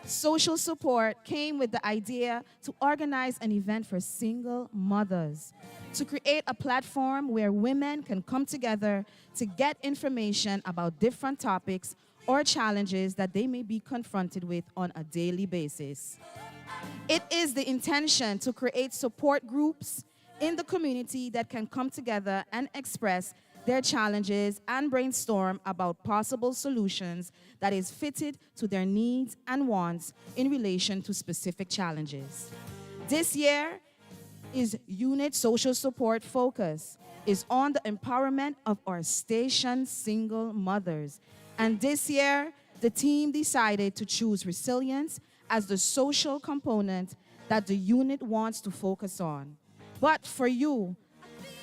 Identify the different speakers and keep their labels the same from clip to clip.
Speaker 1: Social Support came with the idea to organize an event for single mothers, to create a platform where women can come together to get information about different topics or challenges that they may be confronted with on a daily basis. It is the intention to create support groups in the community that can come together and express their challenges and brainstorm about possible solutions that is fitted to their needs and wants in relation to specific challenges. This year is Unit Social Support focus is on the empowerment of our station single mothers. And this year, the team decided to choose resilience as the social component that the unit wants to focus on. But for you,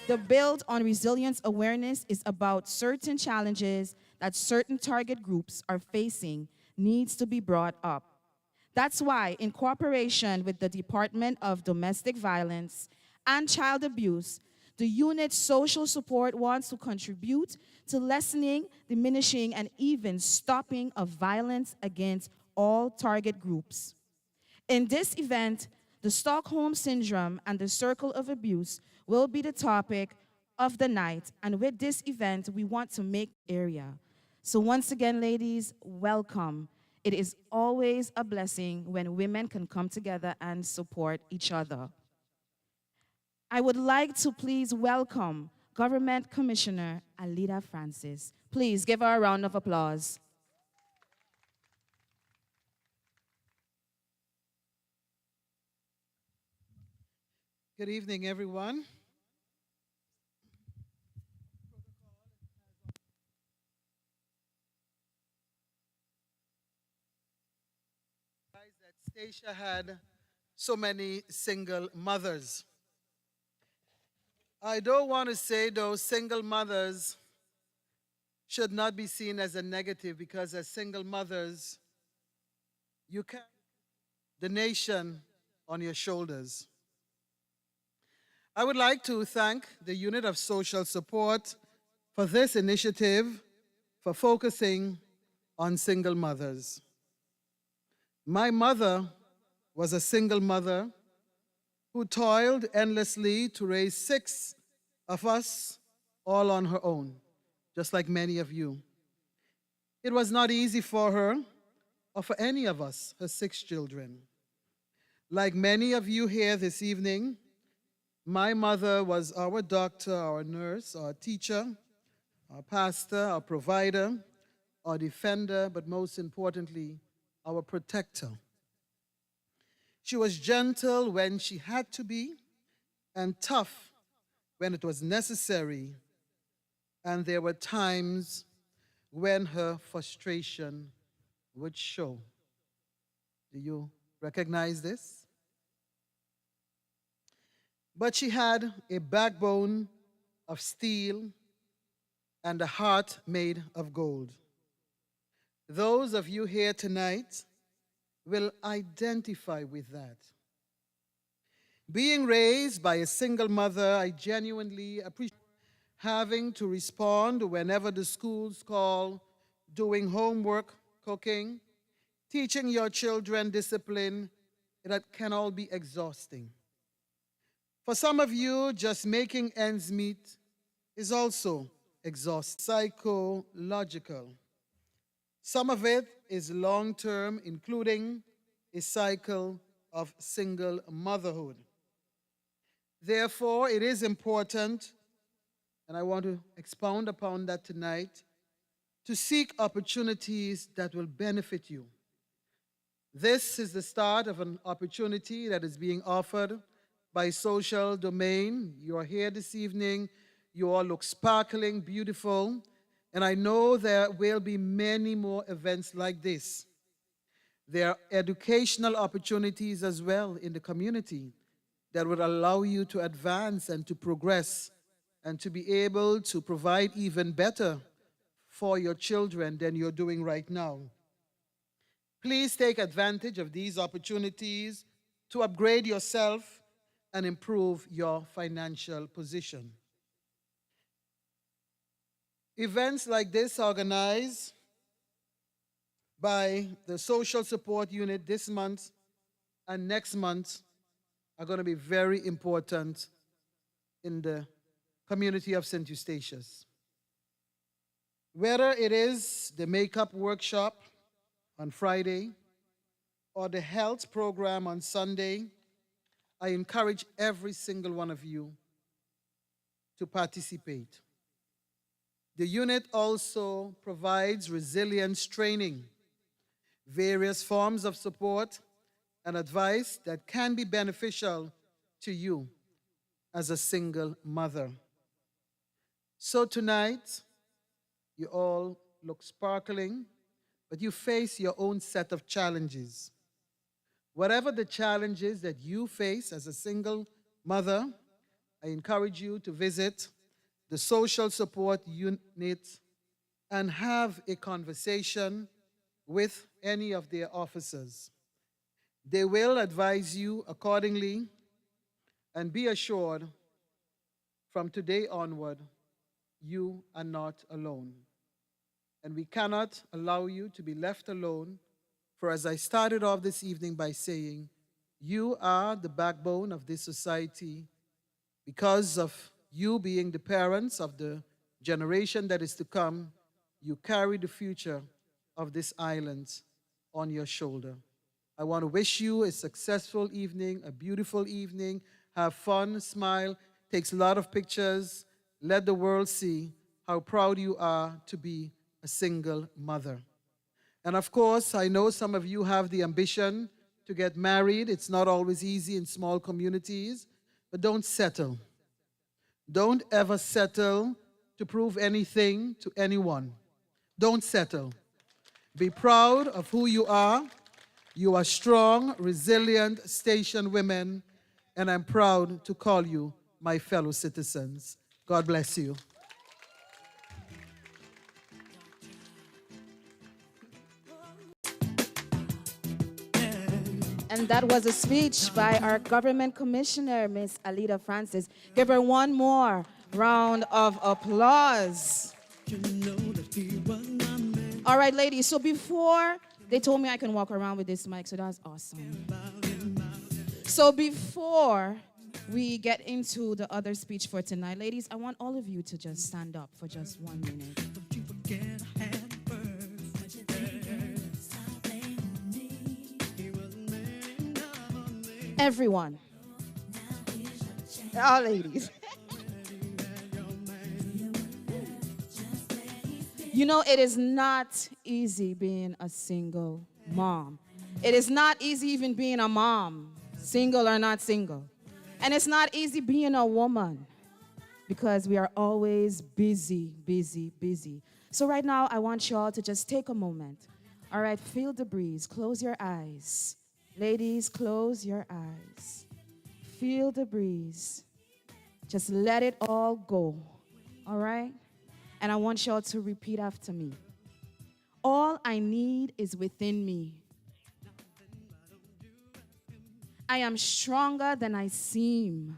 Speaker 1: the build on resilience awareness is about certain challenges that certain target groups are facing needs to be brought up. That's why, in cooperation with the Department of Domestic Violence and Child Abuse, the unit's social support wants to contribute to lessening, diminishing, and even stopping of violence against all target groups. In this event, the Stockholm Syndrome and the Circle of Abuse will be the topic of the night, and with this event, we want to make area. So once again, ladies, welcome. It is always a blessing when women can come together and support each other. I would like to please welcome Government Commissioner Alida Francis. Please give her a round of applause.
Speaker 2: Good evening, everyone. That Stacia had so many single mothers. I don't want to say those single mothers should not be seen as a negative, because as single mothers, you carry the nation on your shoulders. I would like to thank the Unit of Social Support for this initiative, for focusing on single mothers. My mother was a single mother who toiled endlessly to raise 6 of us, all on her own, just like many of you. It was not easy for her or for any of us, her 6 children. Like many of you here this evening, my mother was our doctor, our nurse, our teacher, our pastor, our provider, our defender, but most importantly, our protector. She was gentle when she had to be, and tough when it was necessary, and there were times when her frustration would show. Do you recognize this? But she had a backbone of steel and a heart made of gold. Those of you here tonight will identify with that. Being raised by a single mother, I genuinely appreciate having to respond whenever the schools call, doing homework, cooking, teaching your children discipline. That can all be exhausting. For some of you, just making ends meet is also exhausting, psychological. Some of it is long-term, including a cycle of single motherhood. Therefore, it is important, and I want to expound upon that tonight, to seek opportunities that will benefit you. This is the start of an opportunity that is being offered by Social Domain. You are here this evening. You all look sparkling, beautiful. And I know there will be many more events like this. There are educational opportunities as well in the community that would allow you to advance and to progress and to be able to provide even better for your children than you're doing right now. Please take advantage of these opportunities to upgrade yourself and improve your financial position. Events like this organized by the social support unit this month and next month are going to be very important in the community of St. Eustatius. Whether it is the makeup workshop on Friday or the health program on Sunday, I encourage every single one of you to participate. The unit also provides resilience training, various forms of support and advice that can be beneficial to you as a single mother. So tonight, you all look sparkling, but you face your own set of challenges. Whatever the challenges that you face as a single mother, I encourage you to visit the social support unit and have a conversation with any of their officers. They will advise you accordingly, and be assured from today onward, you are not alone. And we cannot allow you to be left alone, for as I started off this evening by saying, you are the backbone of this society because of you being the parents of the generation that is to come. You carry the future of this island on your shoulder. I want to wish you a successful evening, a beautiful evening. Have fun, smile, takes a lot of pictures. Let the world see how proud you are to be a single mother. And of course, I know some of you have the ambition to get married. It's not always easy in small communities, but don't settle. Don't ever settle to prove anything to anyone. Don't settle. Be proud of who you are. You are strong, resilient, station women, and I'm proud to call you my fellow citizens. God bless you.
Speaker 1: And that was a speech by our government commissioner, Miss Alida Francis. Give her one more round of applause. All right, ladies, so before, they told me I can walk around with this mic, so that's awesome. So before we get into the other speech for tonight, ladies, I want all of you to just stand up for just 1 minute. Everyone. All ladies. You know, it is not easy being a single mom. It is not easy even being a mom, single or not single. And it's not easy being a woman because we are always busy, busy, busy. So right now, I want you all to just take a moment. All right, feel the breeze. Close your eyes. Ladies, close your eyes. Feel the breeze. Just let it all go. All right? And I want y'all to repeat after me. All I need is within me. I am stronger than I seem.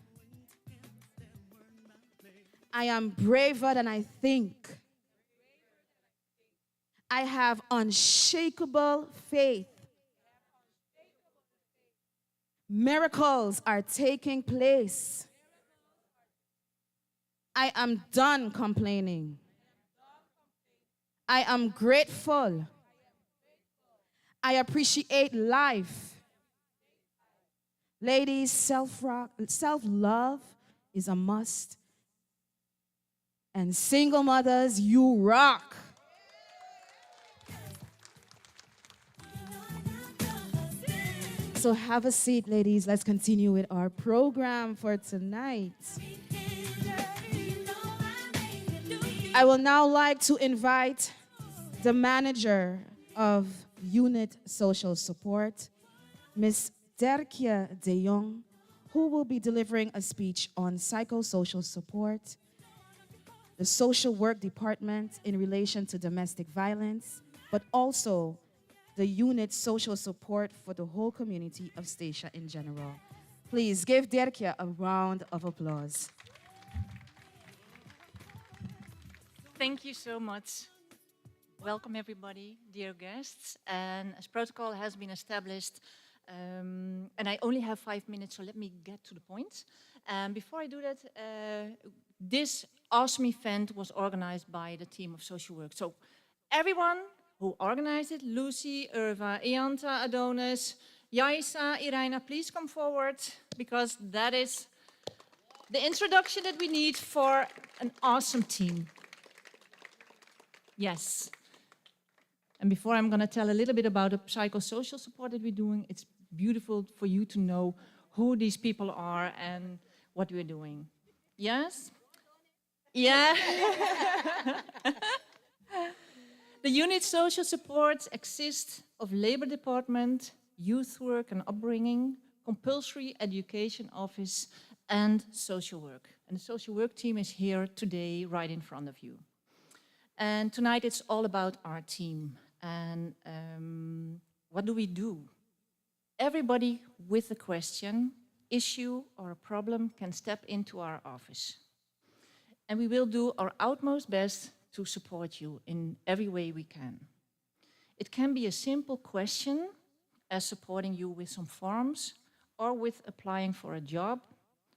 Speaker 1: I am braver than I think. I have unshakable faith. Miracles are taking place. I am done complaining. I am grateful. I appreciate life. Ladies, self-love is a must. And single mothers, you rock. So have a seat, ladies. Let's continue with our program for tonight. I will now like to invite the manager of Unit Social Support, Ms. Derkia de Jong, who will be delivering a speech on psychosocial support, the social work department in relation to domestic violence, but also the unit social support for the whole community of Statia in general. Please give Derkia a round of applause.
Speaker 3: Thank you so much. Welcome everybody, dear guests. And as protocol has been established, and I only have 5 minutes, so let me get to the point. Before I do that, this awesome event was organized by the team of social work. So everyone who organized it, Lucy, Irva, Ianta, Adonis, Yaisa, Irina, please come forward, because that is the introduction that we need for an awesome team. Yes. And before I'm going to tell a little bit about the psychosocial support that we're doing, it's beautiful for you to know who these people are and what we're doing. Yes? Yeah. The unit social support exists of Labor Department, Youth Work and Upbringing, Compulsory Education Office, and Social Work. And the social work team is here today, right in front of you. And tonight it's all about our team. And what do? Everybody with a question, issue, or a problem can step into our office. And we will do our utmost best to support you in every way we can. It can be a simple question, as supporting you with some forms, or with applying for a job,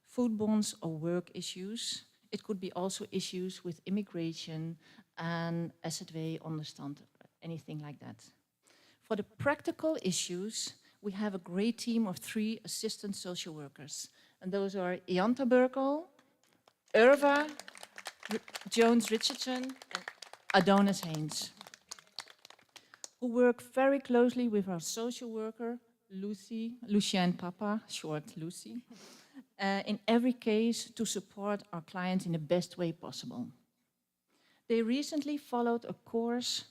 Speaker 3: food bonds, or work issues. It could be also issues with immigration and SZW, onderstand, anything like that. For the practical issues, we have a great team of 3 assistant social workers. And those are Ianta Burkel, Irva Jones-Richardson, and Adonis Haynes, who work very closely with our social worker, Lucienne Papa, short Lucy, in every case to support our clients in the best way possible. They recently followed a course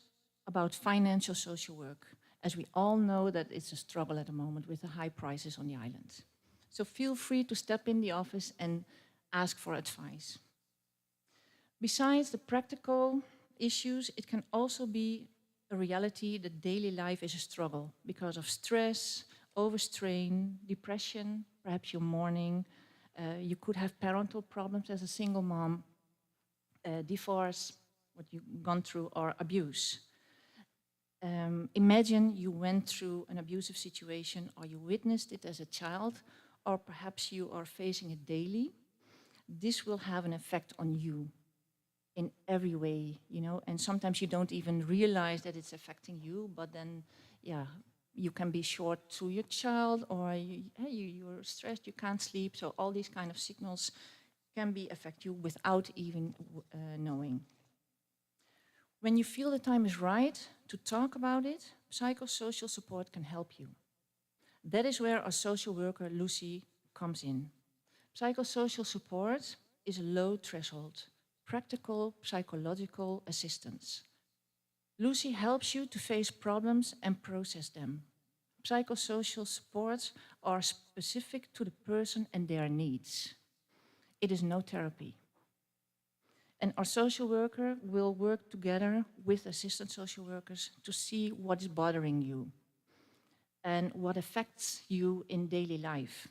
Speaker 3: about financial social work, as we all know that it's a struggle at the moment with the high prices on the island. So feel free to step in the office and ask for advice. Besides the practical issues, it can also be a reality that daily life is a struggle because of stress, overstrain, depression, perhaps you're mourning. You could have parental problems as a single mom, divorce, what you've gone through, or abuse. Imagine you went through an abusive situation, or you witnessed it as a child, or perhaps you are facing it daily. This will have an effect on you in every way, you know, and sometimes you don't even realize that it's affecting you, but then, yeah, you can be short to your child, or you're stressed, you can't sleep, so all these kind of signals can affect you without even knowing. When you feel the time is right to talk about it, psychosocial support can help you. That is where our social worker, Lucy, comes in. Psychosocial support is a low threshold, practical psychological assistance. Lucy helps you to face problems and process them. Psychosocial supports are specific to the person and their needs. It is no therapy. And our social worker will work together with assistant social workers to see what is bothering you and what affects you in daily life.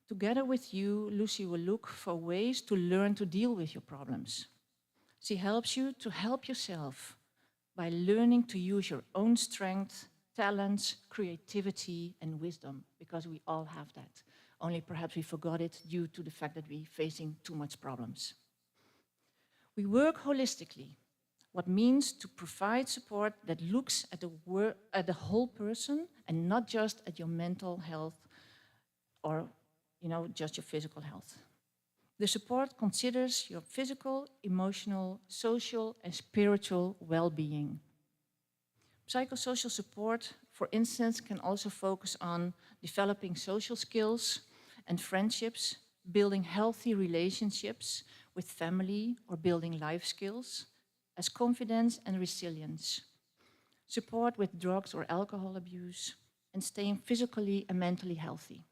Speaker 3: Together with you, Lucy will look for ways to learn to deal with your problems. She helps you to help yourself by learning to use your own strength, talents, creativity, and wisdom, because we all have that. Only perhaps we forgot it due to the fact that we're facing too much problems. We work holistically, what means to provide support that looks at the whole person and not just at your mental health or just your physical health. The support considers your physical, emotional, social, and spiritual well-being. Psychosocial support, for instance, can also focus on developing social skills and friendships, building healthy relationships with family, or building life skills, as confidence and resilience, support with drugs or alcohol abuse, and staying physically and mentally healthy.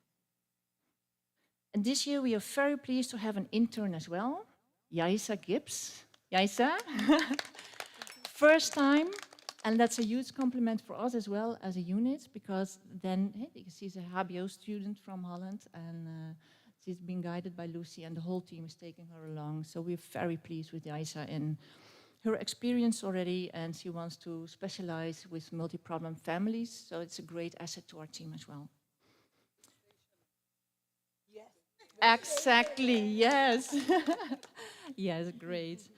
Speaker 3: And this year we are very pleased to have an intern as well, Yaisa Gibbs. Yaisa, first time, and that's a huge compliment for us as well as a unit, because then she's a HBO student from Holland, and she's been guided by Lucy, and the whole team is taking her along. So we're very pleased with Yaisa, and her experience already, and she wants to specialize with multi-problem families, so it's a great asset to our team as well. Exactly, yes. Yes, great.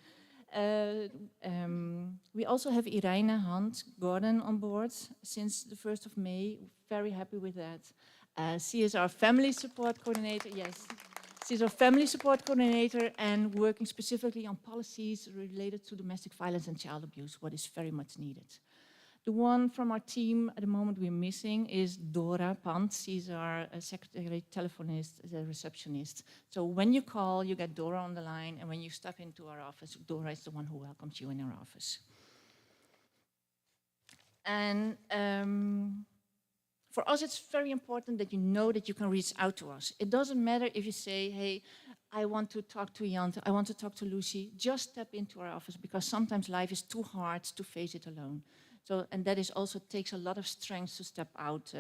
Speaker 3: We also have Irene Hunt Gordon on board since the 1st of May. Very happy with that. She is our family support coordinator, yes. She's our family support coordinator and working specifically on policies related to domestic violence and child abuse, what is very much needed. The one from our team at the moment we're missing is Dora Pant. She's our secretary, telephonist, the receptionist. So when you call, you get Dora on the line, and when you step into our office, Dora is the one who welcomes you in our office. And for us, it's very important that you know that you can reach out to us. It doesn't matter if you say, hey, I want to talk to Jante, I want to talk to Lucy. Just step into our office, because sometimes life is too hard to face it alone. So, and that is also takes a lot of strength to step out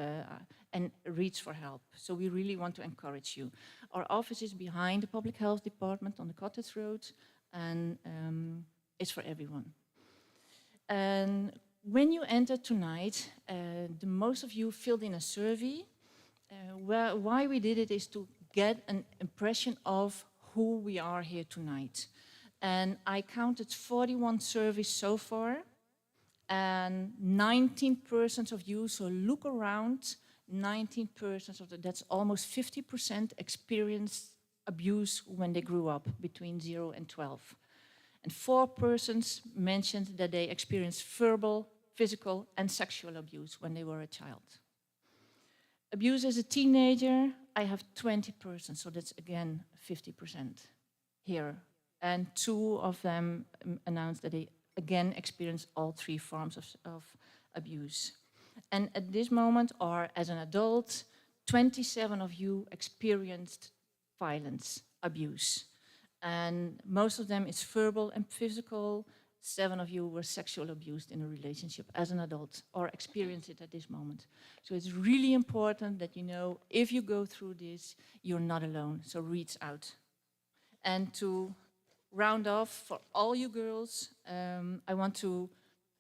Speaker 3: and reach for help. So we really want to encourage you. Our office is behind the Public Health Department on the Cottage Road, and it's for everyone. And when you enter tonight, the most of you filled in a survey. Why we did it is to get an impression of who we are here tonight. And I counted 41 surveys so far. And 19% of you, so look around, 19% of that's almost 50% experienced abuse when they grew up between 0 and 12. And 4 persons mentioned that they experienced verbal, physical, and sexual abuse when they were a child. Abuse as a teenager, I have 20%, so that's again 50% here. And 2 of them announced that they again experience all 3 forms of abuse. And at this moment, or as an adult, 27 of you experienced violence, abuse. And most of them is verbal and physical. 7 of you were sexually abused in a relationship as an adult or experience it at this moment. So it's really important that you know, if you go through this, you're not alone, so reach out. And to round off for all you girls, I want to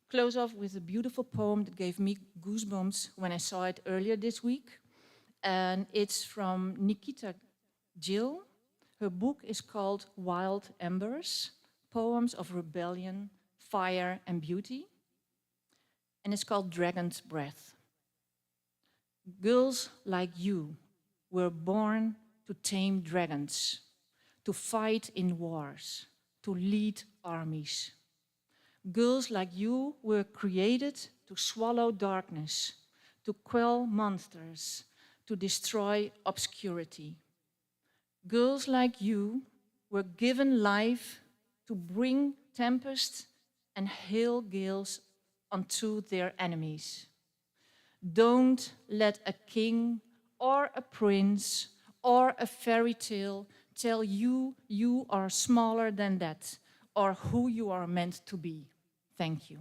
Speaker 3: close off with a beautiful poem that gave me goosebumps when I saw it earlier this week. And it's from Nikita Gill. Her book is called Wild Embers, Poems of Rebellion, Fire and Beauty. And it's called Dragon's Breath. Girls like you were born to tame dragons, to fight in wars, to lead armies. Girls like you were created to swallow darkness, to quell monsters, to destroy obscurity. Girls like you were given life to bring tempest and hail gales unto their enemies. Don't let a king or a prince or a fairy tale tell you you are smaller than that or who you are meant to be. Thank you.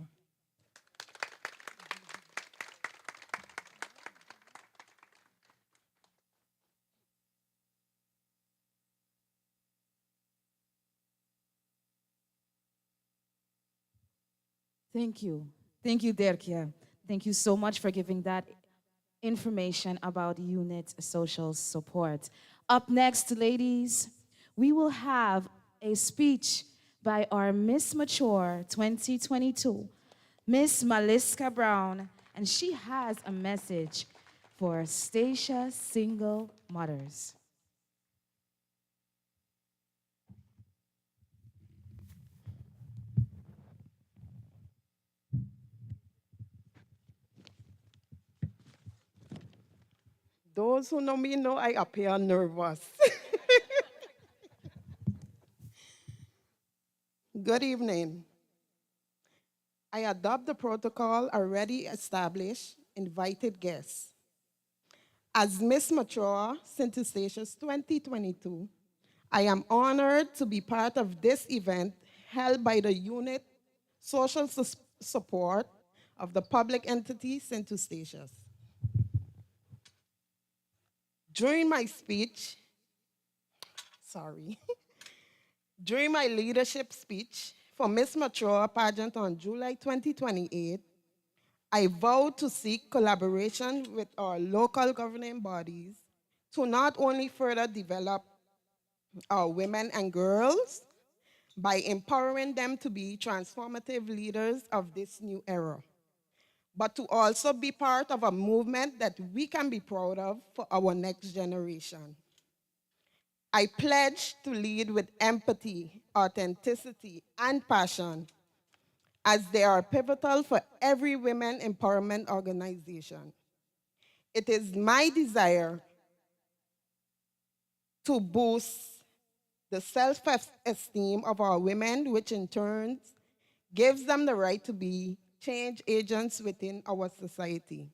Speaker 1: Thank you. Thank you, Derkia. Thank you so much for giving that information about unit social support. Up next, ladies, we will have a speech by our Miss Mature 2022, Miss Maliska Brown, and she has a message for Statia single mothers.
Speaker 4: Those who know me know I appear nervous. Good evening. I adopt the protocol already established, invited guests. As Miss Mature St. Eustatius 2022, I am honored to be part of this event held by the unit social support of the public entity St. Eustatius. During my speech, during my leadership speech for Miss Mature pageant on July 2028, I vow to seek collaboration with our local governing bodies to not only further develop our women and girls by empowering them to be transformative leaders of this new era, but to also be part of a movement that we can be proud of for our next generation. I pledge to lead with empathy, authenticity, and passion, as they are pivotal for every women empowerment organization. It is my desire to boost the self-esteem of our women, which in turn gives them the right to be change agents within our society.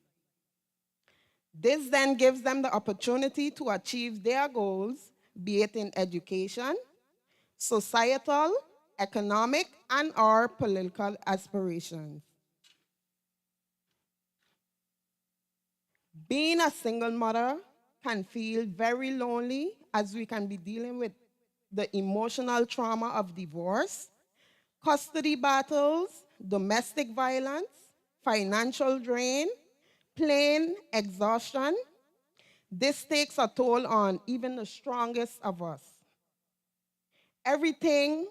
Speaker 4: This then gives them the opportunity to achieve their goals, be it in education, societal, economic, and or political aspirations. Being a single mother can feel very lonely, as we can be dealing with the emotional trauma of divorce, custody battles, domestic violence, financial drain, plain exhaustion. This takes a toll on even the strongest of us. Everything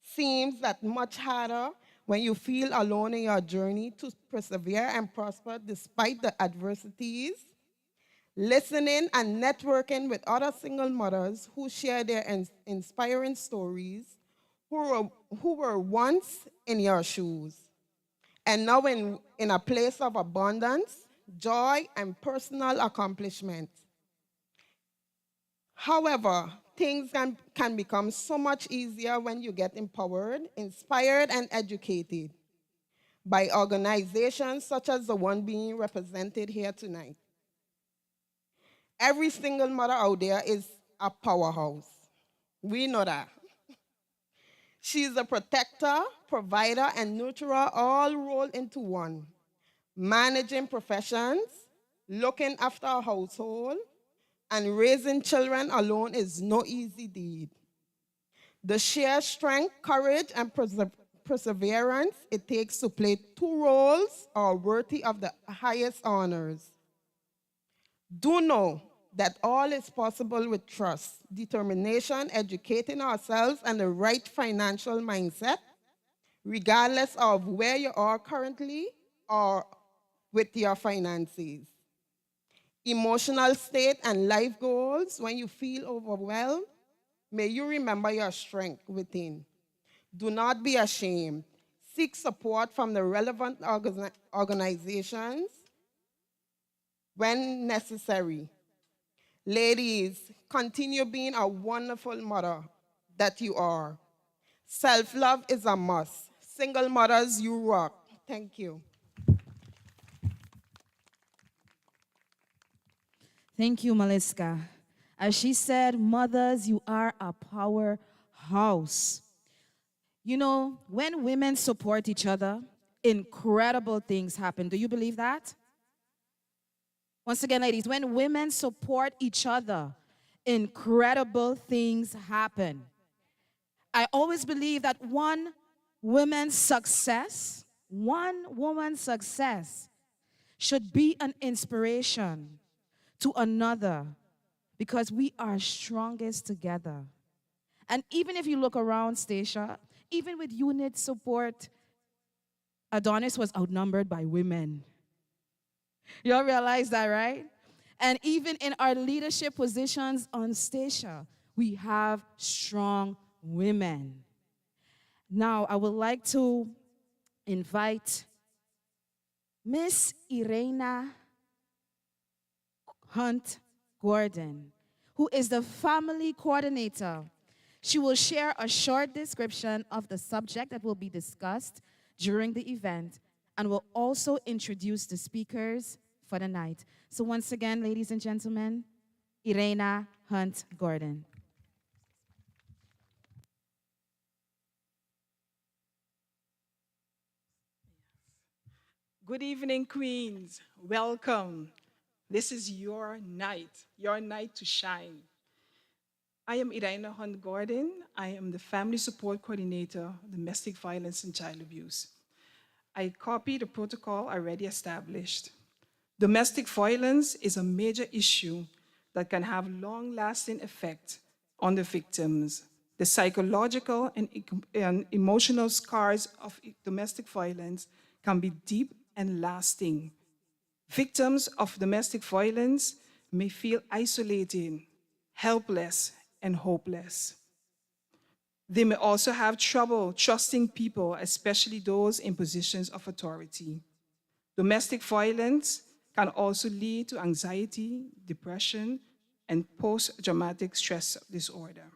Speaker 4: seems that much harder when you feel alone in your journey to persevere and prosper despite the adversities. Listening and networking with other single mothers who share their inspiring stories, who were once in your shoes and now in a place of abundance, joy, and personal accomplishment. However, things can become so much easier when you get empowered, inspired, and educated by organizations such as the one being represented here tonight. Every single mother out there is a powerhouse. We know that. She's a protector, provider, and nurturer all rolled into one. Managing professions, looking after a household, and raising children alone is no easy deed. The sheer strength, courage, and perseverance it takes to play two roles are worthy of the highest honors. Do know that all is possible with trust, determination, educating ourselves, and the right financial mindset, regardless of where you are currently or with your finances. Emotional state and life goals, when you feel overwhelmed, may you remember your strength within. Do not be ashamed. Seek support from the relevant organizations when necessary. Ladies, continue being a wonderful mother that you are. Self-love is a must. Single mothers, you rock. Thank you.
Speaker 1: Thank you, Maliska. As she said, mothers, you are a powerhouse. You know, when women support each other, incredible things happen. Do you believe that? Once again, ladies, when women support each other, incredible things happen. I always believe that one woman's success should be an inspiration to another because we are strongest together. And even if you look around, Stacia, even with unit support, Adonis was outnumbered by women. You all realize that, right? And even in our leadership positions on Stacia, we have strong women. Now, I would like to invite Miss Irena Hunt Gordon, who is the family coordinator. She will share a short description of the subject that will be discussed during the event and will also introduce the speakers for the night. So once again, ladies and gentlemen, Irena Hunt Gordon.
Speaker 5: Good evening, Queens. Welcome. This is your night to shine. I am Irina Hunt Gordon. I am the Family Support Coordinator, Domestic Violence and Child Abuse. I copy the protocol already established. Domestic violence is a major issue that can have long-lasting effect on the victims. The psychological and emotional scars of domestic violence can be deep and lasting. Victims of domestic violence may feel isolated, helpless, and hopeless. They may also have trouble trusting people, especially those in positions of authority. Domestic violence can also lead to anxiety, depression, and post-traumatic stress disorder.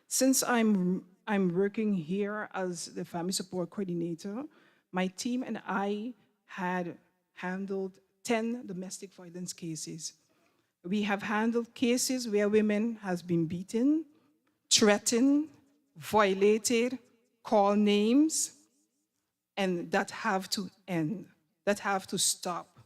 Speaker 5: Since I'm working here as the family support coordinator, my team and I had handled 10 domestic violence cases. We have handled cases where women have been beaten, threatened, violated, called names, and that have to end, that have to stop.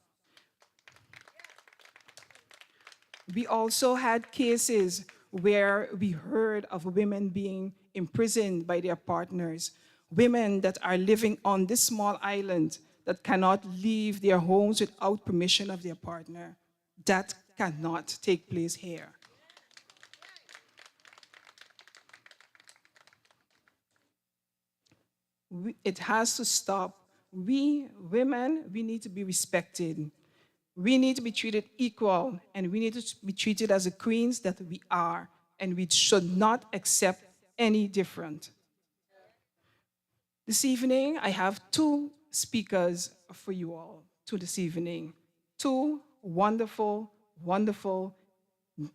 Speaker 5: We also had cases where we heard of women being imprisoned by their partners, women that are living on this small island that cannot leave their homes without permission of their partner. That cannot take place here. It has to stop. We, women, we need to be respected. We need to be treated equal, and we need to be treated as the queens that we are, and we should not accept any different. This evening, I have two speakers for you all this evening. Two wonderful, wonderful,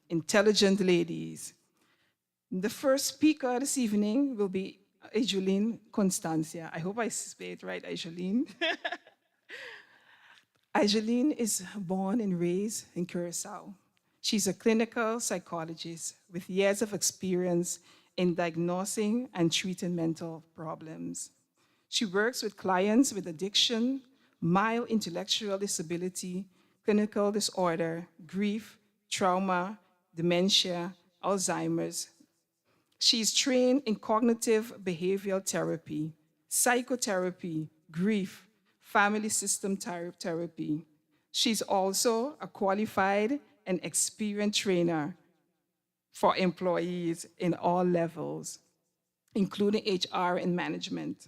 Speaker 5: intelligent ladies. The first speaker this evening will be Ajuline Constancia. I hope I say it right, Ajuline. Ajuline is born and raised in Curacao. She's a clinical psychologist with years of experience in diagnosing and treating mental problems. She works with clients with addiction, mild intellectual disability, clinical disorder, grief, trauma, dementia, Alzheimer's. She's trained in cognitive behavioral therapy, psychotherapy, grief, family system therapy. She's also a qualified and experienced trainer for employees in all levels, including HR and management.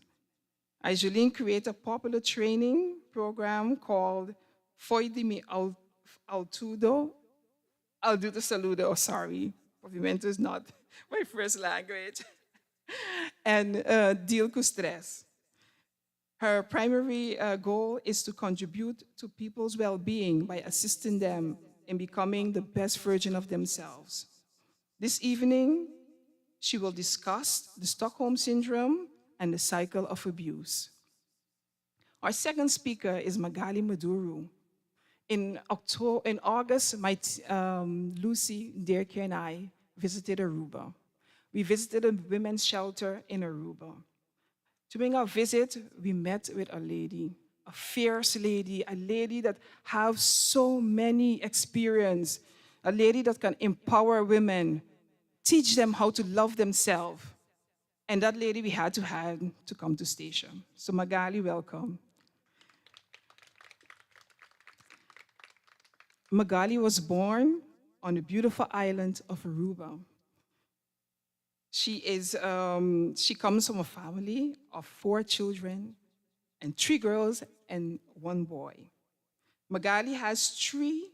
Speaker 5: Ajuline created a popular training program called Foidimi Altudo. Aldudo Saludo, sorry. Movimento is not my first language. And Deal com Stress. Her primary goal is to contribute to people's well-being by assisting them in becoming the best version of themselves. This evening, she will discuss the Stockholm Syndrome and the cycle of abuse. Our second speaker is Magali Maduru. In August, Lucy, Dirk, and I visited Aruba. We visited a women's shelter in Aruba. During our visit, we met with a lady, a fierce lady, a lady that has so many experience, a lady that can empower women, teach them how to love themselves. And that lady we had to come to station. So Magali, welcome. Magali was born on the beautiful island of Aruba. She comes from a family of 4 children and 3 girls and 1 boy. Magali has 3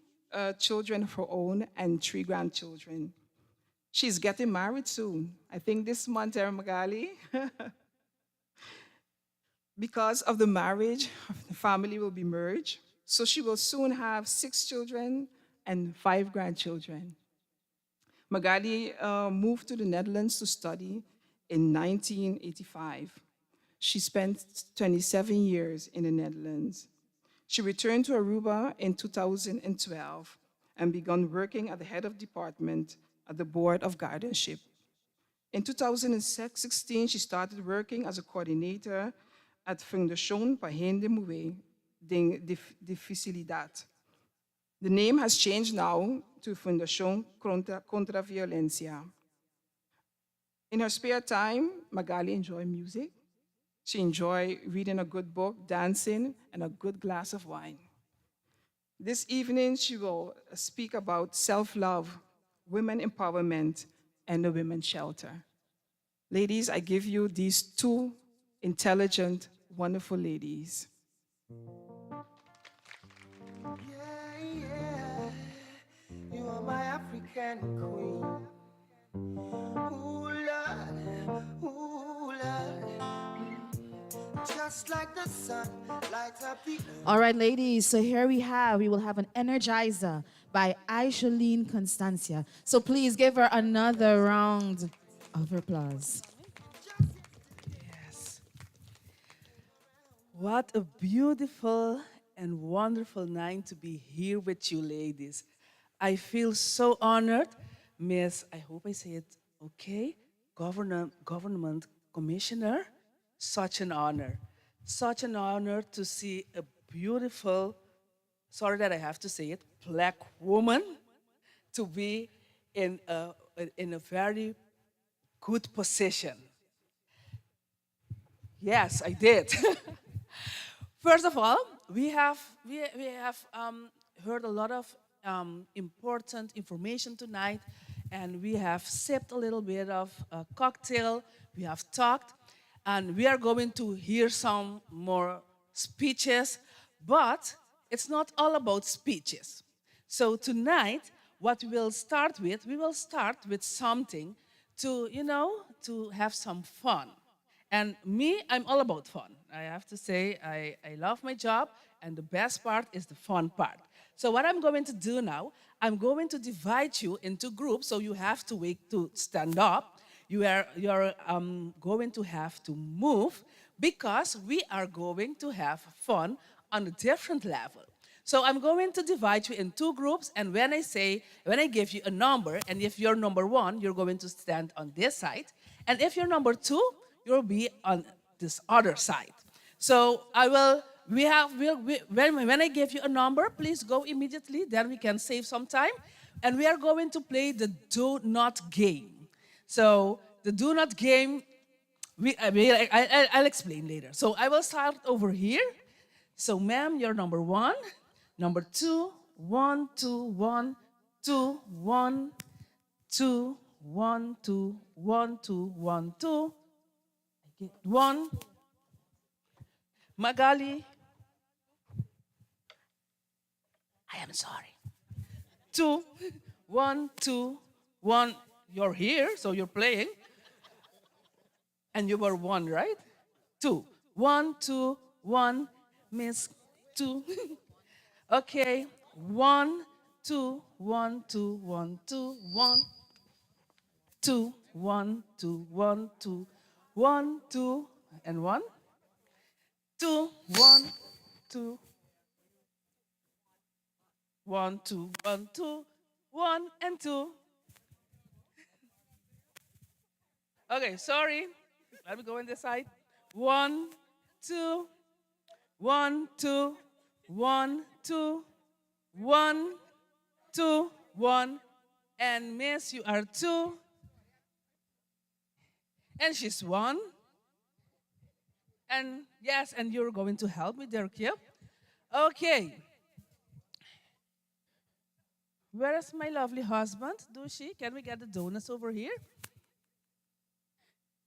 Speaker 5: children of her own and 3 grandchildren. She's getting married soon. I think this month, Magali. Because of the marriage, the family will be merged. So she will soon have 6 children and 5 grandchildren. Magali moved to the Netherlands to study in 1985. She spent 27 years in the Netherlands. She returned to Aruba in 2012 and began working at the head of department at the Board of Guardianship. In 2016, she started working as a coordinator at Fundación Pahen de Muwe de Facilidad. The name has changed now to Fundación contra Violencia. In her spare time, Magali enjoys music. She enjoys reading a good book, dancing, and a good glass of wine. This evening, she will speak about self-love, women empowerment, and the women's shelter. Ladies, I give you these two intelligent, wonderful ladies.
Speaker 6: Yeah, you are my African queen. Ooh, Lord, ooh, Lord. Just like the sun lights up the earth.
Speaker 1: All right, ladies, so here we will have an Energizer by Aishaleen Constancia. So please give her another round of applause.
Speaker 7: Yes. What a beautiful and wonderful night to be here with you ladies. I feel so honored, Miss, I hope I say it okay, Government Commissioner. Such an honor. Such an honor to see a beautiful, sorry that I have to say it, black woman to be in a very good position. Yes, I did. First of all, we have heard a lot of important information tonight, and we have sipped a little bit of a cocktail. We have talked, and we are going to hear some more speeches, but it's not all about speeches. So tonight, what we will start with something to, to have some fun. And me, I'm all about fun. I have to say, I love my job, and the best part is the fun part. So what I'm going to do now, I'm going to divide you into groups, so you have to wait to stand up. You're going to have to move, because we are going to have fun on a different level. So I'm going to divide you in two groups, and when I give you a number, and if you're number one, you're going to stand on this side, and if you're number two, you'll be on this other side. So when I give you a number, please go immediately, then we can save some time, and we are going to play the do not game. So the do not game, I'll explain later. So I will start over here. So ma'am, you're number one. Number two, 1, 2, 1, 2, 1, 2, 1, 2, 1, 2, 1, 2. I get 1. Magali, I am sorry. 2, 1, 2, 1. You're here, so you're playing. And you were 1, right? 2. 1, 2, 1. Miss 2. Okay. 1, 2, 1, 2, 1, 2, 1. 2, 1, 2, 1, 2, 1, 2, and 1. 2, 1, 2. 1, 2, 1, 2, 1, and 2. Okay, sorry. Let me go on this side. 1, 2, 1, 2, 1, 2, 1, 2, 1. And miss, you are 2. And she's 1. And yes, and you're going to help me there, Kip. Okay. Where is my lovely husband? Can we get the donuts over here?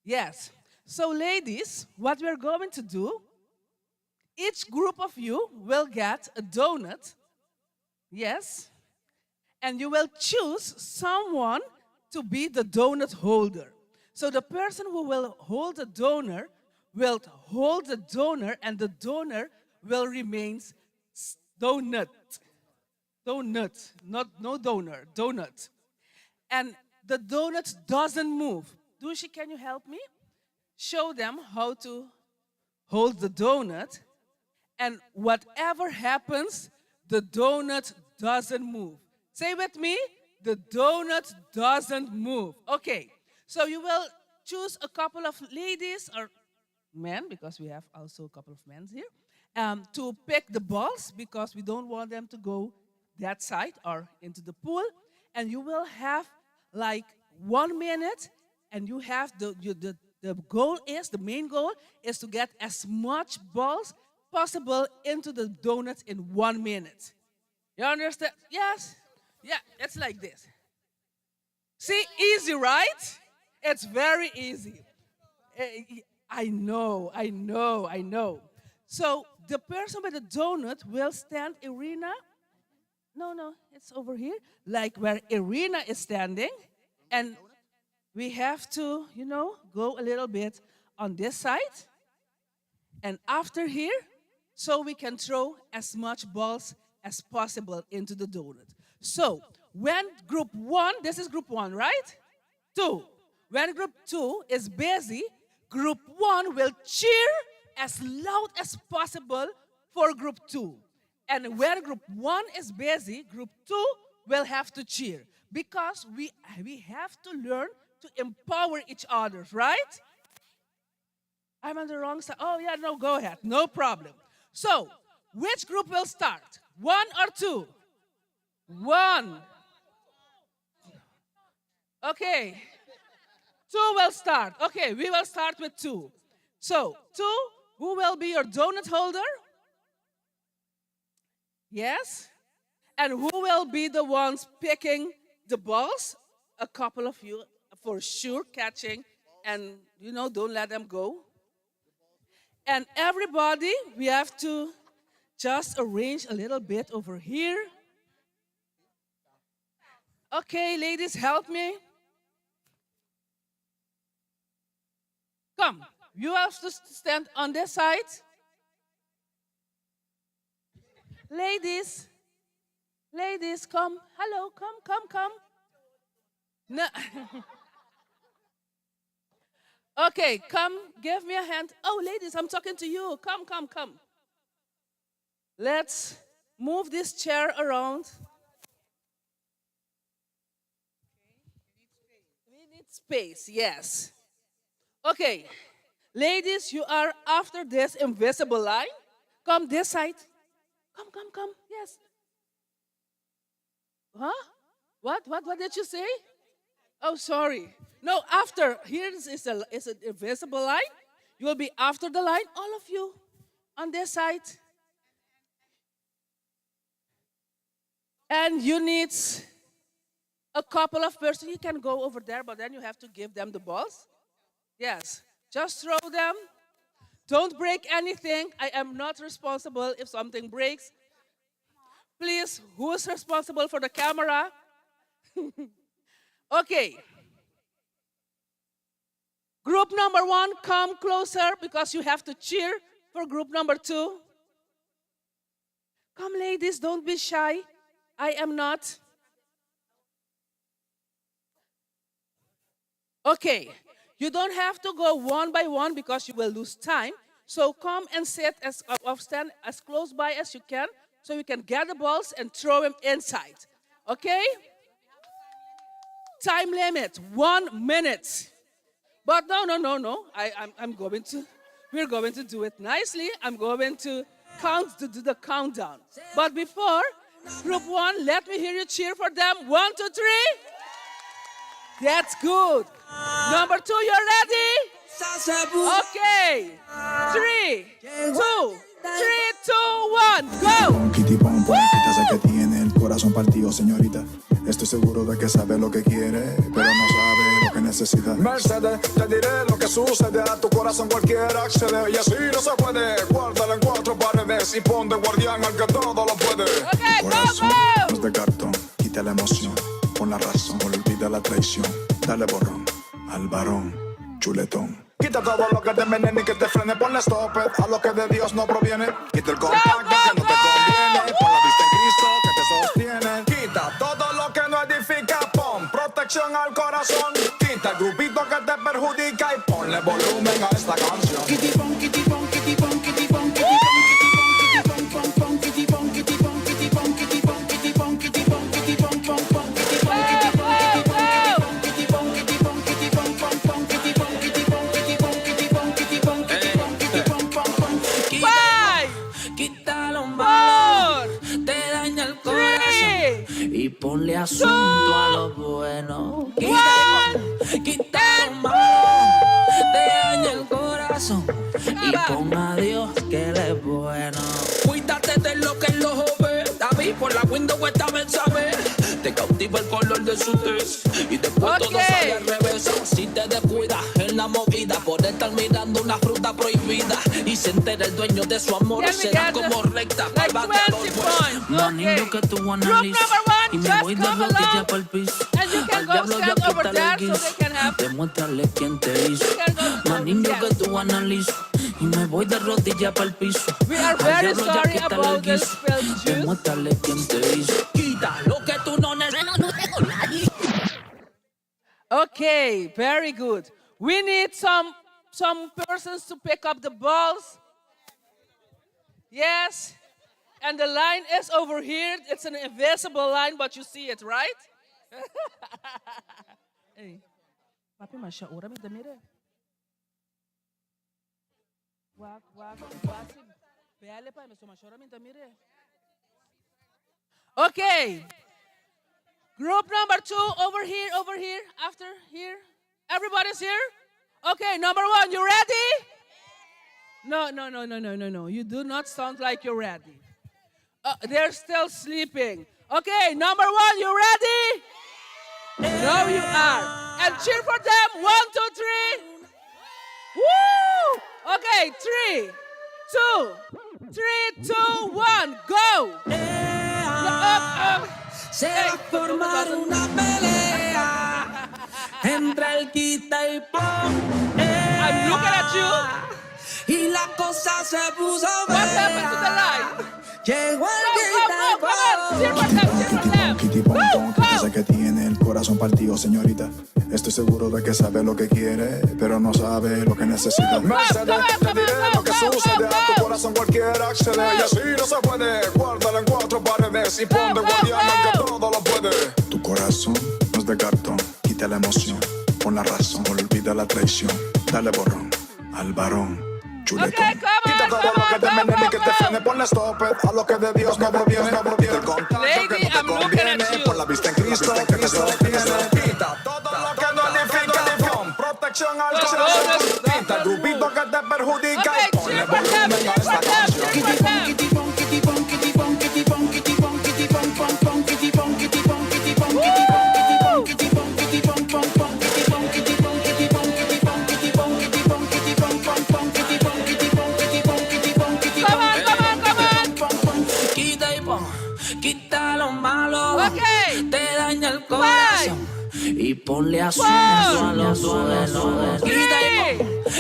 Speaker 7: Yes. So ladies, what we're going to do, each group of you will get a donut. Yes. And you will choose someone to be the donut holder. So the person who will hold the donor will hold the donor, and the donor will remain donut. Donut, no donor, donut. And the donut doesn't move. Dushi, can you help me? Show them how to hold the donut, and whatever happens, the donut doesn't move. Say with me, the donut doesn't move. Okay, so you will choose a couple of ladies or men, because we have also a couple of men here, to pick the balls, because we don't want them to go that side or into the pool. and you will have like 1 minute, and you have the goal is, the main goal is to get as much balls possible into the donuts in 1 minute. You understand? Yes? Yeah, it's like this. See, easy, right? It's very easy. I know. So the person with the donut will stand Irina. No, it's over here. Like where Irina is standing. And we have to, go a little bit on this side. And after here, so we can throw as much balls as possible into the donut. So when group 1, this is group 1, right? 2. When group 2 is busy, group 1 will cheer as loud as possible for group 2. And when group 1 is busy, group 2 will have to cheer. Because we have to learn to empower each other, right? I'm on the wrong side. Oh, yeah, no, go ahead. No problem. So, which group will start? 1 or 2? 1. Okay. 2 will start. Okay, we will start with 2. So, 2, who will be your donut holder? Yes? And who will be the ones picking the balls? A couple of you, for sure, catching. And, don't let them go. And everybody, we have to just arrange a little bit over here. Okay, ladies, help me. Come, you have to stand on this side. Ladies, come. Hello, come. No. Okay, come, give me a hand. Oh, ladies, I'm talking to you. Come. Let's move this chair around. We need space, yes. Okay, ladies, you are after this invisible line. Come this side. Come. Yes. Huh? What did you say? Oh, sorry. No, after. Here is an invisible line. You will be after the line, all of you, on this side. And you need a couple of persons. You can go over there, but then you have to give them the balls. Yes. Just throw them. Don't break anything. I am not responsible if something breaks. Please, who is responsible for the camera? Okay. Group number 1, come closer because you have to cheer for group number 2. Come, ladies, don't be shy. I am not. Okay. You don't have to go one by one because you will lose time. So come and sit stand as close by as you can so you can get the balls and throw them inside. Okay? Time limit, 1 minute. But no. We're going to do it nicely. I'm going to do the countdown. But before, group 1, let me hear you cheer for them. 1, 2, 3. That's good. Number 2, you're ready? Okay. 3, 2, 1, go.
Speaker 8: Kitty Pom Pom, quítase que tiene el corazón partido, señorita. Estoy seguro de que sabe lo que quiere, pero no sabe lo que necesita. Mercedes, te diré lo que sucede. A tu corazón cualquiera accede. Y así no se puede. Guárdala en 4 paredes y pon de guardián al que todo lo puede.
Speaker 7: Okay,
Speaker 8: Corazón
Speaker 7: go.
Speaker 8: no es de cartón. Quita la emoción, pon la razón. Olvida la traición. Dale borrón al varón chuletón. Quita todo lo que te envenene y que te frene. Ponle stop a lo que de Dios no proviene. Quita el contacto que no te conviene. Pon la vista en Cristo que te sostiene. Quita todo lo que no edifica. Pon protección al corazón. Quita el grupito que te perjudica y ponle volumen a esta canción. Kitty pon, kitty pon, kitty pon, kitty pon, kitty pon, kitty pon, kitty pon, pon, kitty pon, kitty pon, kitty pon, kitty pon, kitty pon, kitty pon, kitty pon, pon, pon, kitty pon, kitty pon, kitty pon, kitty pon, kitty pon, kitty pon, pon, pon, kitty pon, kitty pon, kitty pon, kitty pon, kitty pon, kitty pon, pon, pon.
Speaker 7: 5,
Speaker 9: Quita los valor, te daña el corazón
Speaker 7: 3,
Speaker 9: y pon ponle asunto a lo bueno. Quita lo malo, te daña el corazón y pon a Dios que Él es bueno. Cuídate de lo que los ve, David por la window esta vez sabe. Te cautiva el color de su tez y después todo sale al revés. Si te descuidas en la movida por estar mirando una fruta prohibida y se entera el dueño de su amor, será como recta para bateador. Manillo que tú analizas y me voy de rodillas para el piso. Al diablo ya quítale el guiso, demuéstrale quién te hizo. Manillo que tú analizas y me voy de rodillas para el piso. Al diablo ya quítale el guiso, demuéstrale quién te hizo. Quita lo que tú no necesitas.
Speaker 7: Okay, very good. We need some persons to pick up the balls. Yes. And the line is over here. It's an invisible line, but you see it, right? Hey. Papi, mas ora me damire. Wak, wasi. Bele pa, mas ora me damire. Okay. Group number 2, over here, after here. Everybody's here? Okay, number 1, you ready? No. You do not sound like you're ready. They're still sleeping. Okay, number 1, you ready? No, you are. And cheer for them. 1, 2, 3. Woo! Okay, 3, 2, 1, go!
Speaker 9: Se va a formar una pelea entre el quita y pon.
Speaker 7: I'm looking at you.
Speaker 9: Y la cosa se puso
Speaker 7: What happened to the line?
Speaker 9: Llegó el
Speaker 8: Kitty Pom que sé que tiene el corazón partido, señorita. Estoy seguro de que sabe lo que quiere, pero no sabe lo que necesita. Mercedes, te diré lo que sucede. A tu corazón cualquiera accede. Y así no se puede. Guárdala en 4 paredes y pon de guardián el que todo lo puede. Tu corazón no es de cartón. Quita la emoción, pon la razón. Olvida la traición. Dale borrón al varón. Chuletón. Quita todo lo que te envenene y que te frene. Ponle stop a lo que de Dios no proviene. El contacto que no te conviene. Pon la vista en Cristo que te sostiene. Quita todo lo que no edifica. Pon protección al corazón. Quita el grupito que te perjudica. Ponle volumen a esta canción. Kitty pon, kitty pon, kitty pon, kitty pon, kitty pon, kitty pon, kitty pon, pon, pon, kitty pon, kitty pon, kitty pon, kitty pon, kitty pon, kitty pon, kitty pon, pon, pon, kitty pon, kitty pon, kitty pon, kitty pon, kitty pon, kitty pon, kitty pon, pon, pon, kitty pon.
Speaker 9: Quita lo malo, te daña el corazón y ponle asunto a los buenos.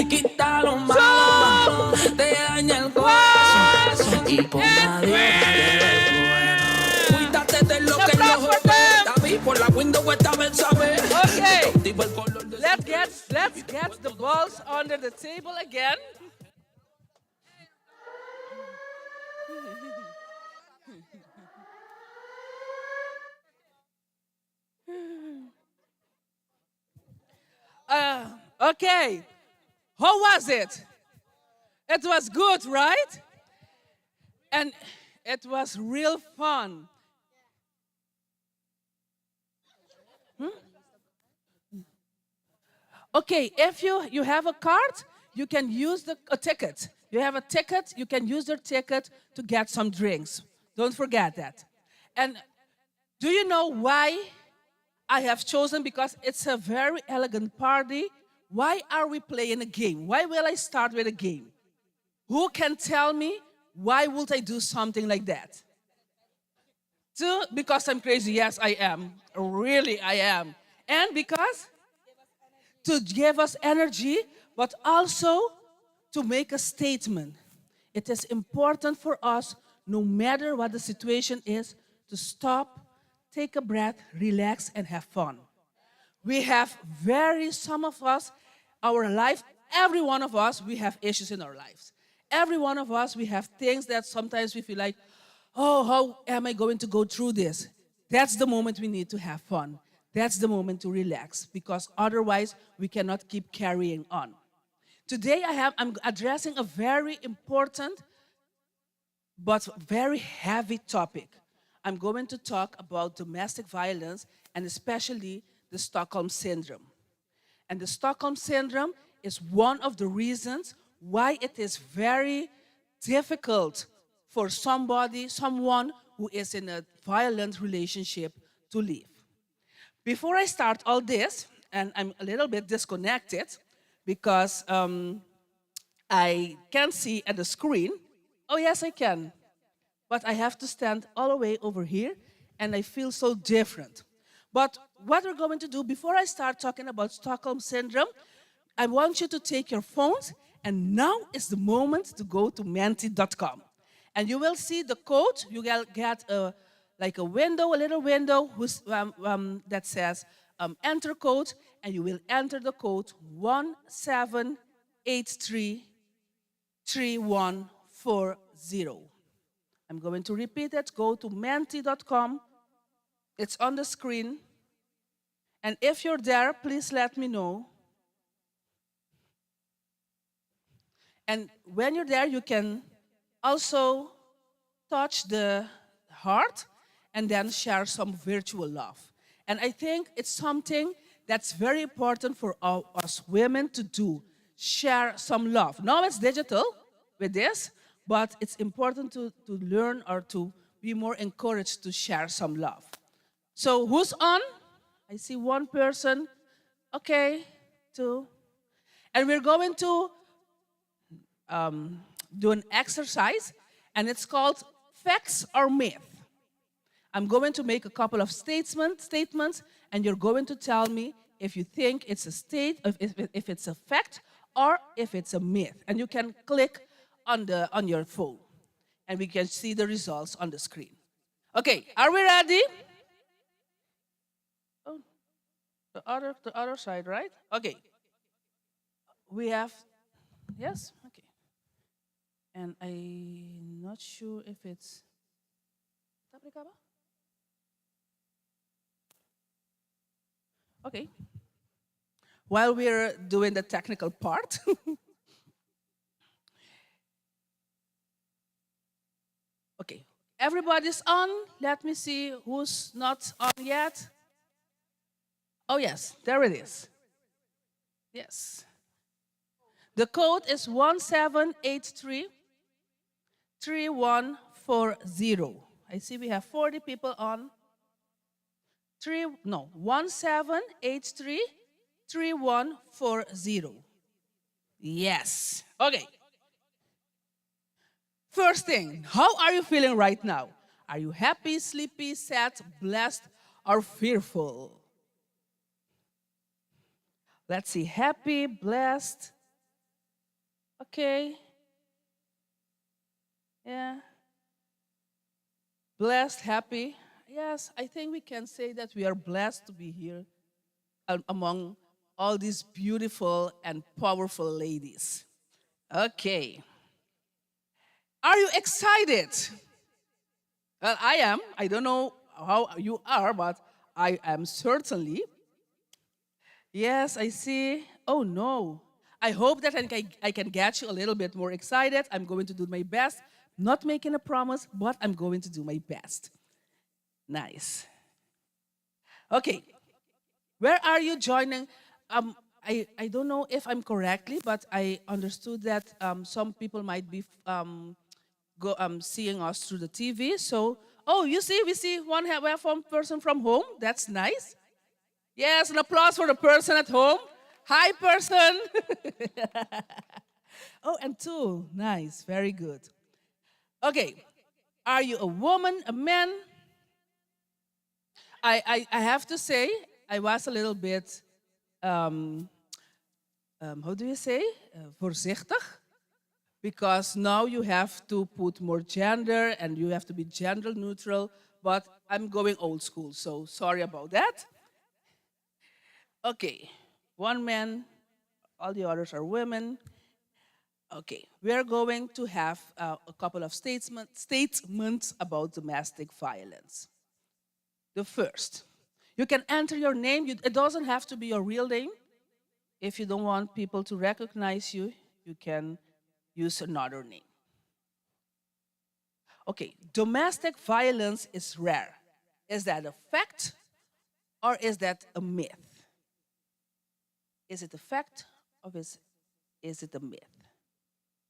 Speaker 9: Quita lo malo, te daña el corazón y ponle a Dios que es bueno. Cuídate de lo que los ve, David por la window esta vez sabe.
Speaker 7: Okay, let's get the balls under the table again. Okay, how was it? It was good, right? And it was real fun. Okay, if you have a card, you can use a ticket. You have a ticket, you can use your ticket to get some drinks. Don't forget that. And do you know why I have chosen? Because it's a very elegant party. Why are we playing a game? Why will I start with a game? Who can tell me why would I do something like that? Because I'm crazy. Yes, I am. Really, I am. And because to give us energy, but also to make a statement. It is important for us, no matter what the situation is, to stop, take a breath, relax, and have fun. We have some of us, our life, every one of us, we have issues in our lives. Every one of us, we have things that sometimes we feel like, oh, how am I going to go through this? That's the moment we need to have fun. That's the moment to relax, because otherwise we cannot keep carrying on. Today I'm addressing a very important but very heavy topic. I'm going to talk about domestic violence and especially the Stockholm Syndrome. And the Stockholm Syndrome is one of the reasons why it is very difficult for someone who is in a violent relationship to leave. Before I start all this, and I'm a little bit disconnected because I can't see at the screen. Oh, yes, I can. But I have to stand all the way over here, and I feel so different. But what we're going to do, before I start talking about Stockholm Syndrome, I want you to take your phones, and now is the moment to go to menti.com. And you will see the code. You will get a little window that says enter code, and you will enter the code 17833140. I'm going to repeat it. Go to menti.com. It's on the screen. And if you're there, please let me know. And when you're there, you can also touch the heart and then share some virtual love. And I think it's something that's very important for us women to do. Share some love. Now it's digital with this, but it's important to learn or to be more encouraged to share some love. So who's on? I see one person. Okay, two. And we're going to do an exercise, and it's called Facts or Myth. I'm going to make a couple of statements, and you're going to tell me if you think it's if it's a fact or if it's a myth. And you can click on your phone, and we can see the results on the screen. Okay, are we ready? Oh, the other side, right? Okay. We have, yes? Okay. And I'm not sure if it's, okay. While we're doing the technical part, okay, everybody's on. Let me see who's not on yet. Oh, yes, there it is. Yes. The code is 17833140. I see we have 40 people on. 17833140. Yes. Okay. First thing, how are you feeling right now? Are you happy, sleepy, sad, blessed, or fearful? Let's see, happy, blessed. Okay. Yeah. Blessed, happy. Yes, I think we can say that we are blessed to be here among all these beautiful and powerful ladies. Okay. Are you excited? Well, I am. I don't know how you are, but I am certainly. Yes, I see. Oh, no. I hope that I can get you a little bit more excited. I'm going to do my best. Not making a promise, but I'm going to do my best. Nice. Okay. Where are you joining? I don't know if I'm correctly, but I understood that some people might be seeing us through the TV. So, oh, we see one person from home. That's nice. Yes, an applause for the person at home. Hi, person. Oh, and two. Nice. Very good. Okay. Are you a woman, a man? I have to say, I was a little bit, how do you say? Voorzichtig. Because now you have to put more gender and you have to be gender neutral. But I'm going old school, so sorry about that. Okay. One man, all the others are women. Okay, we are going to have a couple of statements about domestic violence. The first, you can enter your name. It doesn't have to be your real name. If you don't want people to recognize you, you can use another name. Okay, domestic violence is rare. Is that a fact or is that a myth? Is it a fact or is it a myth?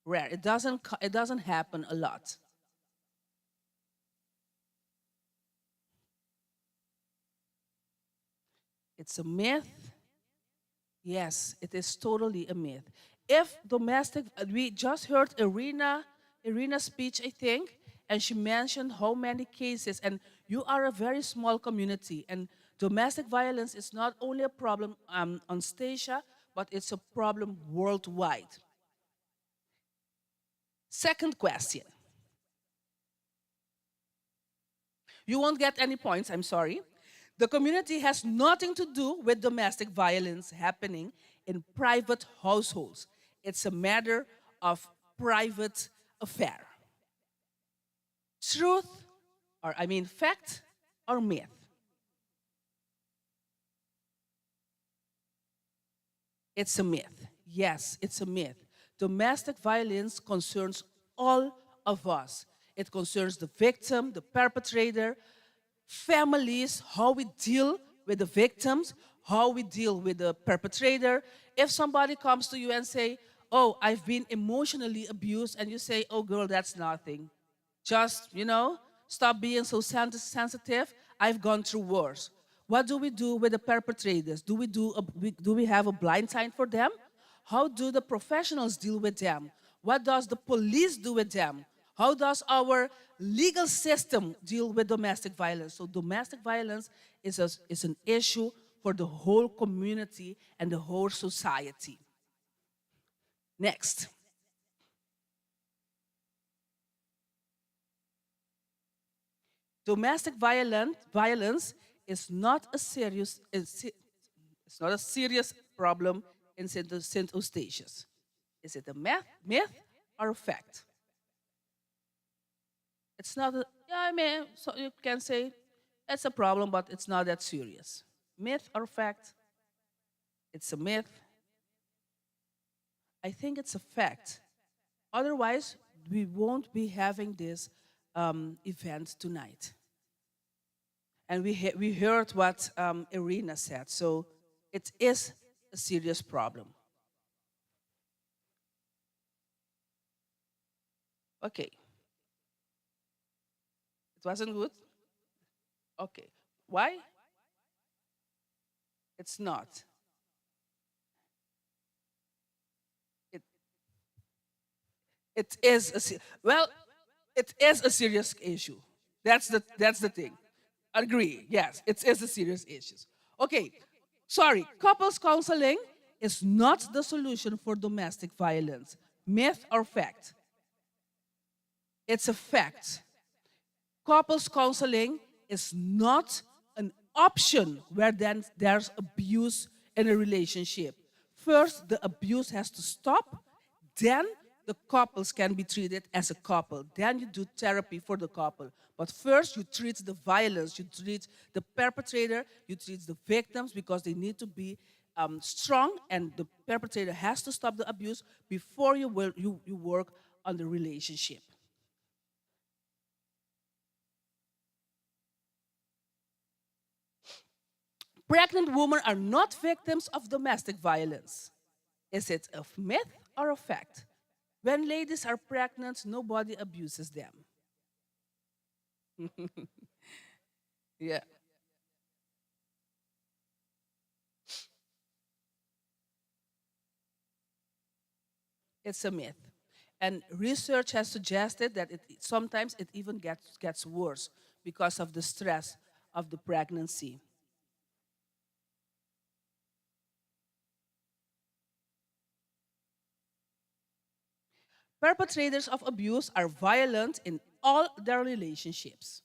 Speaker 7: Rare. It doesn't happen a lot. It's a myth. Yes, it is totally a myth. If domestic, we just heard Irina's speech, I think, and she mentioned how many cases, and you are a very small community, and domestic violence is not only a problem on Stasia, but it's a problem worldwide. Second question. You won't get any points, I'm sorry. The community has nothing to do with domestic violence happening in private households. It's a matter of private affair. Truth, or I mean fact, or myth? It's a myth. Yes, it's a myth. Domestic violence concerns all of us. It concerns the victim, the perpetrator, families, how we deal with the victims, how we deal with the perpetrator. If somebody comes to you and say, oh, I've been emotionally abused, and you say, oh girl, that's nothing. Just, stop being so sensitive. I've gone through worse. What do we do with the perpetrators? Do we have a blind sign for them? How do the professionals deal with them? What does the police do with them? How does our legal system deal with domestic violence? So domestic violence is an issue for the whole community and the whole society. Next. Domestic violence is not a serious problem in St. Eustatius. Is it a myth or a fact? It's not so you can say it's a problem, but it's not that serious. Myth or fact? It's a myth. I think it's a fact. Otherwise, we won't be having this event tonight. And we heard what Irina said, so it is a serious problem. Okay. It wasn't good? Okay. Why? It's not. It is it is a serious issue. That's the thing. Agree. Yes, it is a serious issue. Okay. Sorry. Couples counseling is not the solution for domestic violence. Myth or fact? It's a fact. Couples counseling is not an option where then there's abuse in a relationship. First, the abuse has to stop. Then the couples can be treated as a couple. Then you do therapy for the couple. But first, you treat the violence, you treat the perpetrator, you treat the victims because they need to be strong, and the perpetrator has to stop the abuse before you work on the relationship. Pregnant women are not victims of domestic violence. Is it a myth or a fact? When ladies are pregnant, nobody abuses them. Yeah. It's a myth. And research has suggested that sometimes it even gets worse because of the stress of the pregnancy. Perpetrators of abuse are violent in all their relationships.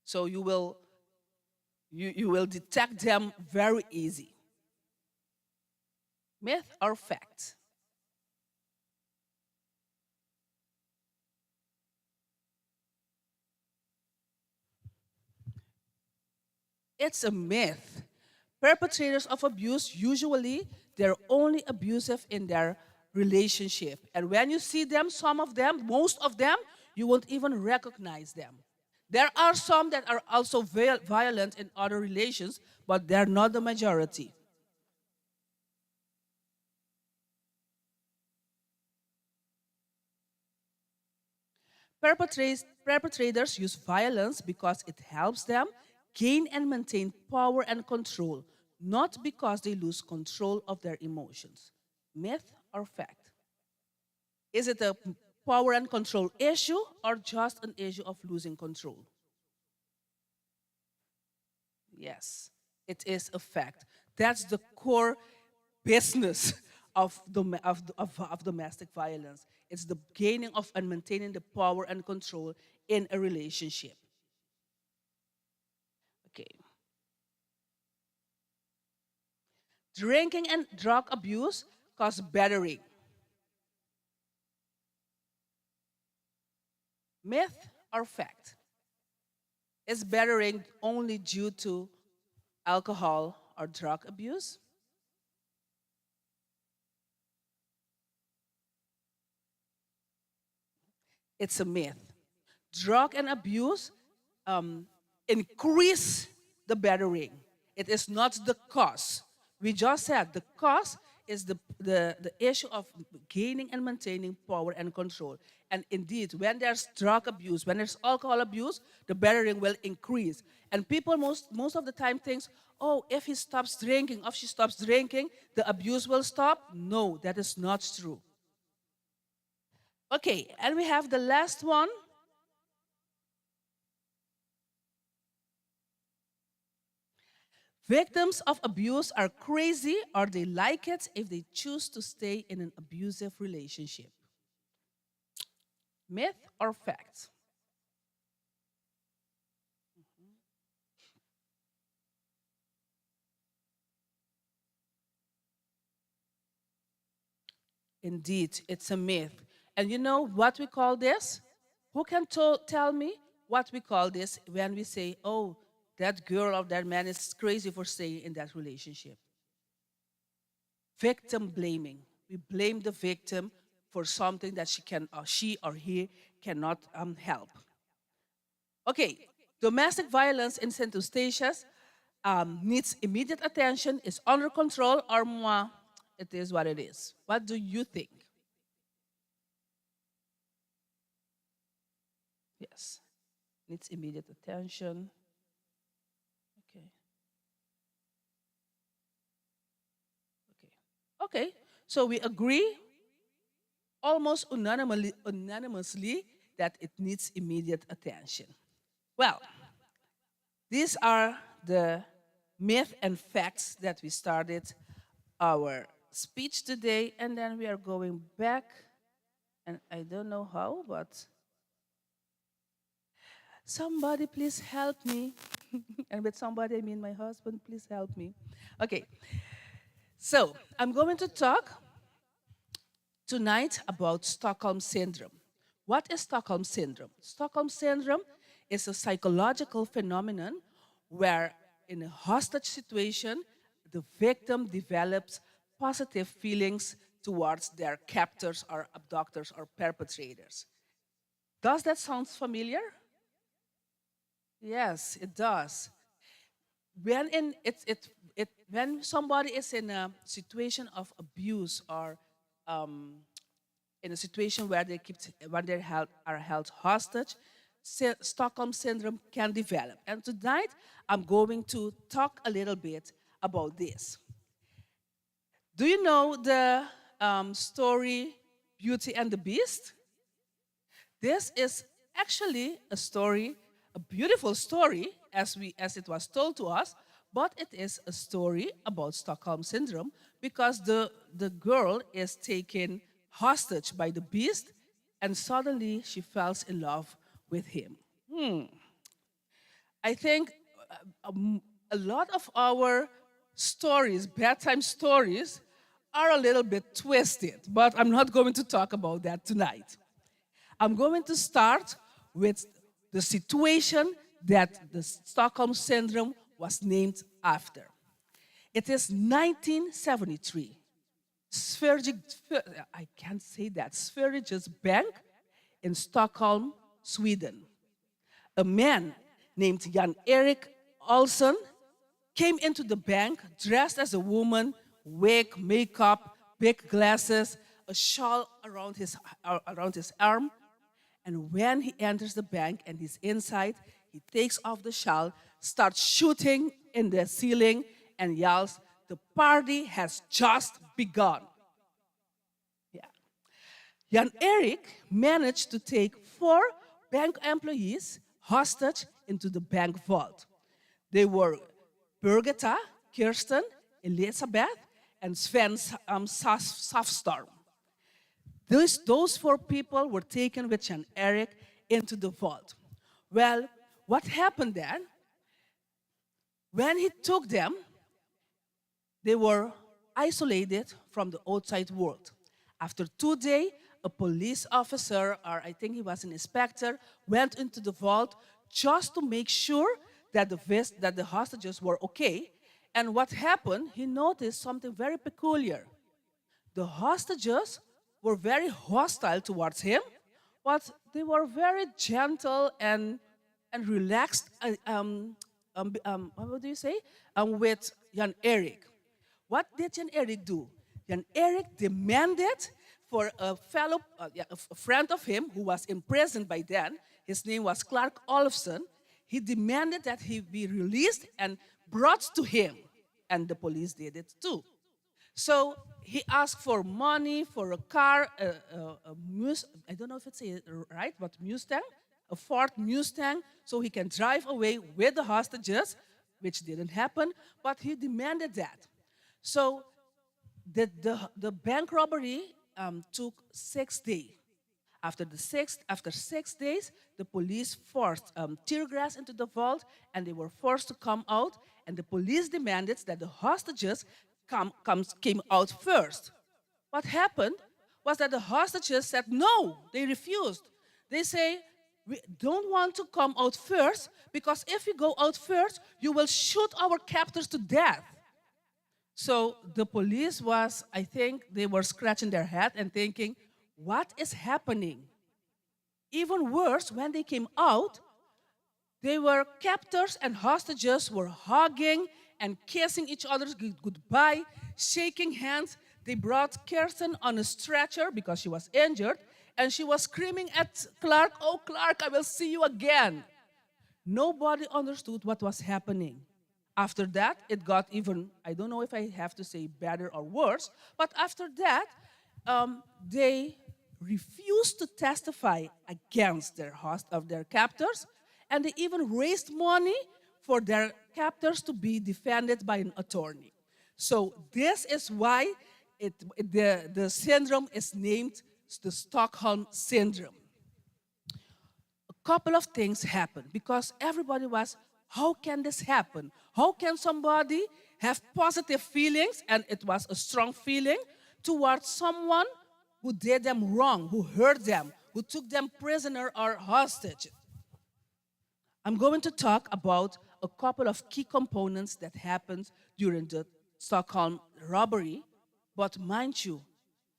Speaker 7: So you will detect them very easy. Myth or fact? It's a myth. Perpetrators of abuse, usually, they're only abusive in their relationship. And when you see them, some of them, most of them, You won't even recognize them. There are some that are also violent in other relations, but they're not the majority. Perpetrators use violence because it helps them gain and maintain power and control, not because they lose control of their emotions. Myth or fact? Is it a power and control issue or just an issue of losing control? Yes, it is a fact. That's the core business of domestic violence. It's the gaining of and maintaining the power and control in a relationship. Okay. Drinking and drug abuse cause battering. Myth or fact? Is battering only due to alcohol or drug abuse? It's a myth. Drug and abuse increase the battering. It is not the cause. We just said the cause is the issue of gaining and maintaining power and control. And indeed, when there's drug abuse, when there's alcohol abuse, the battering will increase. And people most of the time thinks, oh, if he stops drinking, if she stops drinking, the abuse will stop. No, that is not true. Okay, and we have the last one. Victims of abuse are crazy or they like it if they choose to stay in an abusive relationship. Myth or fact? Indeed, it's a myth. And you know what we call this? Who can tell me what we call this when we say, oh, that girl or that man is crazy for staying in that relationship? Victim blaming. We blame the victim for something that she or he cannot help. Okay, domestic violence in St. Eustatius needs immediate attention, is under control, or moi, it is what it is. What do you think? Yes, needs immediate attention. Okay. Okay, so we agree almost unanimously that it needs immediate attention. Well, these are the myth and facts that we started our speech today, and then we are going back, and I don't know how, but somebody please help me. And with somebody, I mean my husband, please help me. Okay, so I'm going to talk tonight about Stockholm Syndrome. What is Stockholm Syndrome? Stockholm Syndrome is a psychological phenomenon where in a hostage situation, the victim develops positive feelings towards their captors or abductors or perpetrators. Does that sound familiar? Yes, it does. When somebody is in a situation of abuse or in a situation where are held hostage, Stockholm syndrome can develop. And tonight, I'm going to talk a little bit about this. Do you know the story Beauty and the Beast? This is actually a story, a beautiful story, as it was told to us, but it is a story about Stockholm syndrome because the girl is taken hostage by the beast and suddenly she falls in love with him. I think a lot of our stories, bedtime stories, are a little bit twisted, but I'm not going to talk about that tonight. I'm going to start with the situation that the Stockholm Syndrome was named after. It is 1973. I can't say that. Sveriges Bank in Stockholm, Sweden. A man named Jan Erik Olsson came into the bank dressed as a woman, wig, makeup, big glasses, a shawl around his arm. And when he enters the bank and he's inside, he takes off the shawl, starts shooting in the ceiling, and yells, "The party has just begun." Yeah. Jan Erik managed to take 4 bank employees hostage into the bank vault. They were Birgitta, Kirsten, Elizabeth, and Sven Safstorm. Those 4 people were taken with Jan Erik into the vault. Well, what happened then? When he took them, they were isolated from the outside world. After 2 days, a police officer, or I think he was an inspector, went into the vault just to make sure that the hostages were okay. And what happened, he noticed something very peculiar. The hostages were very hostile towards him, but they were very gentle and relaxed, what would you say, with Jan Erik. What did Jan Erik do? Jan Erik demanded for a friend of him who was imprisoned by then. His name was Clark Olofsson. He demanded that he be released and brought to him, and the police did it too. So he asked for money, for a car, I don't know if it's right, but Mustang, a Ford Mustang, so he can drive away with the hostages, which didn't happen, but he demanded that. So the bank robbery took 6 days. After 6 days, the police forced tear gas into the vault, and they were forced to come out, and the police demanded that the hostages came out first. What happened was that the hostages said no, they refused. They say, "We don't want to come out first, because if you go out first, you will shoot our captors to death." So the police I think they were scratching their head and thinking, what is happening? Even worse, when they came out, they were captors and hostages were hugging and kissing each other goodbye, shaking hands. They brought Kirsten on a stretcher because she was injured, and she was screaming at Clark, "Oh, Clark, I will see you again." Nobody understood what was happening. After that, it got even, I don't know if I have to say better or worse, but after that, they refused to testify against their captors, and they even raised money for their captors to be defended by an attorney. So this is why the syndrome is named the Stockholm Syndrome. A couple of things happened because everybody was, how can this happen? How can somebody have positive feelings, and it was a strong feeling, towards someone who did them wrong, who hurt them, who took them prisoner or hostage? I'm going to talk about a couple of key components that happened during the Stockholm robbery, but mind you,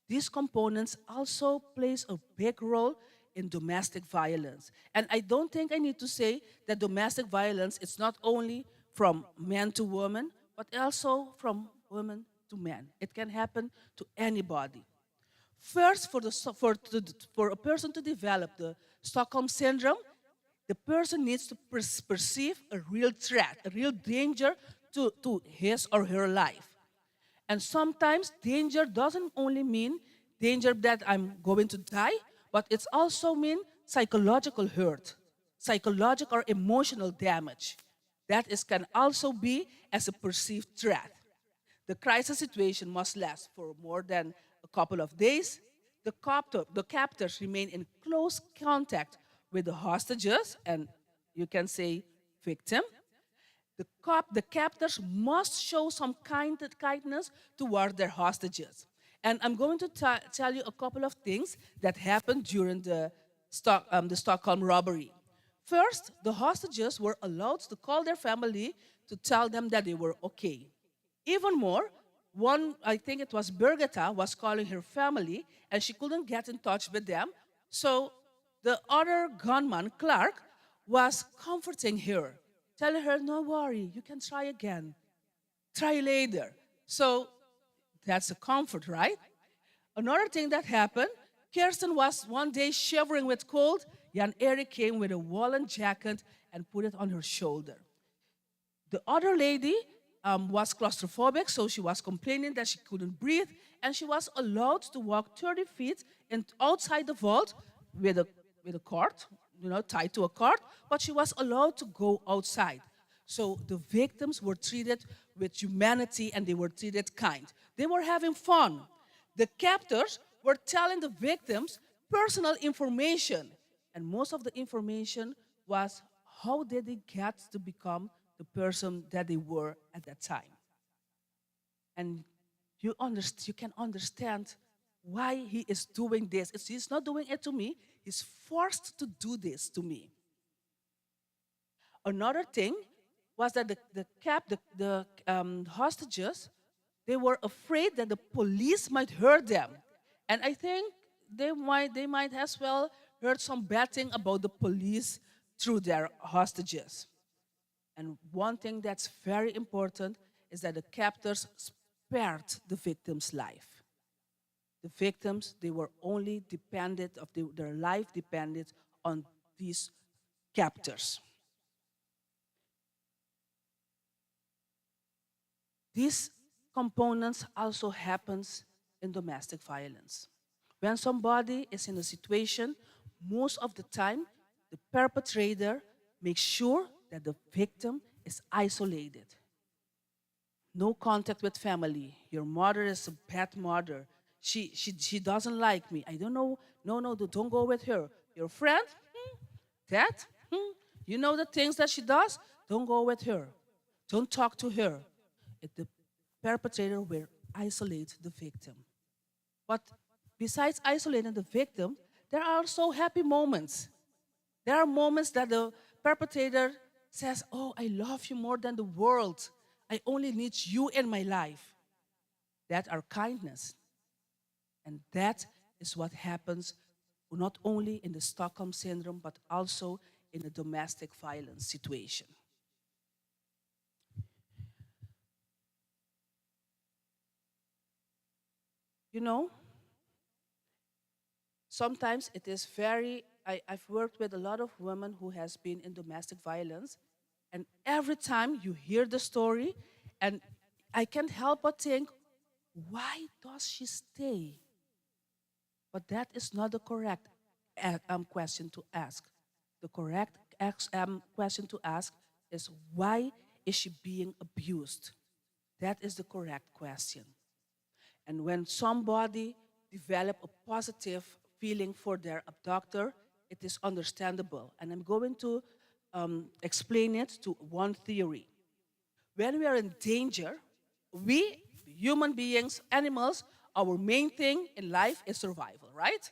Speaker 7: these components also plays a big role in domestic violence. And I don't think I need to say that domestic violence is not only from men to women, but also from women to men. It can happen to anybody. First, for a person to develop the Stockholm Syndrome, the person needs to perceive a real threat, a real danger to his or her life. And sometimes danger doesn't only mean danger that I'm going to die, but it's also mean psychological hurt, psychological or emotional damage. That can also be as a perceived threat. The crisis situation must last for more than a couple of days. The captors remain in close contact with the hostages, and you can say victim. The captors must show some kindness toward their hostages. And I'm going to tell you a couple of things that happened during the Stockholm robbery. First, the hostages were allowed to call their family to tell them that they were okay. Even more, I think it was Birgitta, was calling her family, and she couldn't get in touch with them. So the other gunman, Clark, was comforting her, telling her, no worry, you can try again. Try later. So that's a comfort, right? Another thing that happened, Kirsten was one day shivering with cold. Jan Erik came with a woolen jacket and put it on her shoulder. The other lady was claustrophobic, so she was complaining that she couldn't breathe, and she was allowed to walk 30 feet outside the vault with a cord, tied to a cord, but she was allowed to go outside. So the victims were treated with humanity and they were treated kind. They were having fun. The captors were telling the victims personal information, and most of the information was how did they get to become the person that they were at that time. And you can understand why he is doing this. He's not doing it to me. He's forced to do this to me. Another thing was that the hostages, they were afraid that the police might hurt them. And I think they might as well heard some bad thing about the police through their hostages. And one thing that's very important is that the captors spared the victim's life. The victims, they were only dependent of their life depended on these captors. These components also happens in domestic violence. When somebody is in a situation, most of the time, the perpetrator makes sure that the victim is isolated. No contact with family. Your mother is a bad mother. She doesn't like me. I don't know. No, don't go with her. Your friend? That? You know the things that she does? Don't go with her. Don't talk to her. The perpetrator will isolate the victim. But besides isolating the victim, there are also happy moments. There are moments that the perpetrator says, oh, I love you more than the world. I only need you in my life. That are kindness. And that is what happens not only in the Stockholm Syndrome, but also in a domestic violence situation. You know, sometimes it is I've worked with a lot of women who has been in domestic violence, and every time you hear the story, and I can't help but think, why does she stay? But that is not the correct question to ask. The correct question to ask is, why is she being abused? That is the correct question. And when somebody develops a positive feeling for their abductor, it is understandable. And I'm going to explain it to one theory. When we are in danger, we, human beings, animals, our main thing in life is survival, right?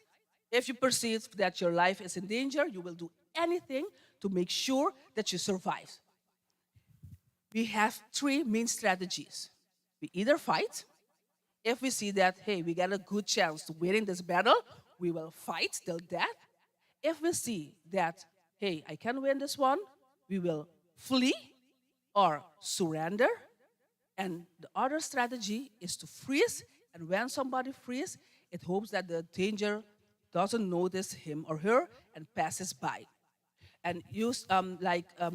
Speaker 7: If you perceive that your life is in danger, you will do anything to make sure that you survive. We have three main strategies. We either fight. If we see that, hey, we got a good chance to win this battle, we will fight till death. If we see that, hey, I can win this one, we will flee or surrender. And the other strategy is to freeze. And when somebody freezes, it hopes that the danger doesn't notice him or her and passes by. And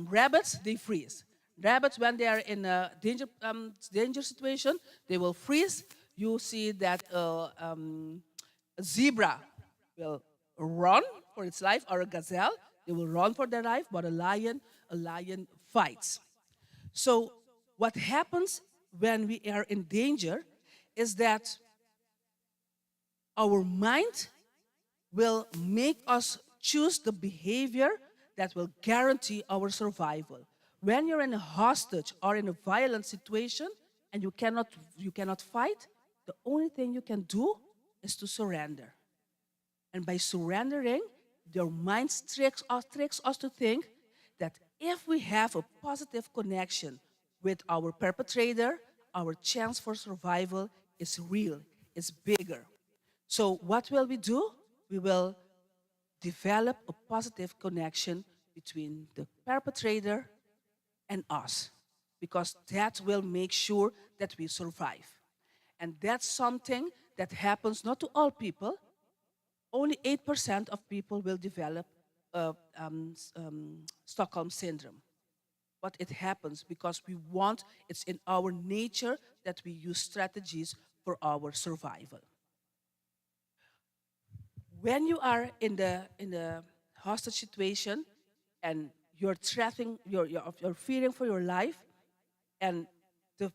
Speaker 7: rabbits, they freeze. Rabbits, when they are in a danger situation, they will freeze. You see that a zebra will run for its life, or a gazelle, they will run for their life, but a lion fights. So what happens when we are in danger is that our mind will make us choose the behavior that will guarantee our survival. When you're in a hostage or in a violent situation and you cannot fight, the only thing you can do is to surrender. And by surrendering, your mind tricks us to think that if we have a positive connection with our perpetrator, our chance for survival is real, it's bigger. So what will we do? We will develop a positive connection between the perpetrator and us, because that will make sure that we survive. And that's something that happens not to all people. Only 8% of people will develop Stockholm syndrome. But it happens because it's in our nature that we use strategies for our survival. When you are in the hostage situation and you're threatening, you're fearing for your life, and the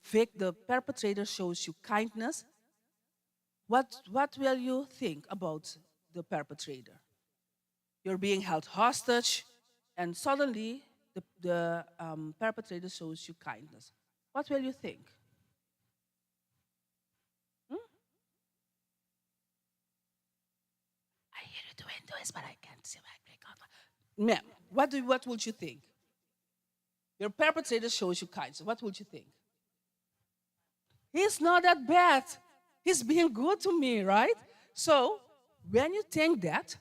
Speaker 7: perpetrator shows you kindness, what will you think about the perpetrator? You're being held hostage, and suddenly the perpetrator shows you kindness. What will you think? I hear you doing this, but I can't see my break up. Ma'am, what would you think? Your perpetrator shows you kindness. What would you think? He's not that bad. He's being good to me, right? So when you think that,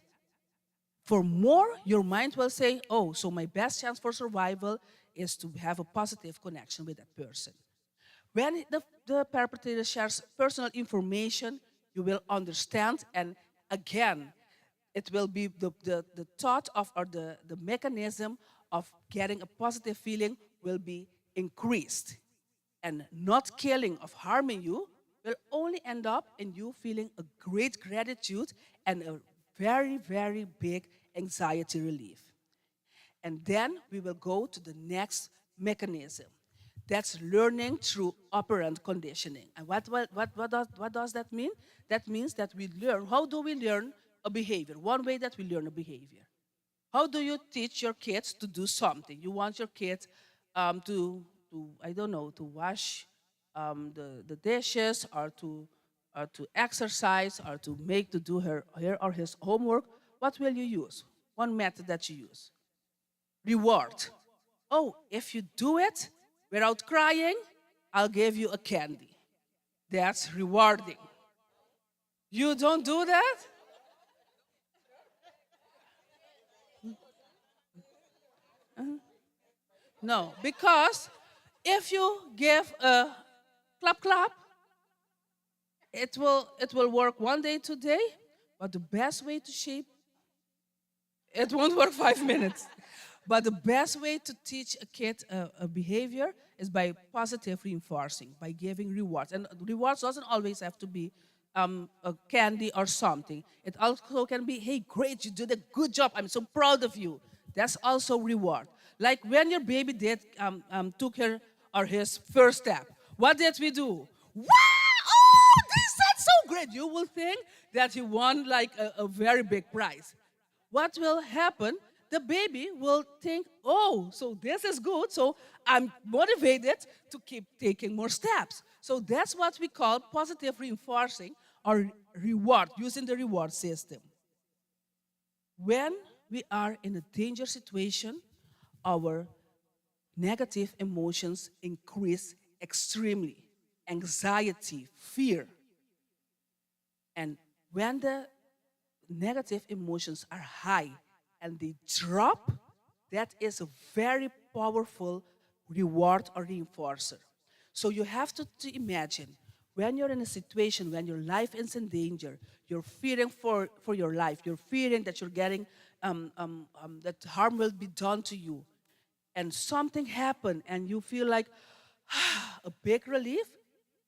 Speaker 7: for more, your mind will say, oh, so my best chance for survival is to have a positive connection with that person. When the perpetrator shares personal information, you will understand, and again, it will be the thought of, or the mechanism of getting a positive feeling will be increased. And not killing, of harming you, will only end up in you feeling a great gratitude and a very, very big anxiety relief. And then we will go to the next mechanism. That's learning through operant conditioning. And what does that mean? That means that we learn. How do we learn a behavior? One way that we learn a behavior. How do you teach your kids to do something? You want your kids to I don't know, to wash the dishes, or to exercise, or to do her or his homework. What will you use? One method that you use. Reward. Oh, if you do it without crying, I'll give you a candy. That's rewarding. You don't do that? No, because if you give a clap clap, it will work one day, today, but the best way to shape it won't work 5 minutes. But the best way to teach a kid a behavior is by positive reinforcing, by giving rewards. And rewards doesn't always have to be a candy or something. It also can be, hey, great, you did a good job. I'm so proud of you. That's also reward. Like when your baby took her or his first step. What did we do? Wow! Oh, that's so great. You will think that he won like a very big prize. What will happen? The baby will think, oh, so this is good, so I'm motivated to keep taking more steps. So that's what we call positive reinforcing, or reward, using the reward system. When we are in a danger situation, our negative emotions increase extremely. Anxiety, fear. And when the negative emotions are high and they drop, that is a very powerful reward or reinforcer. So you have to imagine, when you're in a situation when your life is in danger, you're fearing for your life, you're fearing that you're getting, that harm will be done to you, and something happened and you feel like a big relief,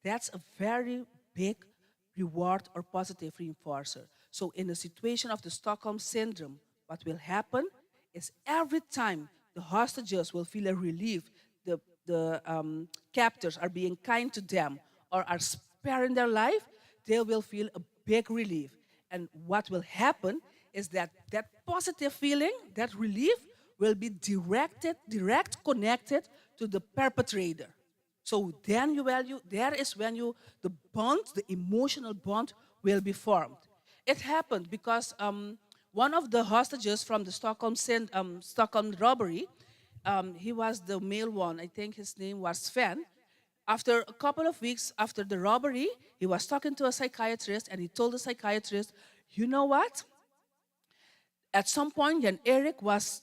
Speaker 7: that's a very big reward or positive reinforcer. So in the situation of the Stockholm syndrome, what will happen is every time the hostages will feel a relief, the captors are being kind to them or are sparing their life, they will feel a big relief. And what will happen is that that positive feeling, that relief, will be direct connected to the perpetrator. So then there is when the bond, the emotional bond, will be formed. It happened because one of the hostages from the Stockholm robbery, he was the male one. I think his name was Sven. After a couple of weeks after the robbery, he was talking to a psychiatrist, and he told the psychiatrist, you know what? At some point, Jan Erik was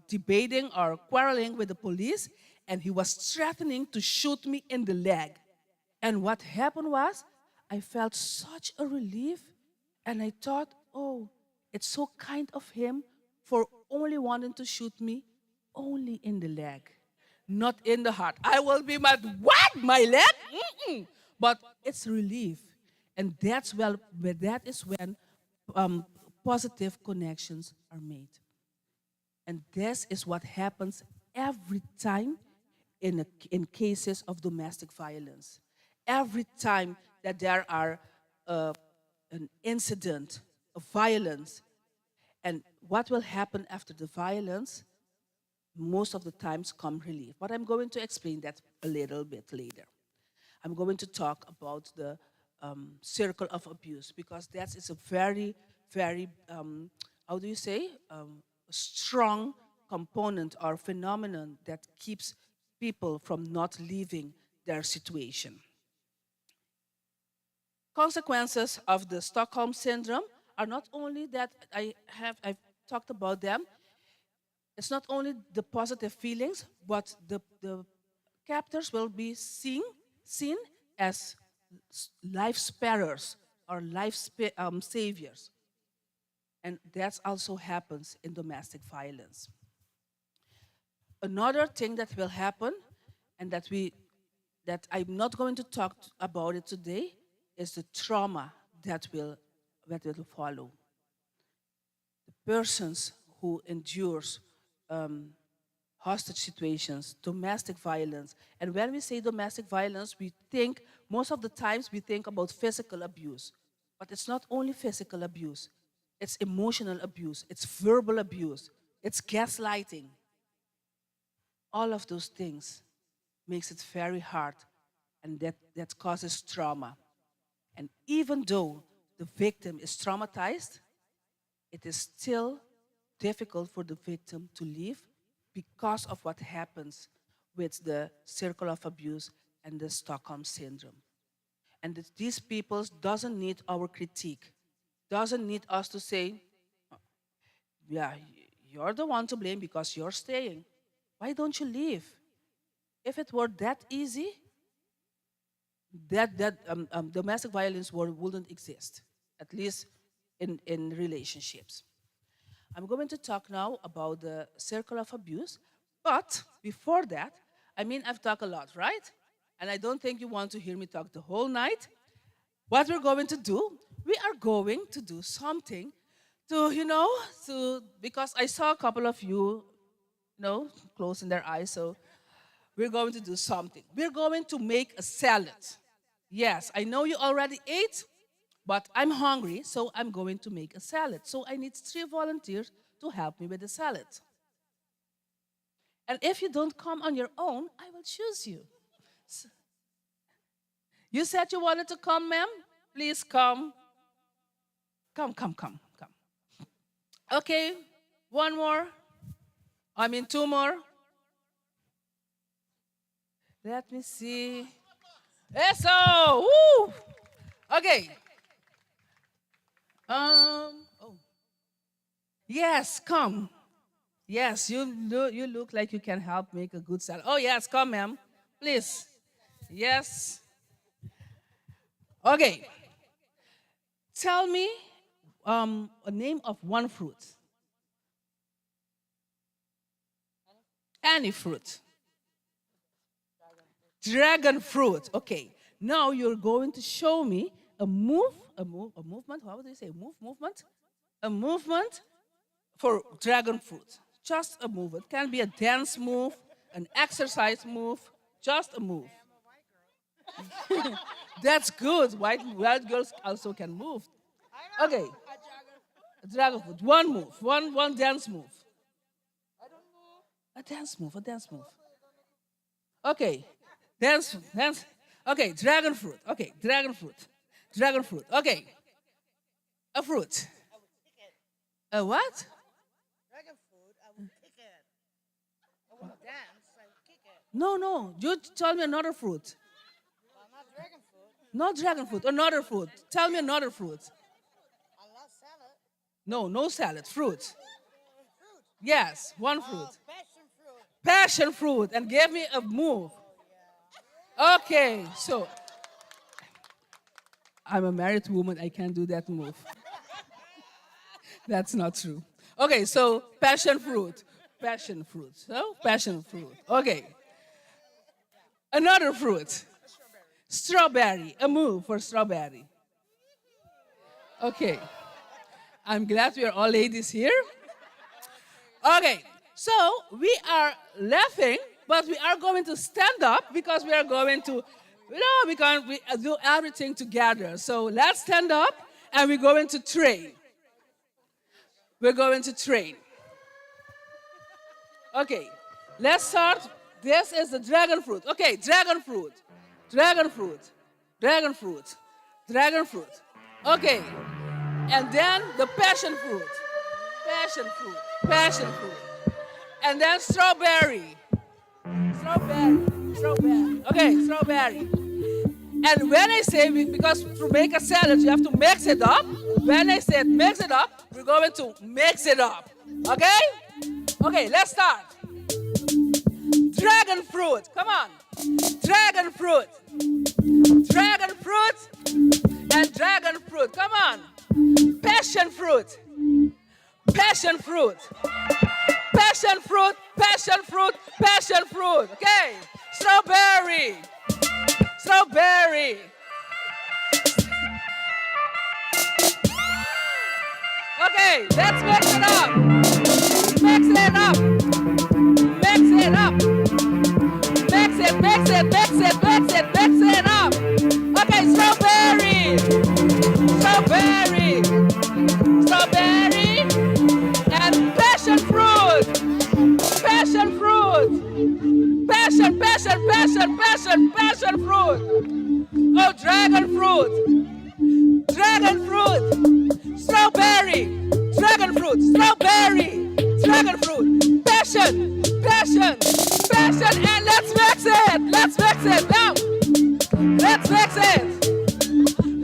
Speaker 7: debating or quarreling with the police, and he was threatening to shoot me in the leg. And what happened was, I felt such a relief, and I thought, oh, it's so kind of him for only wanting to shoot me only in the leg, not in the heart. I will be mad, what? My leg? Mm-mm. But it's relief. And that is when positive connections are made. And this is what happens every time in cases of domestic violence. Every time that there are an incident of violence, and what will happen after the violence, most of the times come relief. But I'm going to explain that a little bit later. I'm going to talk about the circle of abuse, because that is a very, very, how do you say, strong component or phenomenon that keeps people from not leaving their situation. Consequences of the Stockholm syndrome are not only that I've talked about them. It's not only the positive feelings, but the captors will be seen as life sparers or life saviors. And that also happens in domestic violence. Another thing that will happen, and that I'm not going to talk about it today, is the trauma that will follow. The persons who endures hostage situations, domestic violence. And when we say domestic violence, most of the times we think about physical abuse. But it's not only physical abuse. It's emotional abuse. It's verbal abuse. It's gaslighting. All of those things makes it very hard, and that causes trauma. And even though the victim is traumatized, it is still difficult for the victim to leave because of what happens with the circle of abuse and the Stockholm syndrome. And these people doesn't need our critique, doesn't need us to say, yeah, you're the one to blame because you're staying. Why don't you leave? If it were that easy, that domestic violence wouldn't exist, at least in relationships. I'm going to talk now about the circle of abuse, but before that, I've talked a lot, right? And I don't think you want to hear me talk the whole night. What we're going to do, we are going to do something because I saw a couple of you, closing their eyes, so we're going to do something. We're going to make a salad. Yes, I know you already ate, but I'm hungry, so I'm going to make a salad. So I need 3 volunteers to help me with the salad. And if you don't come on your own, I will choose you. You said you wanted to come, ma'am? Please come. Come. Okay, 1 more. 2 more. Let me see. Eso! Woo! Okay. Yes, come. Yes, you look like you can help make a good salad. Oh, yes, come, ma'am. Please. Yes. Okay. Tell me a name of one fruit. Any fruit. Dragon fruit. Okay. Now you're going to show me a movement. How do you say? Movement? A movement for dragon fruit. Just a move. It can be a dance move, an exercise move, just a move. That's good. White girls also can move. Okay. A dragon fruit. One move. One dance move. A dance move. Okay. Dance. Okay, dragon fruit. Okay, dragon fruit. Okay. A fruit. A what?
Speaker 10: Dragon fruit, I will kick it. I want to dance, I will kick it.
Speaker 7: No. You tell me another fruit.
Speaker 10: Well, not dragon fruit.
Speaker 7: Not dragon fruit, another fruit. Tell me another fruit.
Speaker 10: I love salad.
Speaker 7: No, no salad, fruit. Yes, one fruit.
Speaker 10: Passion fruit.
Speaker 7: Passion fruit, and gave me a move. Okay, so I'm a married woman, I can't do that move. That's not true. Okay, so passion fruit. Passion fruit. So, passion fruit. Okay. Another fruit. Strawberry. A move for strawberry. Okay. I'm glad we are all ladies here. Okay, so we are laughing, but we are going to stand up because we are going to, we can't do everything together. So let's stand up and we're going to train. We're going to train. Okay, let's start. This is the dragon fruit. Okay, dragon fruit, dragon fruit, dragon fruit, dragon fruit. Okay, and then the passion fruit, passion fruit, passion fruit. And then strawberry, strawberry, strawberry. Okay, strawberry. And when I say, because to make a salad, you have to mix it up. When I said mix it up, we're going to mix it up. Okay? Okay, let's start. Dragon fruit, come on. Dragon fruit. Dragon fruit and dragon fruit, come on. Passion fruit. Passion fruit. Passion fruit, passion fruit, passion fruit. Okay, strawberry. Strawberry. Okay, let's mix it up. Mix it up. Mix it up. Mix it, mix it, mix it, mix it, mix it up. Okay, strawberry. Strawberry. Strawberry. And passion fruit. Passion fruit. Passion, passion, passion, passion, passion fruit. Oh, dragon fruit. Dragon fruit. Strawberry. Dragon fruit. Strawberry. Dragon fruit. Passion. Passion. Passion. And let's mix it. Let's mix it now. Let's mix it.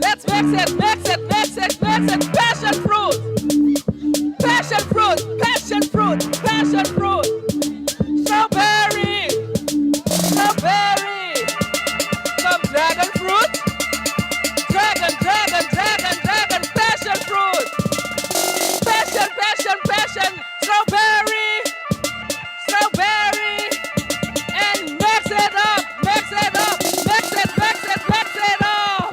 Speaker 7: Let's mix it. Mix it. Mix it. Mix it. Passion fruit. Passion fruit. Passion fruit. Passion fruit. Strawberry. Strawberry. Some dragon fruit. Dragon, dragon, dragon, dragon. Passion fruit. Passion, passion, passion. Strawberry. Strawberry. And mix it up. Mix it up. Mix it, mix it, mix it up.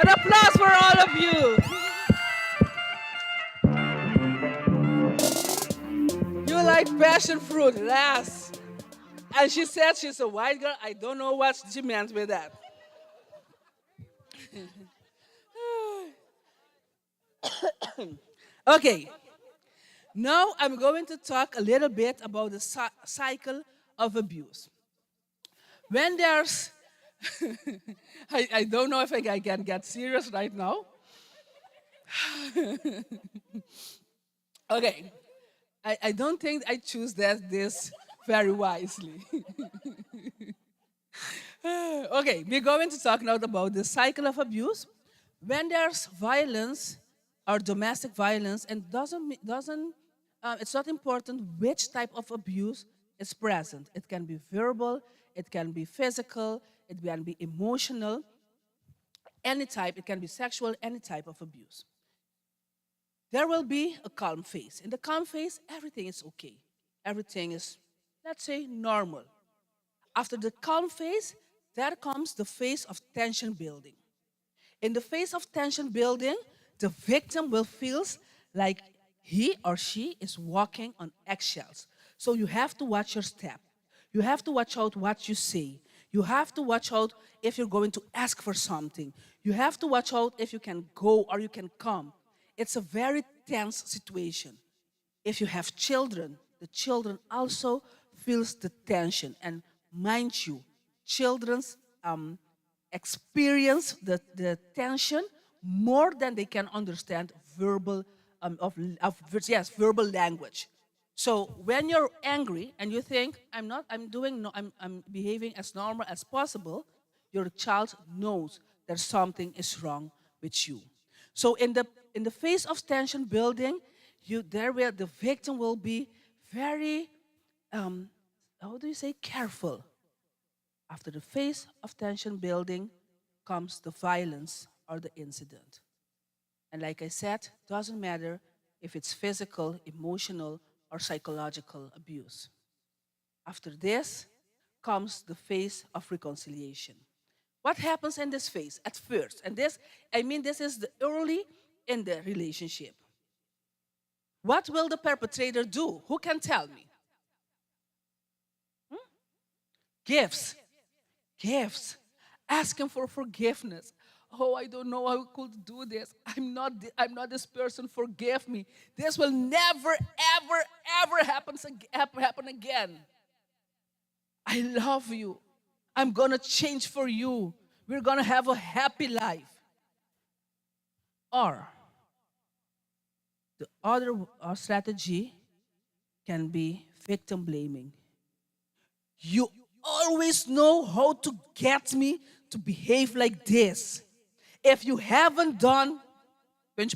Speaker 7: An applause for all of you. You like passion fruit, yes. And she said she's a white girl. I don't know what she meant with that. Okay. Now I'm going to talk a little bit about the cycle of abuse. When there's, I don't know if I can get serious right now. Okay. I don't think I choose this very wisely. Okay, we're going to talk now about the cycle of abuse. When there's violence or domestic violence, and it's not important which type of abuse is present. It can be verbal, it can be physical, it can be emotional, any type, it can be sexual, any type of abuse. There will be a calm phase. In the calm phase, everything is okay. Everything is, let's say, normal. After the calm phase, there comes the phase of tension building. In the phase of tension building, the victim will feel like he or she is walking on eggshells. So you have to watch your step. You have to watch out what you say. You have to watch out if you're going to ask for something. You have to watch out if you can go or you can come. It's a very tense situation. If you have children, the children also feels the tension. And mind you, children's experience the tension more than they can understand verbal verbal language. So when you're angry and you think I'm behaving as normal as possible, your child knows that something is wrong with you. So in the phase of tension building, there where the victim will be very, how do you say, careful. After the phase of tension building comes the violence or the incident. And like I said, doesn't matter if it's physical, emotional, or psychological abuse. After this comes the phase of reconciliation. What happens in this phase at first? And this is the early in the relationship. What will the perpetrator do? Who can tell me? Gifts. Gifts. Asking for forgiveness. Oh, I don't know how I could do this. I'm not this person. Forgive me. This will never, ever, ever happen again. I love you. I'm going to change for you. We're going to have a happy life. Or the other strategy can be victim blaming. You always know how to get me to behave like this. If you haven't done pinch,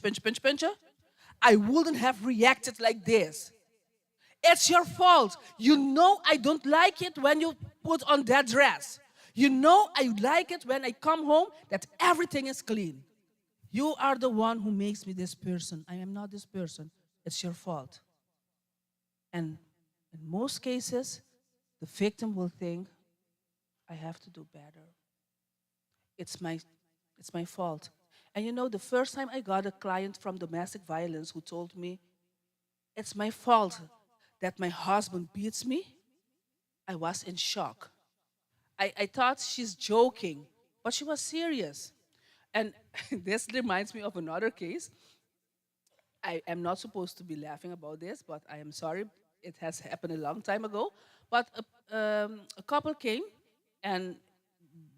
Speaker 7: I wouldn't have reacted like this. It's your fault. You know I don't like it when you put on that dress. You know I like it when I come home that everything is clean. You are the one who makes me this person. I am not this person. It's your fault. And in most cases, the victim will think, I have to do better. It's my fault. And you know, the first time I got a client from domestic violence who told me, it's my fault that my husband beats me, I was in shock. I thought she's joking, but she was serious. And this reminds me of another case. I am not supposed to be laughing about this, but I am sorry. It has happened a long time ago. But a couple came, and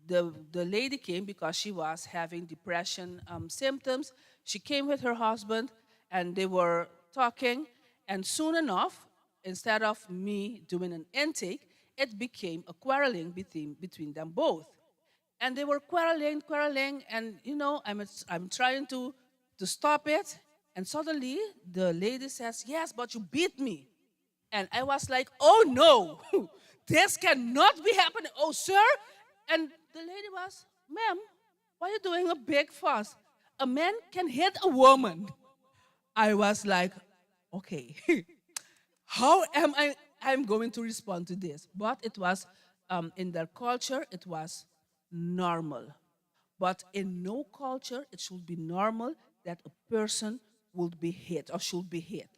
Speaker 7: the lady came because she was having depression symptoms. She came with her husband, and they were talking. And soon enough, instead of me doing an intake, it became a quarreling between them both. And they were quarreling, and you know, I'm trying to stop it. And suddenly the lady says, yes, but you beat me. And I was like, oh no, this cannot be happening. Oh, sir. And the lady was, ma'am, why are you doing a big fuss? A man can hit a woman. I was like, okay, how am I'm going to respond to this? But it was, in their culture, it was normal. But in no culture, it should be normal that a person would be hit or should be hit.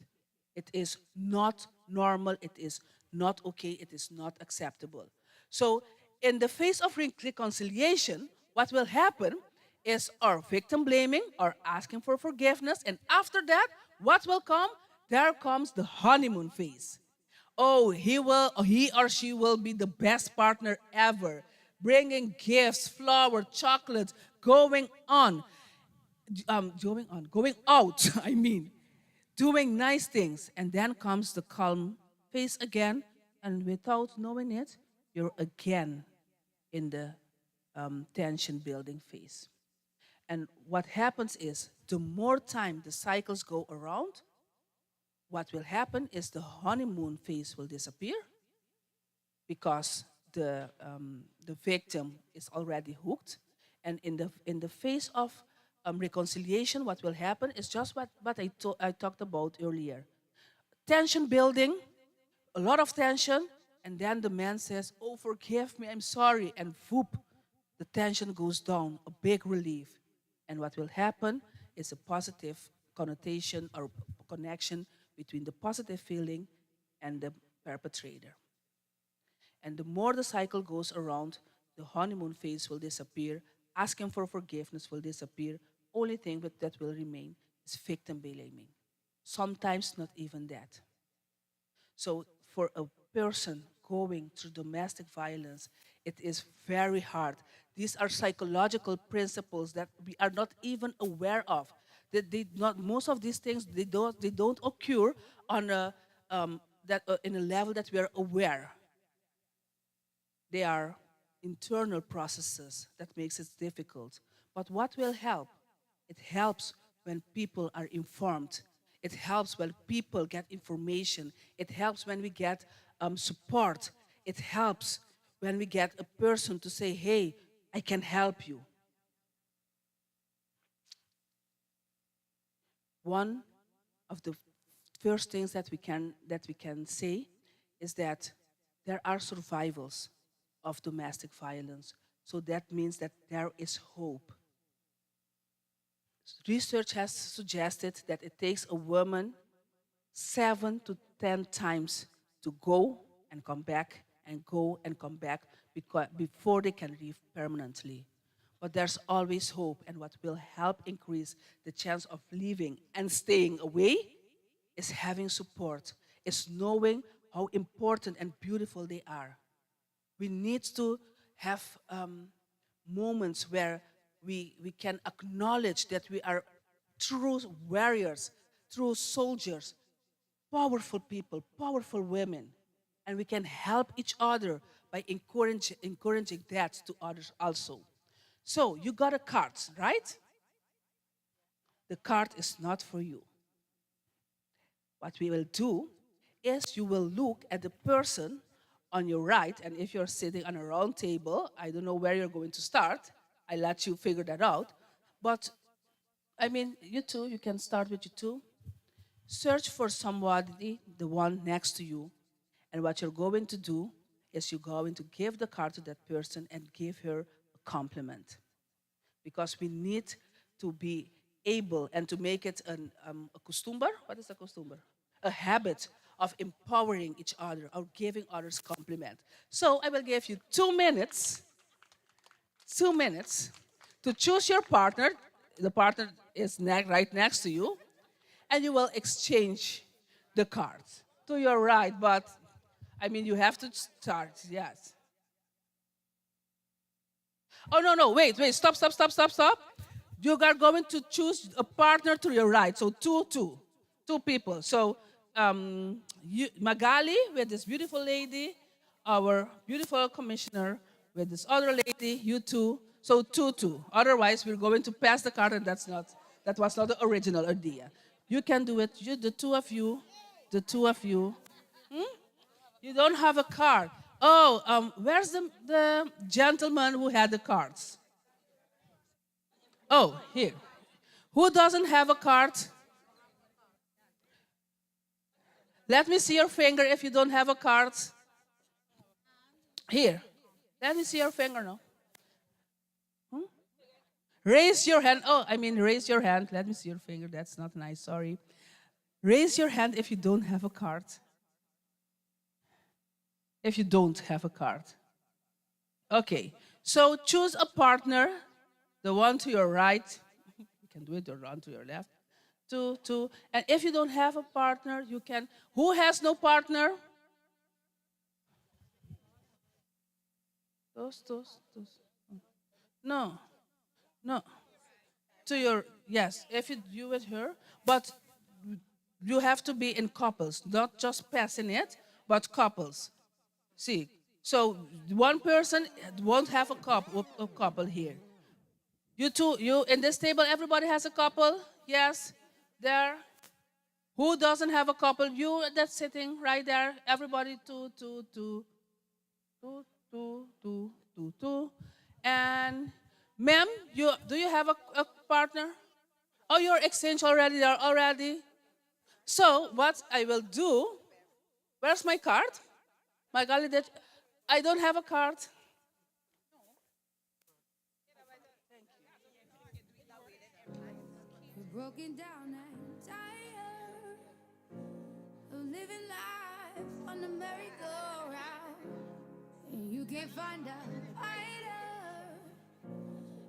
Speaker 7: It is not normal. It is not okay. It is not acceptable. So, in the face of reconciliation, what will happen is our victim blaming or asking for forgiveness. And after that, what will come? There comes the honeymoon phase. Oh, he or she will be the best partner ever, bringing gifts, flowers, chocolates, going out, I mean, doing nice things. And then comes the calm phase again, and without knowing it, you're again in the tension building phase. And what happens is, the more time the cycles go around, what will happen is the honeymoon phase will disappear because the victim is already hooked. And in the phase of reconciliation, what will happen is just what I talked about earlier. Tension building, a lot of tension, and then the man says, oh, forgive me, I'm sorry, and whoop, the tension goes down, a big relief. And what will happen is a positive connotation or connection between the positive feeling and the perpetrator. And the more the cycle goes around, the honeymoon phase will disappear, asking for forgiveness will disappear. Only thing that will remain is victim blaming. Sometimes not even that. So for a person going through domestic violence, it is very hard. These are psychological principles that we are not even aware of. Most of these things they don't occur on in a level that we are aware. They are internal processes that makes it difficult. But what will help? It helps when people are informed. It helps when people get information. It helps when we get support. It helps when we get a person to say, hey, I can help you. One of the first things that we can say is that there are survivals of domestic violence. So that means that there is hope. Research has suggested that it takes a woman 7 to 10 times to go and come back and go and come back before they can leave permanently. But there's always hope, and what will help increase the chance of leaving and staying away is having support, is knowing how important and beautiful they are. We need to have moments where we can acknowledge that we are true warriors, true soldiers, powerful people, powerful women, and we can help each other by encouraging that to others also. So you got a card, right? The card is not for you. What we will do is you will look at the person on your right, and if you're sitting on a round table, I don't know where you're going to start. I let you figure that out. But, I mean, you two, you can start with you two. Search for somebody, the one next to you, and what you're going to do is you're going to give the card to that person and give her a compliment. Because we need to be able and to make it a costumber. What is a costumber? A habit of empowering each other, of giving others compliment. So I will give you 2 minutes, 2 minutes to choose your partner. The partner is right next to you, and you will exchange the cards to your right, but I mean, you have to start, yes. Oh, no, wait, stop. You are going to choose a partner to your right, so two people. So Magali with this beautiful lady, our beautiful commissioner with this other lady, you two. So two. Otherwise, we're going to pass the card, and that was not the original idea. You can do it. The two of you. You don't have a card. Oh, where's the gentleman who had the cards? Oh, here. Who doesn't have a card? Let me see your finger if you don't have a card. Here. Let me see your finger now. Raise your hand. Raise your hand. Let me see your finger. That's not nice. Sorry. Raise your hand if you don't have a card. If you don't have a card. Okay. So choose a partner. The one to your right. You can do it or run to your left. Two. And if you don't have a partner, you can. Who has no partner? Those. No. To your, yes, if you with her, but you have to be in couples, not just passing it, but couples. See, so one person won't have a couple here. You two, you in this table, everybody has a couple? Yes, there. Who doesn't have a couple? You that's sitting right there. Everybody two. And ma'am, do you have a partner? Oh, you're exchanged already there already. So what I will do? Where's my card? My golly, I don't have a card.
Speaker 11: Broken down and tired of living life on the merry-go-round, and you can't find a fighter,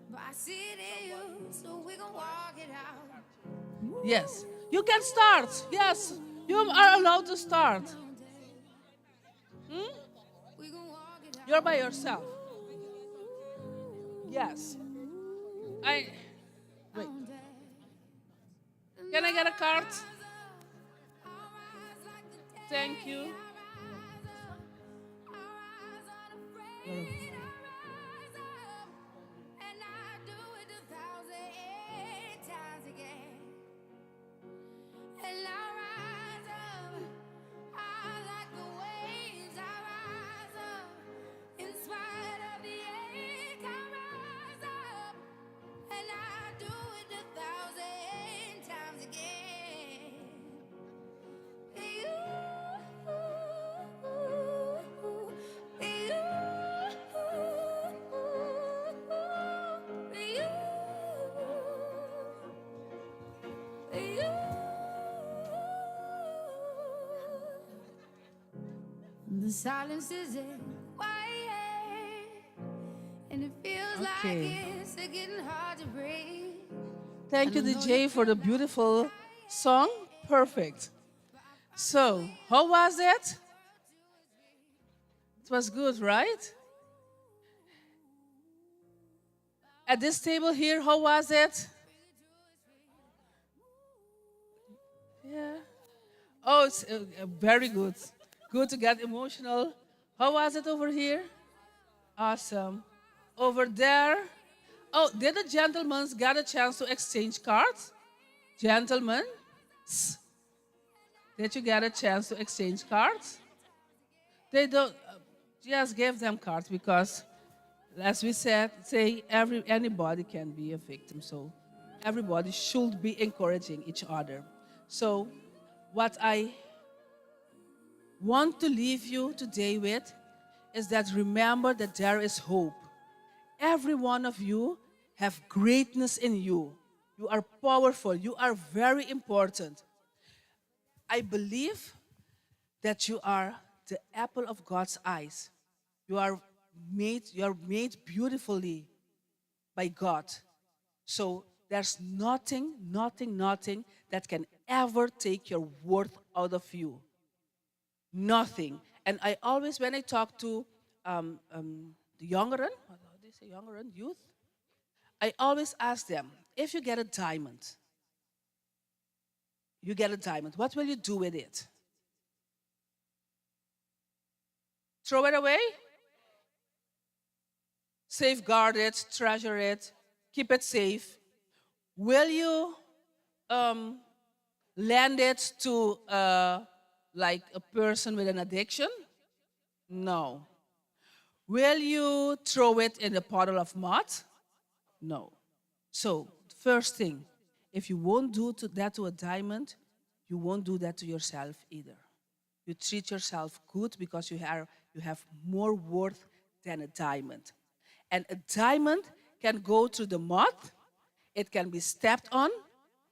Speaker 11: but I see it in you, so we gon' walk it out.
Speaker 7: Yes, you can start. Yes, you are allowed to start. You're by yourself. Yes. Wait. Can I get a card? Thank you.
Speaker 11: And silence is quiet, and it feels
Speaker 7: Okay.
Speaker 11: like it's getting hard to breathe.
Speaker 7: Thank you, DJ, for the beautiful song. Perfect. So, how was it? It was good, right? At this table here, how was it? Yeah. Oh, it's very good. Good to get emotional. How was it over here? Awesome. Over there. Oh, did the gentlemen get a chance to exchange cards? Gentlemen, did you get a chance to exchange cards? They don't. Just give them cards because, as we said, anybody can be a victim. So everybody should be encouraging each other. So what I want to leave you today with is that remember that there is hope. Every one of you have greatness in you. You are powerful. You are very important. I believe that you are the apple of God's eyes. You are made beautifully by God. So there's nothing that can ever take your worth out of you. Nothing. And I always, when I talk to the younger, how do they say younger, youth? I always ask them, if you get a diamond, what will you do with it? Throw it away? Safeguard it, treasure it, keep it safe. Will you lend it to like a person with an addiction? No. Will you throw it in a puddle of mud? No. So, first thing, if you won't do that to a diamond, you won't do that to yourself either. You treat yourself good because you have more worth than a diamond. And a diamond can go through the mud, it can be stepped on,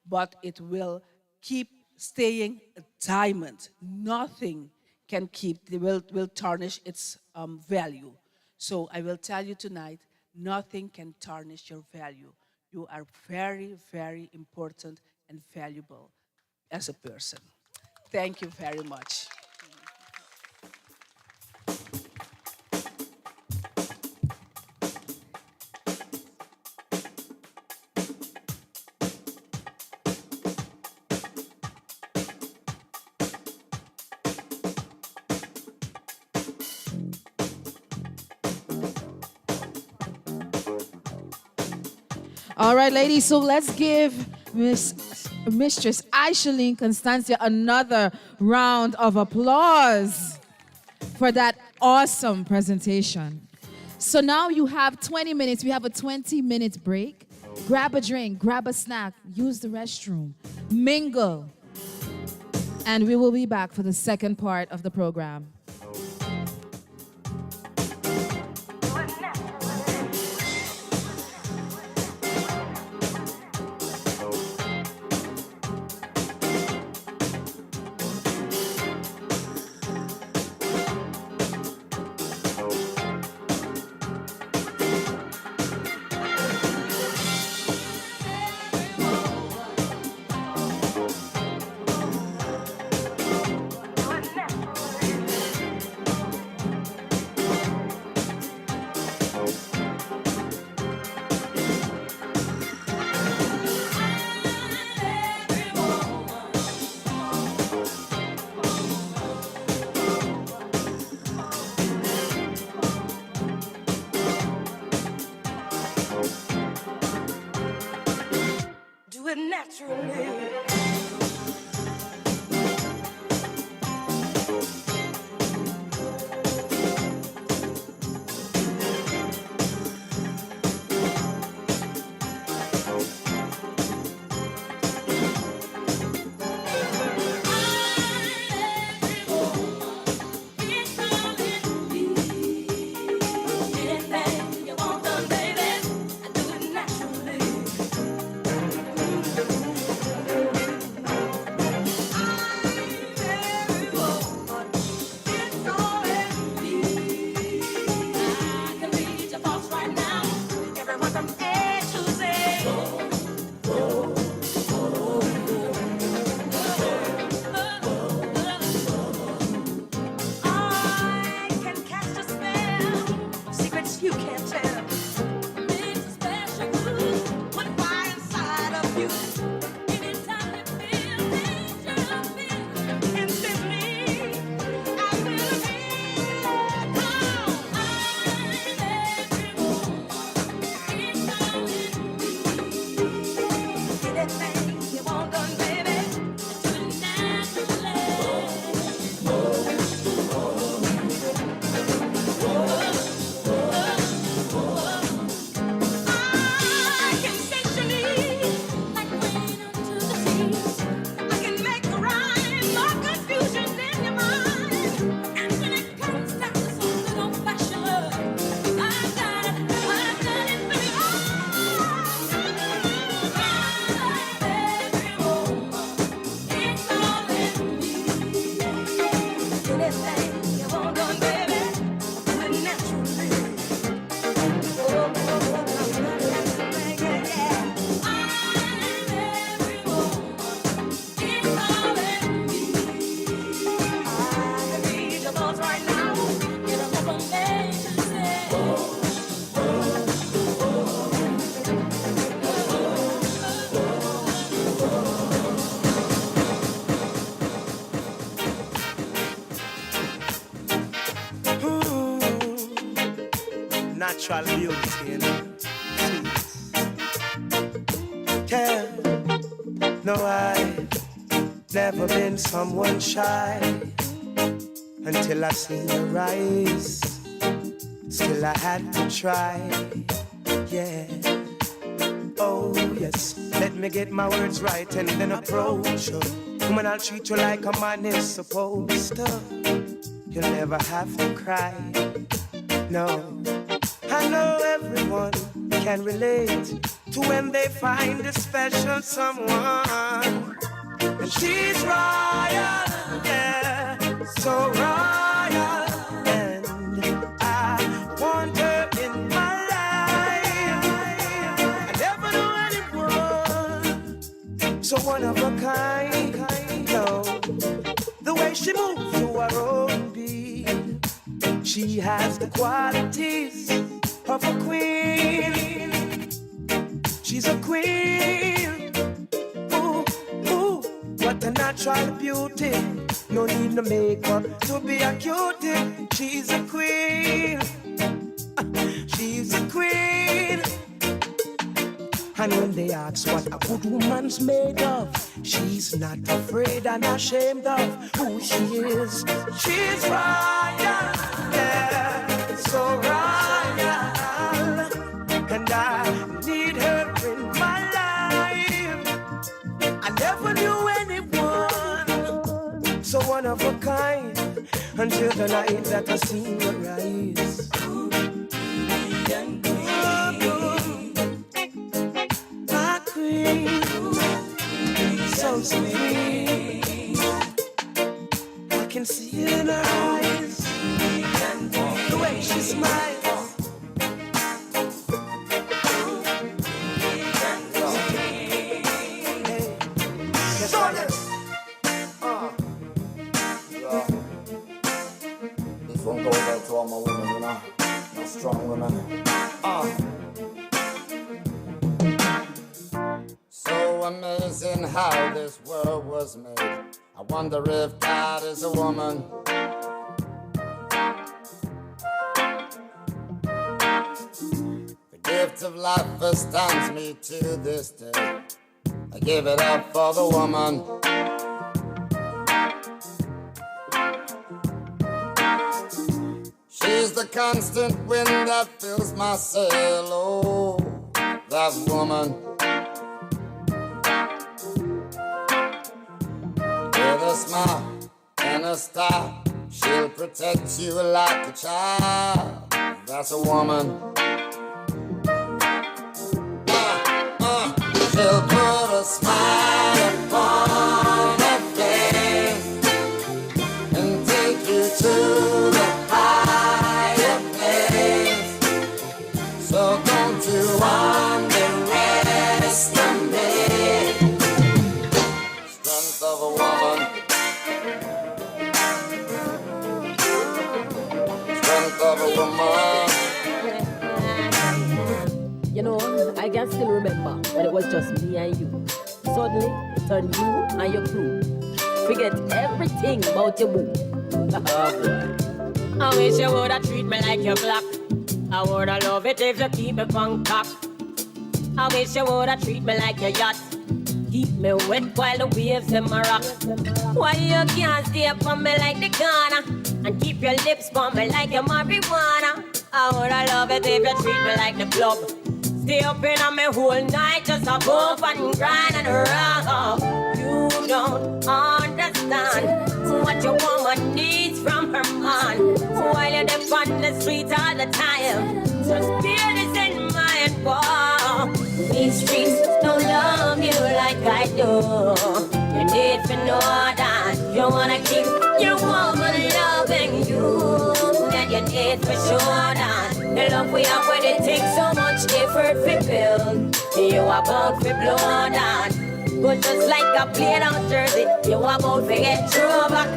Speaker 7: but it will keep staying a diamond. Nothing will tarnish its value. So I will tell you tonight, nothing can tarnish your value. You are very, very important and valuable as a person. Thank you very much.
Speaker 1: All right, ladies, so let's give Mistress Aishaline Constancia another round of applause for that awesome presentation. So now you have 20 minutes. We have a 20-minute break. Grab a drink, grab a snack, use the restroom, mingle, and we will be back for the second part of the program.
Speaker 6: Do it naturally. natural beauty, you know. Yeah, no, I've never been someone shy until I seen your eyes. Still I had to try, yeah. Oh yes, let me get my words right and then approach you. Woman, I'll treat you like a man is supposed to. You'll never have to cry, no. I know everyone can relate to when they find a special someone. And she's royal, yeah, so royal. And I want her in my life. I never knew anyone so one of a kind, no. The way she moves to her own beat, she has the qualities of a queen. She's a queen. Ooh, ooh, what a natural beauty. No need no makeup to be a cutie. She's a queen. She's a queen. And when they ask what a good woman's made of, she's not afraid and ashamed of who she is. She's royal, yeah, so royal. And I need her in my life. I never knew anyone so one of a kind until the night that I seen her eyes. So sweet, I can see it in her eyes, the way she smiles.
Speaker 12: This one goes out to all my women, you know, my strong women. So amazing how this world was made. I wonder if God is a woman. The gift of life astounds me to this day. I give it up for the woman. She's the constant wind that fills my sail. Oh, that woman. With a smile and a star, she'll protect you like a child. That's a woman. She'll put a smile upon her face and take you to the higher place. So don't you underestimate strength of a woman. Strength of a woman.
Speaker 13: You know, I can still remember when it was just me and you. Suddenly, it turned you and your crew. Forget everything about your boo. Oh boy. I wish you woulda treat me like your block. I woulda love it if you keep me from cock. I wish you woulda treat me like your yacht. Keep me wet while the waves them a rock. Why you can't stay up on me like the Ghana and keep your lips on me like your marijuana? I woulda love it if you treat me like the club. Stay up in on me whole night just a bump and grind and rock. You don't understand what your woman needs from her man. While you're there on the street all the time, just bear this in mind, boy. These streets don't love you like I do. You need to know that you wanna keep your woman loving you. Then you need for sure that the love we have when it takes so much effort to build. You about to blow that. But just like a plane out jersey, you about to get through back.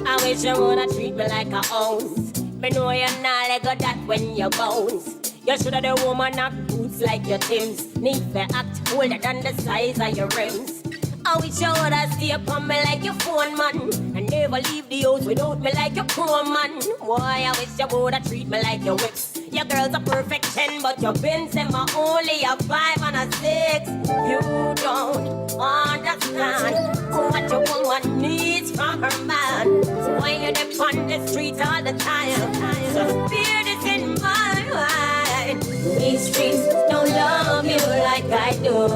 Speaker 13: I wish you woulda treat me like a ounce. But know you're not like that when you bounce. You shoulda the woman have boots like your Timbs. Need to act older than the size of your rims. I wish you woulda stay upon me like your phone man and never leave the house without me like your poor man. Boy, I wish you woulda treat me like your whips. Your girl's a perfect 10, but your bins them are only a 5 and a 6. You don't understand what your woman needs from her man. So why you dip on the street all the time? So fear this in my mind. These streets don't love you like I do.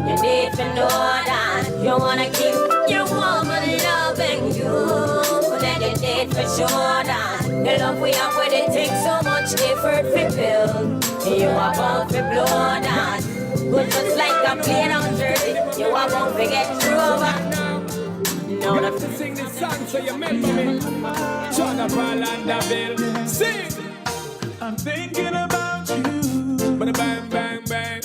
Speaker 13: You need to know that you wanna keep your woman loving you. Then you need for sure that the love we have with it takes so much effort to build. You are about to blow that. But just like a plane on jersey, you are about to get through over. No,
Speaker 14: you have to sing this song so you remember me. Jonathan Landaville, sing. I'm thinking about you. But bang, bang, bang.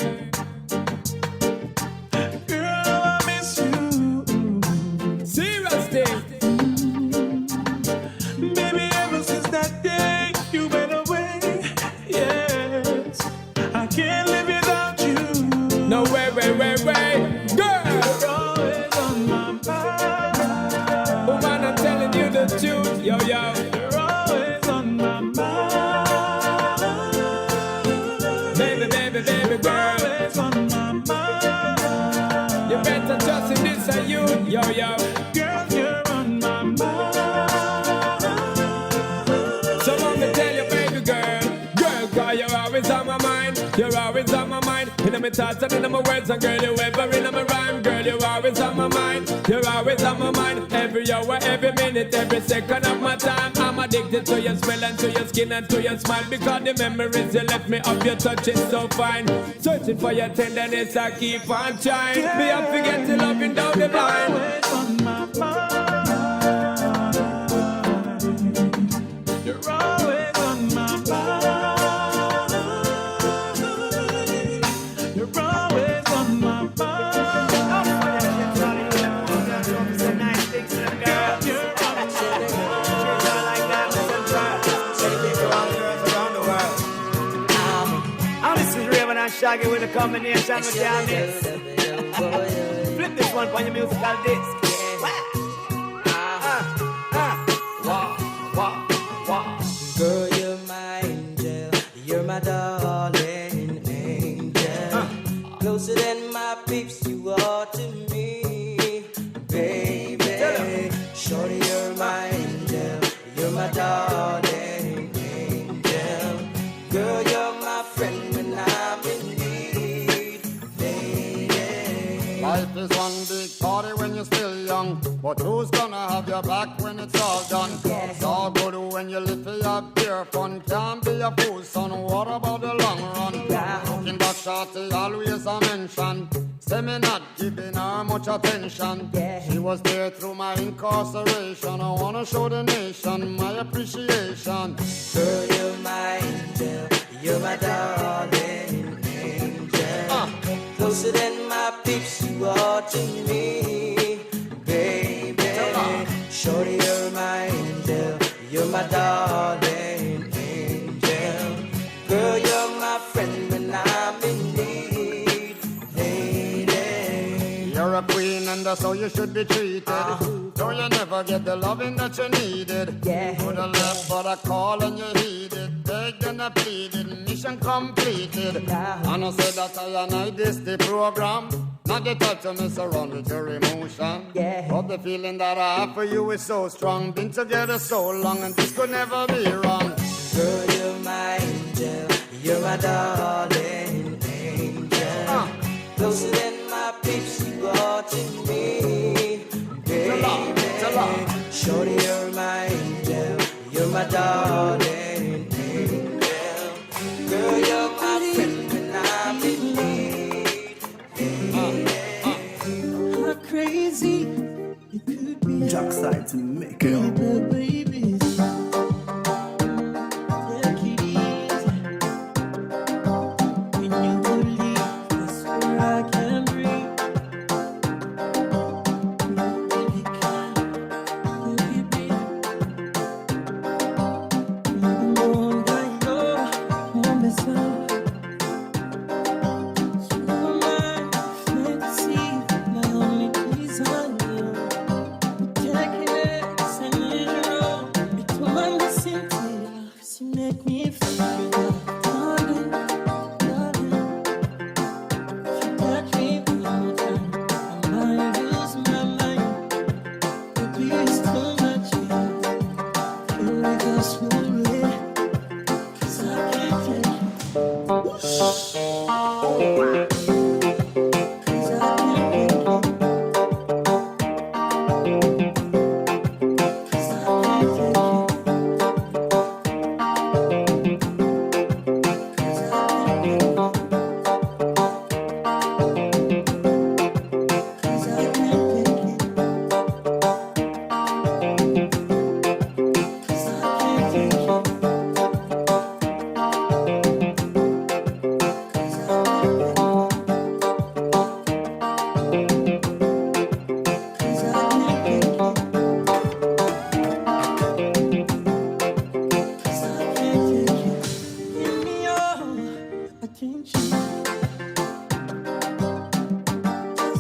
Speaker 14: Girl, I miss you. Serious thing. Baby, ever since that day you went away, yes, I can't live without you. No way, way, way, way. Girl, you're always on my mind. Woman, I'm telling you the truth, yo, yo. You're always on my mind. Baby, baby, baby, girl. Always on my mind. You better trust in this and you, yo, yo. Girl, you're on my mind. So let me tell you, baby girl. Girl, cause you're always on my mind. You're always on my mind. In my thoughts and in my words, and girl, you ever in my rhyme. Girl, you're always on my mind. You're always on my mind. Every hour, every minute, every second of my time. I'm addicted to your smell and to your skin and to your smile. Because the memories you left me of your touch is so fine. Searching for your tenderness, I keep on trying. Me, I forget to loving down the line. Always on my mind. You're always on my mind. You're always on my mind.
Speaker 15: Shaggy with a combination with your mix. Flip this one for your musical disc.
Speaker 6: Girl, you're my angel. You're my darling angel. Closer than my peeps, you are to me, baby. Shorty, you're my angel. You're my darling angel. Girl, you're my friend when I'm in need, lady.
Speaker 12: Life is one big party when you're still young, but who's gonna have your back when it's all done? It's all good when you live for your pure fun. Can't be a fool, son. What about the long run? Looking back, shorty always a mention. Say me not giving her much attention. She was there through my incarceration. I wanna show the nation my appreciation.
Speaker 6: Girl, you're my angel. You're my darling angel. Closer than my peeps, you are to me, baby. Shorty, you're my angel. You're my darling angel. Girl, you're my friend when I'm in need, lady.
Speaker 12: You're a queen and that's how you should be treated. Though you never get the loving that you needed. Coulda left but I call and you heeded. Begged and I pleaded, mission completed. And I said that I this the program. Not the type to mess around with your emotion. But the feeling that I have for you is so strong. Been together so long and this could never be wrong.
Speaker 6: Girl, you're my angel. You're my darling angel. Closer than my peeps, you are to me, baby. Shorty, you're my angel. You're my darling angel. Girl, you're my friend when I'm in need.
Speaker 16: How crazy it could be.
Speaker 17: Jack side to make it up.
Speaker 16: Baby. Decades and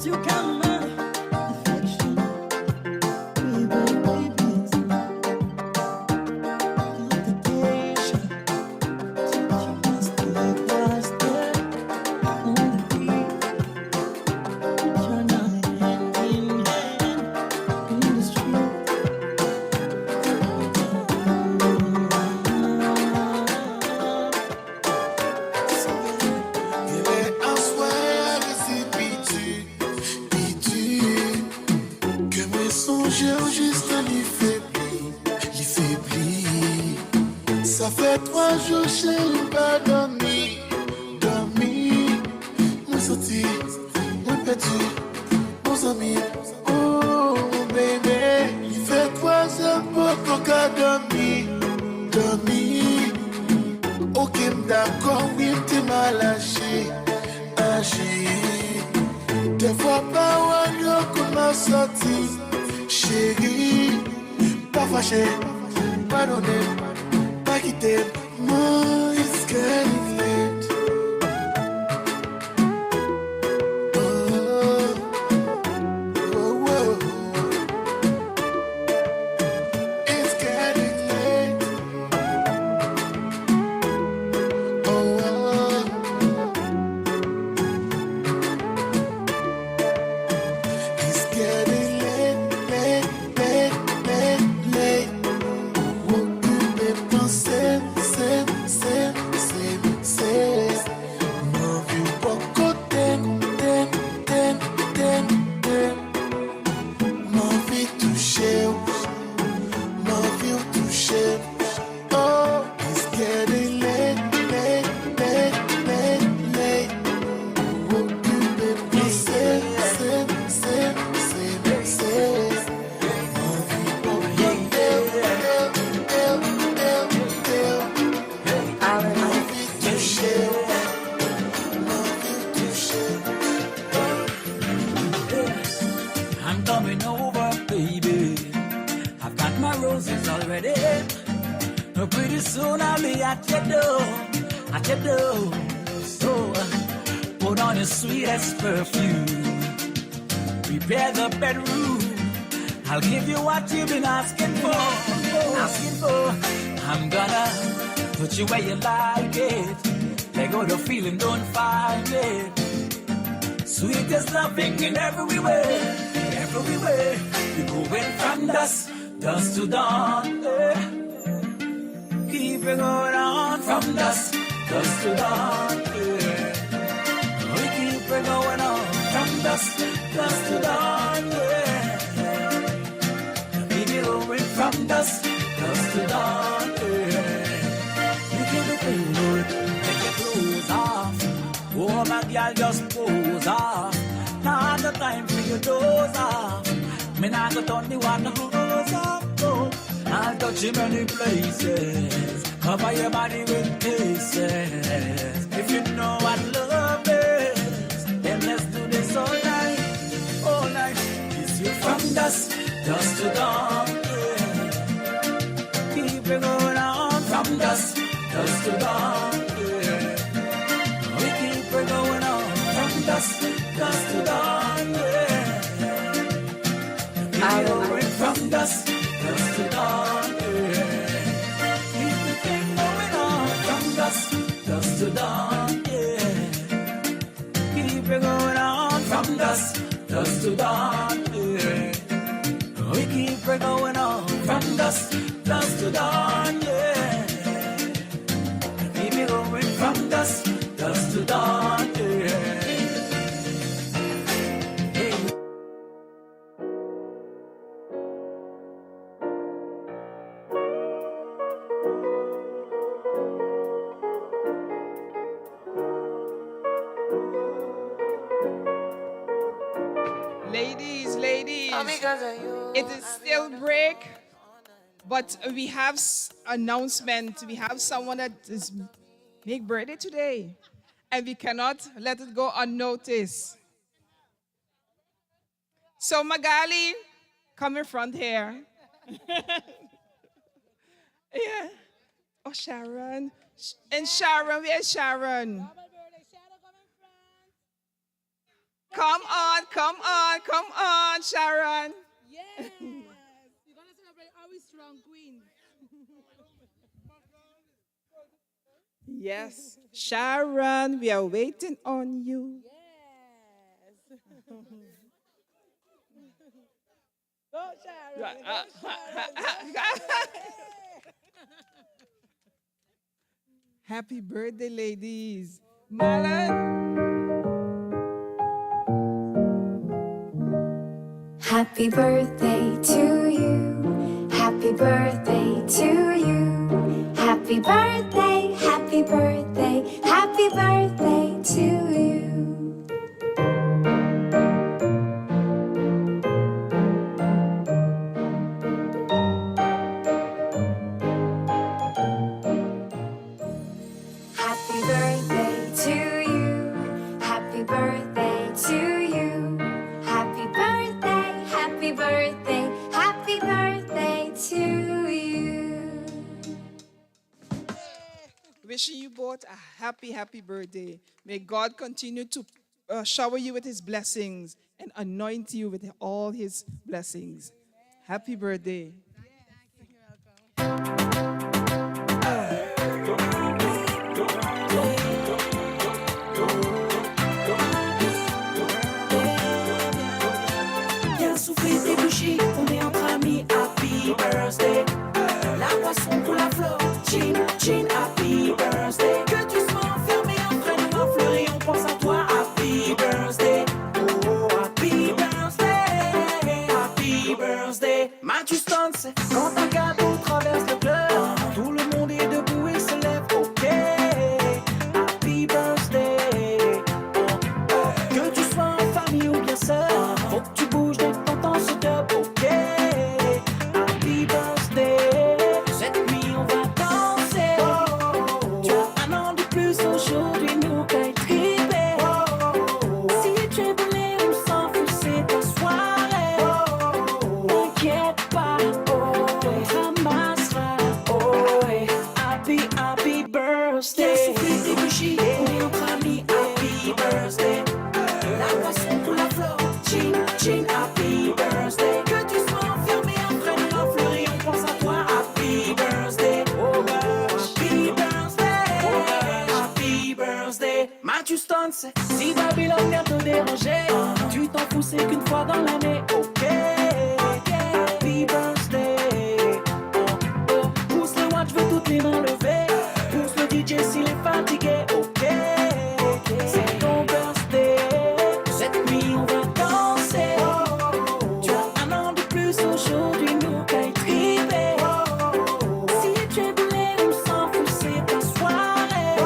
Speaker 16: you got my affection. Baby, babies. Invitation to just take a step on the beat. Turn our hand in hand in the street.
Speaker 18: Et un soir, c'est pitié, que mes songes ont juste l'affaibli. Ça fait 3 jours, j'ai pas dormi. Moi sorti, moi perdu, bons amis. Oh, baby, il fait 3 heures pour qu'on dormi. Ok, d'accord, oui, t'es mal lâché. Des fois, pas ouais, qu'on m'a sorti. Chérie, pas fâché, pardonné, pas quitté. Moi, it's getting late. Oh, oh, oh. It's getting late. Oh, oh. It's getting late. Occupé pensée, c'est. Mon vieux poco, mon vie touché. Oh, it's getting late. Occupé pensée, c'est. Mon vie poco,
Speaker 9: I'm coming over, baby. I've got my roses already. Pretty soon I'll be at your door. So put on your sweetest perfume. Prepare the bedroom. I'll give you what you've been asking for. I'm gonna put you where you like it. Let go the feeling, don't fight it. Sweetest loving in every way. You're going from dusk to dawn. Keep it going on from dusk to dawn. We keep it going on from dusk to dawn. Keep it going from dusk to dawn. You keep it good, take your clothes off. Oh, my girl, just pose off. Not the time for your doze off. Me not go turn the water hose off. Oh, I'll touch you many places. Cover your body with kisses. If you know what love is, then let's do this all night. Kiss you from dusk to dawn. Yeah. Keep it going on from dusk to dawn. Yeah. We keep it going on from dusk to dawn. Yeah. Keep it going from dusk to dawn. Yeah. Keep the thing going on from dusk to dawn. Yeah. Keep it going on from dusk to dawn. Yeah. We keep it going on from dusk to dawn. Yeah. Keep it going from dusk to dawn. Yeah.
Speaker 5: Ladies, it is still break, but we have announcement. We have someone that is big birthday today, and we cannot let it go unnoticed. So Magali, come in front here. Yeah. Oh, Sharon. And Sharon, where's Sharon? Come on. come on, Sharon.
Speaker 1: Yes. You're going to celebrate our strong queen.
Speaker 5: Yes, Sharon, we are waiting on you.
Speaker 1: Yes. Go, Sharon. Go, Sharon.
Speaker 5: Happy birthday, ladies. Marlon.
Speaker 11: Happy birthday to you. Happy birthday to you. Happy birthday, happy birthday, happy birthday to you. Happy birthday to you. Happy birthday to you. Happy birthday, happy birthday, happy birthday to you.
Speaker 5: Wishing you both a happy, happy birthday. May God continue to shower you with his blessings and anoint you with all his blessings. Happy birthday.
Speaker 9: Viens souffler tes bougies, on est entre amis. Happy birthday. La boisson pour la fleur. Chin, chin, happy birthday. Que tu sois enfermé entre nous, en fleurie, on pense à toi. Happy birthday. Oh, happy birthday. Happy birthday. Mathieu Stance, quand un gâteau traverse le club, tout le monde est debout et se lève. Ok. Happy birthday. Que tu sois en famille ou bien seul, faut que tu bouges dès que t'entends ce dub. Ok. Happy birthday. Cette nuit on va danser. Tu as un an de plus aujourd'hui, nous qu'à triper. Si tu es brûlé, on s'en fout, c'est ta soirée. T'inquiète pas, on ramassera. Happy, happy birthday. Viens souffler tes bougies, on est entre amis. Happy birthday. La boisson pour la fleur. Chin, chin, happy birthday. Que tu sois enfermé entre nous, en fleurie, on pense à toi. Happy birthday. Oh gosh. Happy birthday. Happy birthday. Mathieu Stance, si Babylone vient te déranger, tu t'en fous, c'est qu'une fois dans l'année. Ok. Happy birthday. Pousse le watch, veux toutes les mains levées. Pousse le DJ s'il est fatigué. Ok. C'est ton birthday. Cette nuit on va danser. Tu as un an de plus aujourd'hui, nous qu'à triper. Si tu es brûlé, on s'en fout, c'est ta soirée.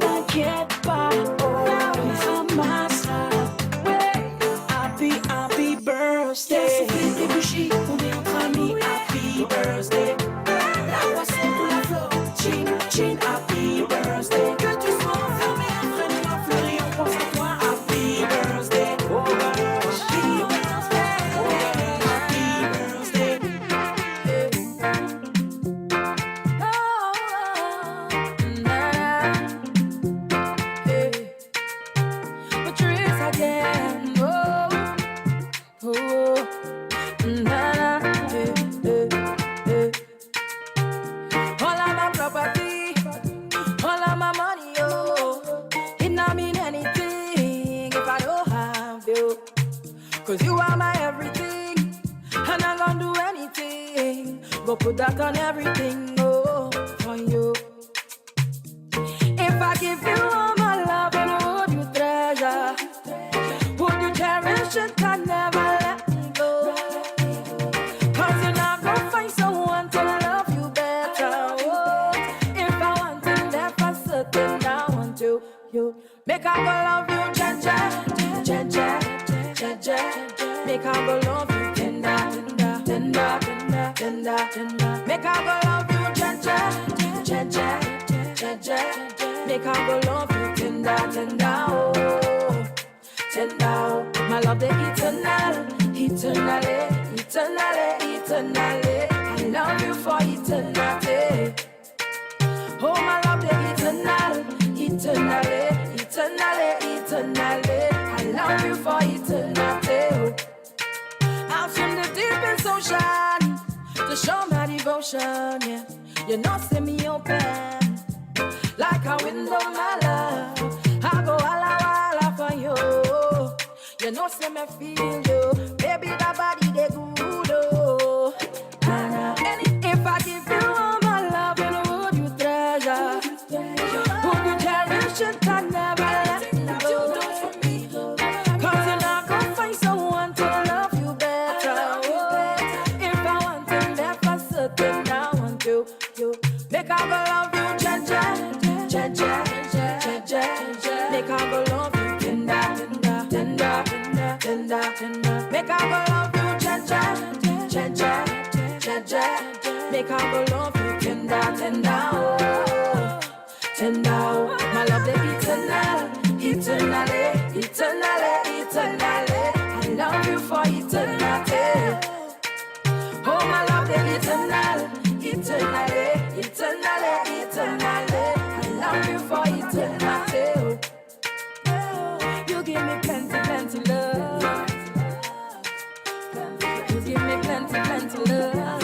Speaker 9: T'inquiète pas, on ramassera. Happy, happy birthday. Souffler tes bougies, on est entre amis. Happy birthday. La boisson pour la fleur. Chin, chin, happy birthday. Que tu sois enfermé entre nous, en fleurie, on pense à toi. Happy birthday. Oh gosh. Happy birthday. Happy birthday. Patrice again. All of my property, all of my money, oh, it not mean anything if I don't have you. Cause you are my everything, and I'm gonna do anything. Go put that on everything, oh, for you. If I give you all my love, and would you treasure? Would you cherish it and never let me go? Cause you're not gonna find someone to love you better. Oh, if I want to live for certain, I want you. Make I go love you, ja, ja, ja, ja, ja, ja. Make I go love you, tender, tender, tender, tender, tender, tender. Make I go love you, ja, ja, ja, ja, ja, ja. Make I go love you, tender, tender, oh, tender, oh. My love, the eternal, eternally, eternally, eternally. I love you for eternity. Oh, my love, the eternal, eternally, eternally, eternally. I love you for eternity.
Speaker 19: ocean, yeah. You know, see me open like a window, my love. I go walla for you. You know, see me feel you, baby. That body they good, oh. And if I give you all my love, then would you treasure? Would you cherish it and never let it go? 'Cause you're not gonna find someone to love you better. Oh, if I want to there for certain, I want you. Make I go love you, cha-cha. Make I go love you, tender. Make I go love you, cha-cha. Make I go love you, tender, oh. Tender, oh. My love, they eternally. I love you for eternity. Oh, my love, they eternally. I love you for eternity. You give me plenty love. You give me plenty love.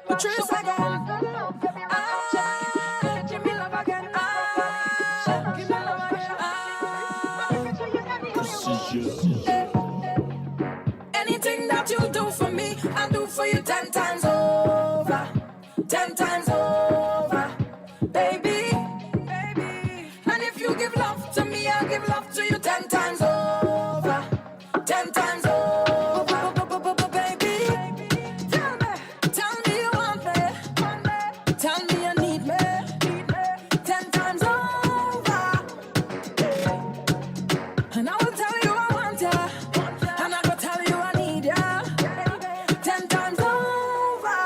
Speaker 19: Patrice again. Give me love again. Give me love again. Anything that you do for me, I'll do for you 10 times over. 10 times over, baby. And if you give love to me, I'll give love to you 10 times over. 10 times over, baby. Tell me you want me. Tell me you need me. 10 times over. And I will tell you I want ya. And I will tell you I need ya. 10 times over,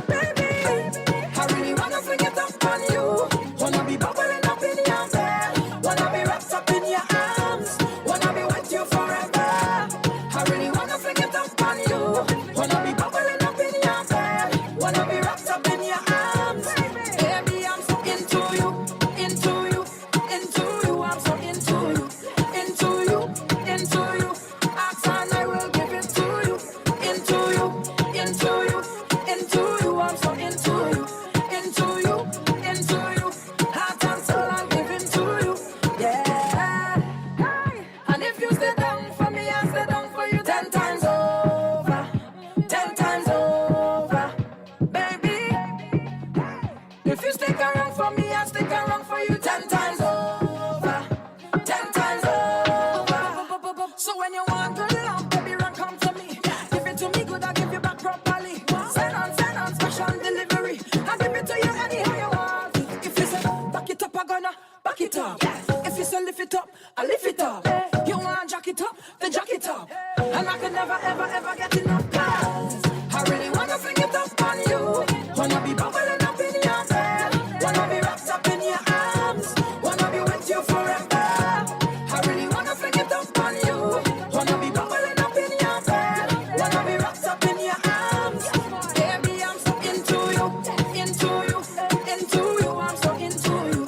Speaker 19: baby. I really wanna forget up on you. Wanna be bubbling up in your bed. Wanna be wrapped up in your arms. Wanna be with you forever. I really wanna forget up on you. Wanna be bubbling up in your bed. Wanna be wrapped up in your arms. Baby, I'm so into you. I'm so into you. Ask and I will give it to you. Into you. I'm so into you. Heart and soul I'm giving to you. Yeah. And if you stay down for me, I stay down for you 10 times over. 10 times over, baby. If you stick around for me, I stick around for you 10 times over. 10 times over. So when you want good love, baby, run come to me. Give it to me good, I give you back properly. Send on, special delivery. I give it to you anyhow you want it. If you say back it up, I'm gonna back it up. If you say lift it up, I lift it up. You want jack it up, then jack it up. And I can never, ever get enough. 'Cause I really wanna fling it up on you. Wanna be bubbling up in your bed. Wanna be wrapped up in your arms. Wanna be with you forever. I really wanna fling it up on you. Wanna be bubbling up in your bed. Wanna be wrapped up in your arms. Baby, I'm so into you. I'm so into you.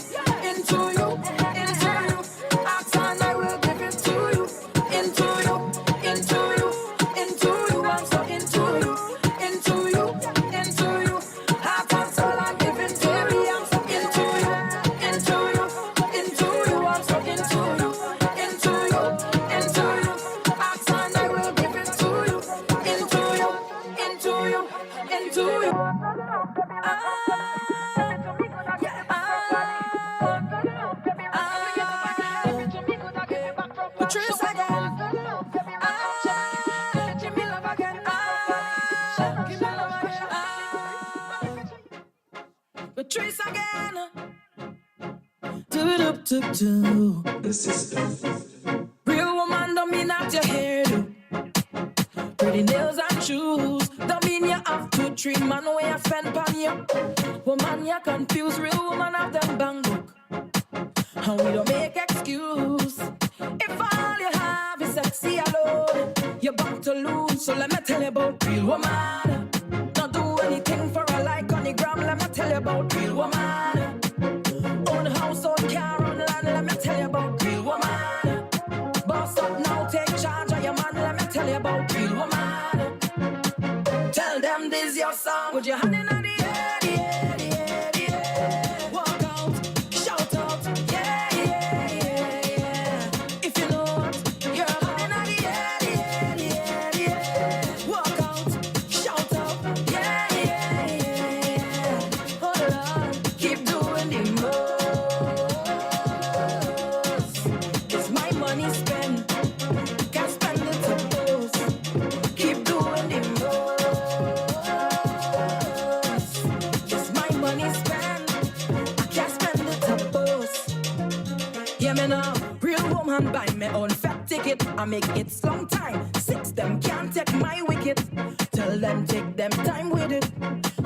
Speaker 19: Ask and I will give it to you. Into you. I'm so into you. Heart and soul I'm giving to you. I'm so into you. I'm so into you. Ask and I will give it to you. Into you. Patrice again. Give me love again. Give me love again. Patrice again. Do.
Speaker 14: This is
Speaker 19: Real woman don't mean that your hair do. Pretty nails and shoes don't mean you have to treat man way I spend on you. Woman, you confused. Real woman have them bang book. And we don't make excuse. If all you have is sexy alone, you're bound to lose. So let me tell you about real woman. Don't do anything for a like on the gram. Let me tell you about real woman. Own house, own car, own them this your song. Put your hand in the air, the air, the air, the air. Walk out, shout out, yeah, yeah, yeah, yeah. If you know what, your hand in the air, the air, the air, the air. Walk out, shout out, yeah, yeah, yeah, yeah. Hold on, keep doing the most. It's my money spent, can't spend it to boast. Keep doing the most. It's my money spent, I can't spend it to boast. Hear me now, real woman buy me own fat ticket. I make it long time, 6 them can't take my wicket. Tell them take them time with it.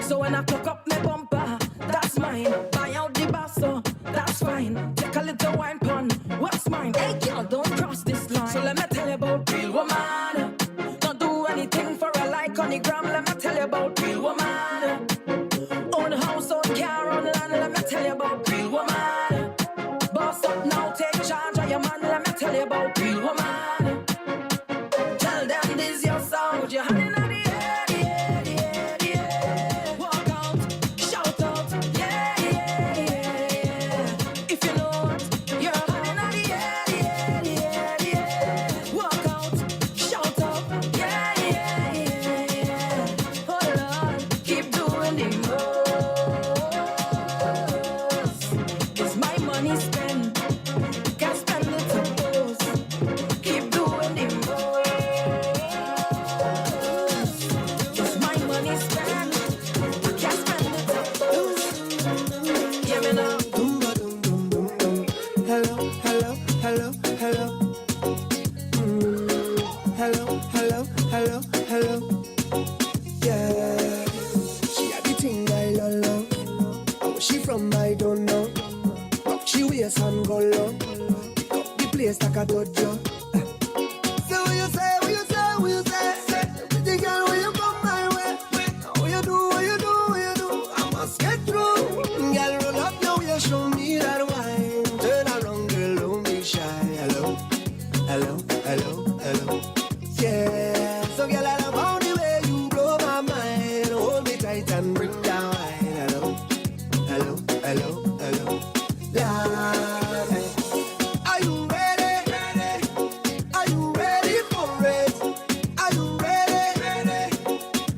Speaker 19: So when I cook up my bumper, that's mine. Buy out the basso, that's fine. Take a little wine pun, what's mine? Hey girl, don't cross this line. So let me tell you about real woman. Don't do anything for a like on the gram. Let me tell you about real woman. Own house, own car, own land. Let me tell you about real woman. Boss up now, take charge of your man. Let me tell you about real woman. Tell them this your song. Put your hand in the air, the air, the air, the air. Walk out, shout out, yeah, yeah, yeah, yeah. If you know what, your hand in the air, the air, the air, the air. Walk out, shout out, yeah, yeah, yeah, yeah. Hold on, keep doing the most. It's my money spent, can't spend it to boast. Keep doing the most. It's my money spent, I can't spend it to boast. Hear me now.
Speaker 6: Hello, hello, hello, hello. Hello, hello, hello, hello. Yeah, she had the thing I love. Where she from, I don't know. Rock she wears and go low. Pick up the place like a dojo. So what you say, what you say, what you say? Pretty girl, when you come my way. What you do, what you do, what you do? I must get through. Girl, roll up now, you show me that wine. Turn around, girl, don't be shy. Hello, hello, hello, hello. Yeah, so girl, I love how the way you blow my mind. Hold me tight and bring down wine. Hello, hello, hello, hello. Love. Are you ready? Are you ready for it? Are you ready?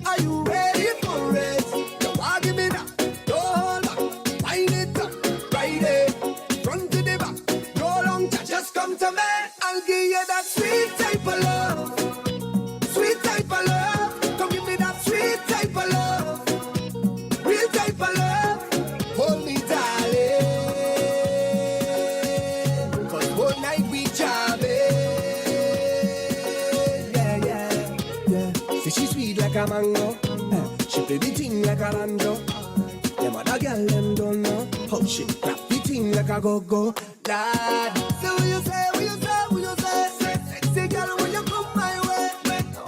Speaker 6: Are you ready for it? You want give me that? Hold up, wind it up, ride it, front to the back, no long chat, just come to me. I'll give you that sweet type of love, sweet type of love. Come give me that sweet type of love, real type of love. Hold me, darling, 'cause whole night we jamming. Yeah, yeah, yeah. See she sweet like a mango, she play the thing like a banjo. Them other girl them don't know how she clap the thing like a go-go. Lad, so what you say, what you say, what you say? Sexy girl, when you come my way,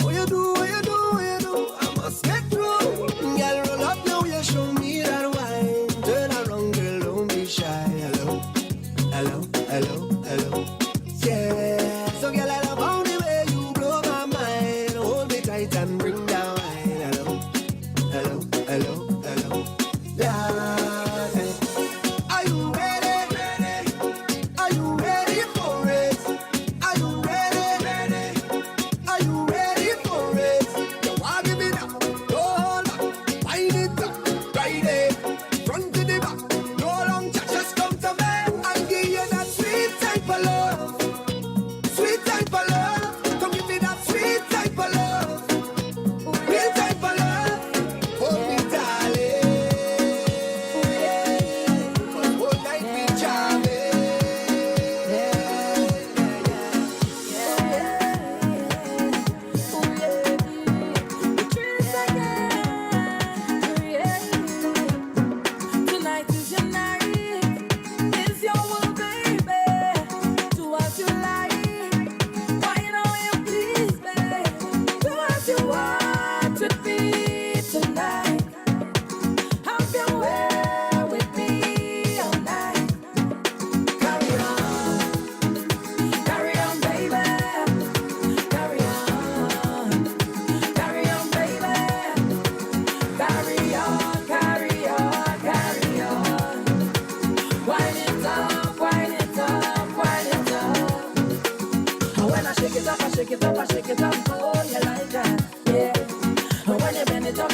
Speaker 6: what you do, what you do, what you do? I must get through. Girl, roll up now, you show me that wine. Turn around, girl, don't be shy. Hello, hello, hello, hello. Yeah, so girl, I love how the way you blow my mind. Hold me tight and bring down wine. Hello, hello, hello, hello. Love. Are you ready? Are you ready for it?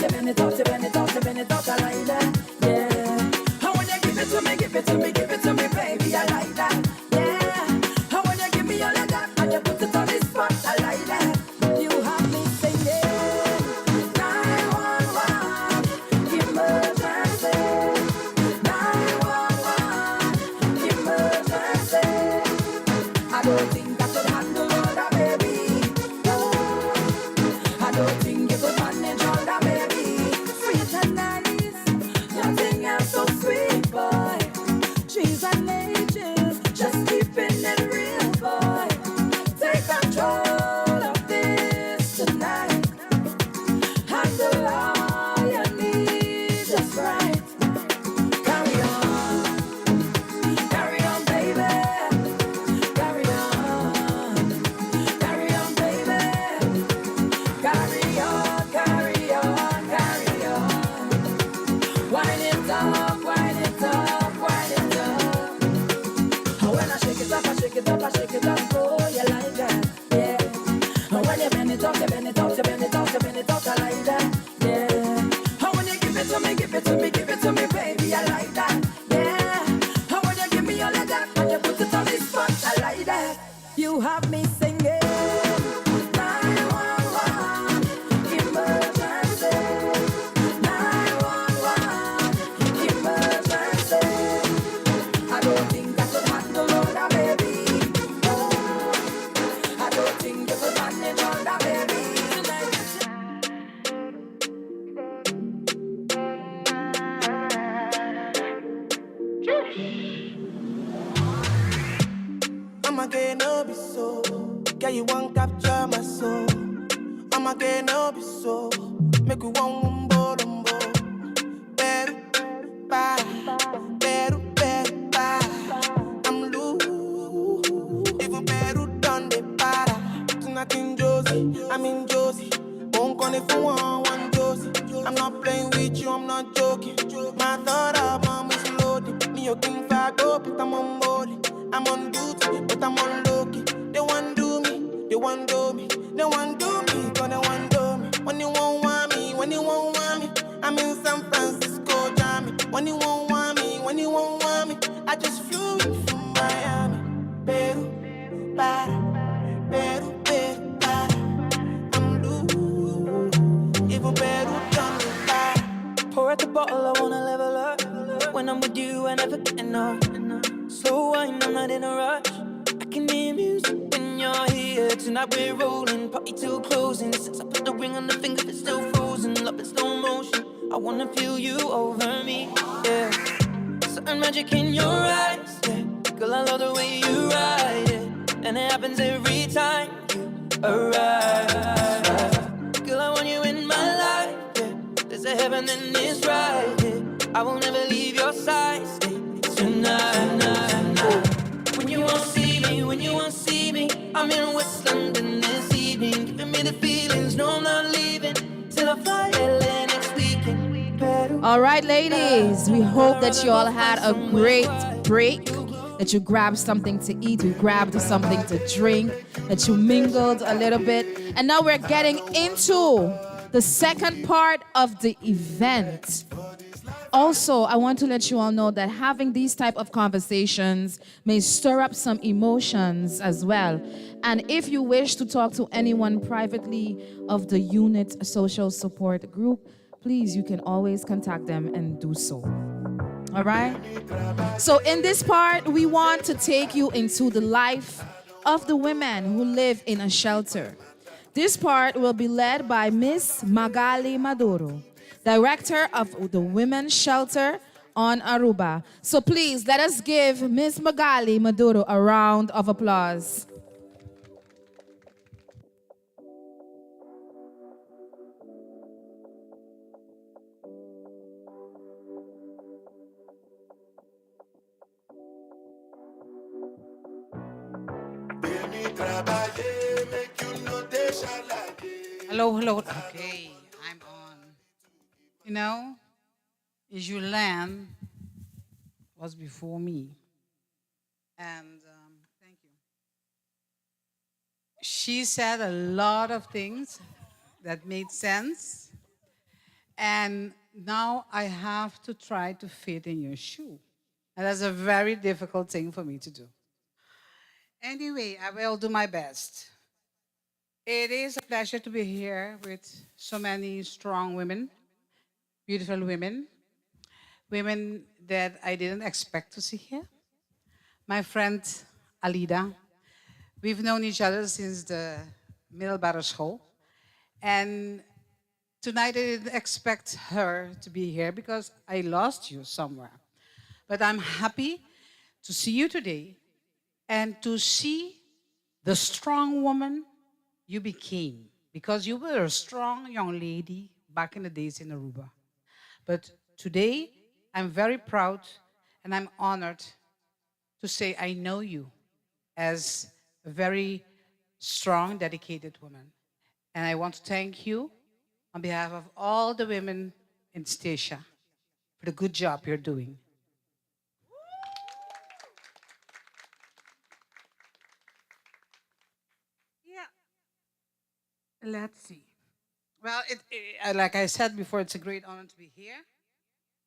Speaker 19: you bend it out, you bend it out, you bend it out, I like that, yeah. And when you give it to me, give it to me, give it to me, baby, I like that, yeah. And when you give me all of that, and you put it on the spot, I like that. You have me singing 911, emergency. 911, emergency. I don't think I could handle all that, baby. No. I don't think you could manage all that, baby. Sweet and nice, nothing else so sweet, boy. Trees and nature, just keeping it real, boy. Take control of this tonight. Handle all you need just right. Carry on, baby. Carry on, baby. Carry on, carry on, carry on. Wind it up, wind it up, wind it up. And when I shake it up, I shake it up, I shake it up, oh, you like that, yeah. And when you bend it up, you bend it up, you bend it up, you bend it up, I like that, yeah. And when you give it to me, give it to me, give it to me, baby, I like that, yeah. And when you give me all of that, and you put it on the spot, I like that. You have me singing 911, emergency. 911, emergency. I don't think I could handle all that, baby. No. I don't think you could manage all that, baby.
Speaker 6: I'ma get no be so. Girl, you won't capture my soul. I'ma get no be so. Make you one umbo. Better, bye. Better, bye. I'm loose. Even better done the para. Tonight in Josie, I'm in Josie. Won't call it for one Josie. I'm not playing with you, I'm not joking. My thought of mom is loaded. Me, you can fuck up, but I'm on molly. I'm on duty, but I'm on low-key. They want do me, they want do me. They want do me, gonna want do me. When you won't want me, when you won't want me. I'm in San Francisco, Jammy. When you won't want me, when you won't want me. I just flew in from Miami. Peru, para. Peru, para. I'm loose. Even Peru done me para.
Speaker 19: Pour out the bottle, I wanna level up. When I'm with you, I never get enough. Slow wine, I'm not in a rush. I can hear music when you're here. Tonight we're rolling, party till closing. Since I put the ring on the finger, it's still frozen. Love in slow motion. I wanna feel you over me, yeah. Certain magic in your eyes, yeah. Girl, I love the way you ride it, and it happens every time you arrive. Girl, I want you in my life, yeah. There's a heaven and it's right here. I will never leave your side, stay tonight. When you won't see me, when you won't see me, I'm in West London this evening, giving me the feelings. No, I'm not leaving till I fly LA next weekend.
Speaker 1: All right, ladies, we hope that you all had a great break, that you grabbed something to eat, you grabbed something to drink, that you mingled a little bit. And now we're getting into the second part of the event. Also, I want to let you all know that having these type of conversations may stir up some emotions as well. And if you wish to talk to anyone privately of the unit social support group, please, you can always contact them and do so. All right? So in this part, we want to take you into the life of the women who live in a shelter. This part will be led by Miss Magali Maduro, Director of the Women's Shelter on Aruba. So please, let us give Miss Magali Maduro a round of applause.
Speaker 20: Hello. Okay, I'm on. You know, Julian was before me. And thank you. She said a lot of things that made sense. And now I have to try to fit in your shoe. And that's a very difficult thing for me to do. Anyway, I will do my best. It is a pleasure to be here with so many strong women, beautiful women, women that I didn't expect to see here. My friend Alida, we've known each other since the middelbare school. And tonight I didn't expect her to be here because I lost you somewhere. But I'm happy to see you today and to see the strong woman you became, because you were a strong young lady back in the days in Aruba. But today, I'm very proud and I'm honored to say I know you as a very strong, dedicated woman. And I want to thank you on behalf of all the women in Statia for the good job you're doing. Let's see. Well, like I said before, it's a great honor to be here.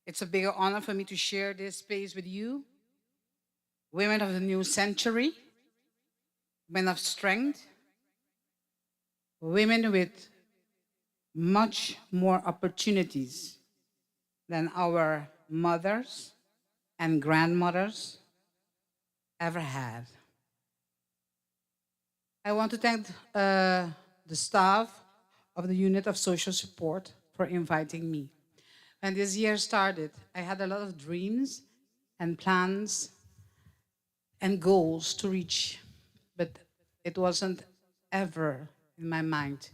Speaker 20: It's a bigger honor for me to share this space with you, women of the new century, women of strength, women with much more opportunities than our mothers and grandmothers ever had. I want to thank the staff of the Unit of Social Support for inviting me. When this year started, I had a lot of dreams and plans and goals to reach, but it wasn't ever in my mind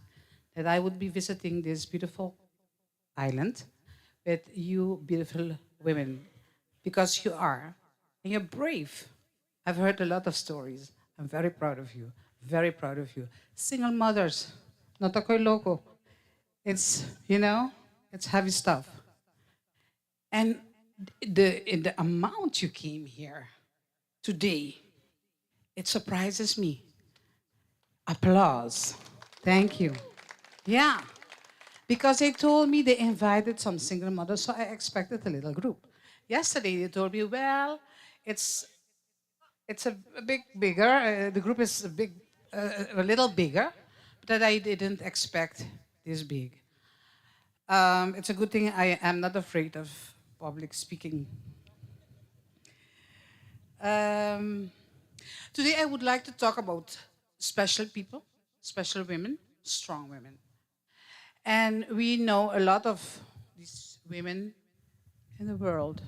Speaker 20: that I would be visiting this beautiful island with you beautiful women, because you are, and you're brave. I've heard a lot of stories. I'm very proud of you, very proud of you. Single mothers, not ako'y loco. It's, it's heavy stuff. And in the amount you came here today, it surprises me. Applause. Thank you. Yeah. Because they told me they invited some single mothers, so I expected a little group. Yesterday they told me, well, it's a bit bigger. The group is a little bigger, but I didn't expect this big. It's a good thing I am not afraid of public speaking. Today I would like to talk about special people, special women, strong women. And we know a lot of these women in the world.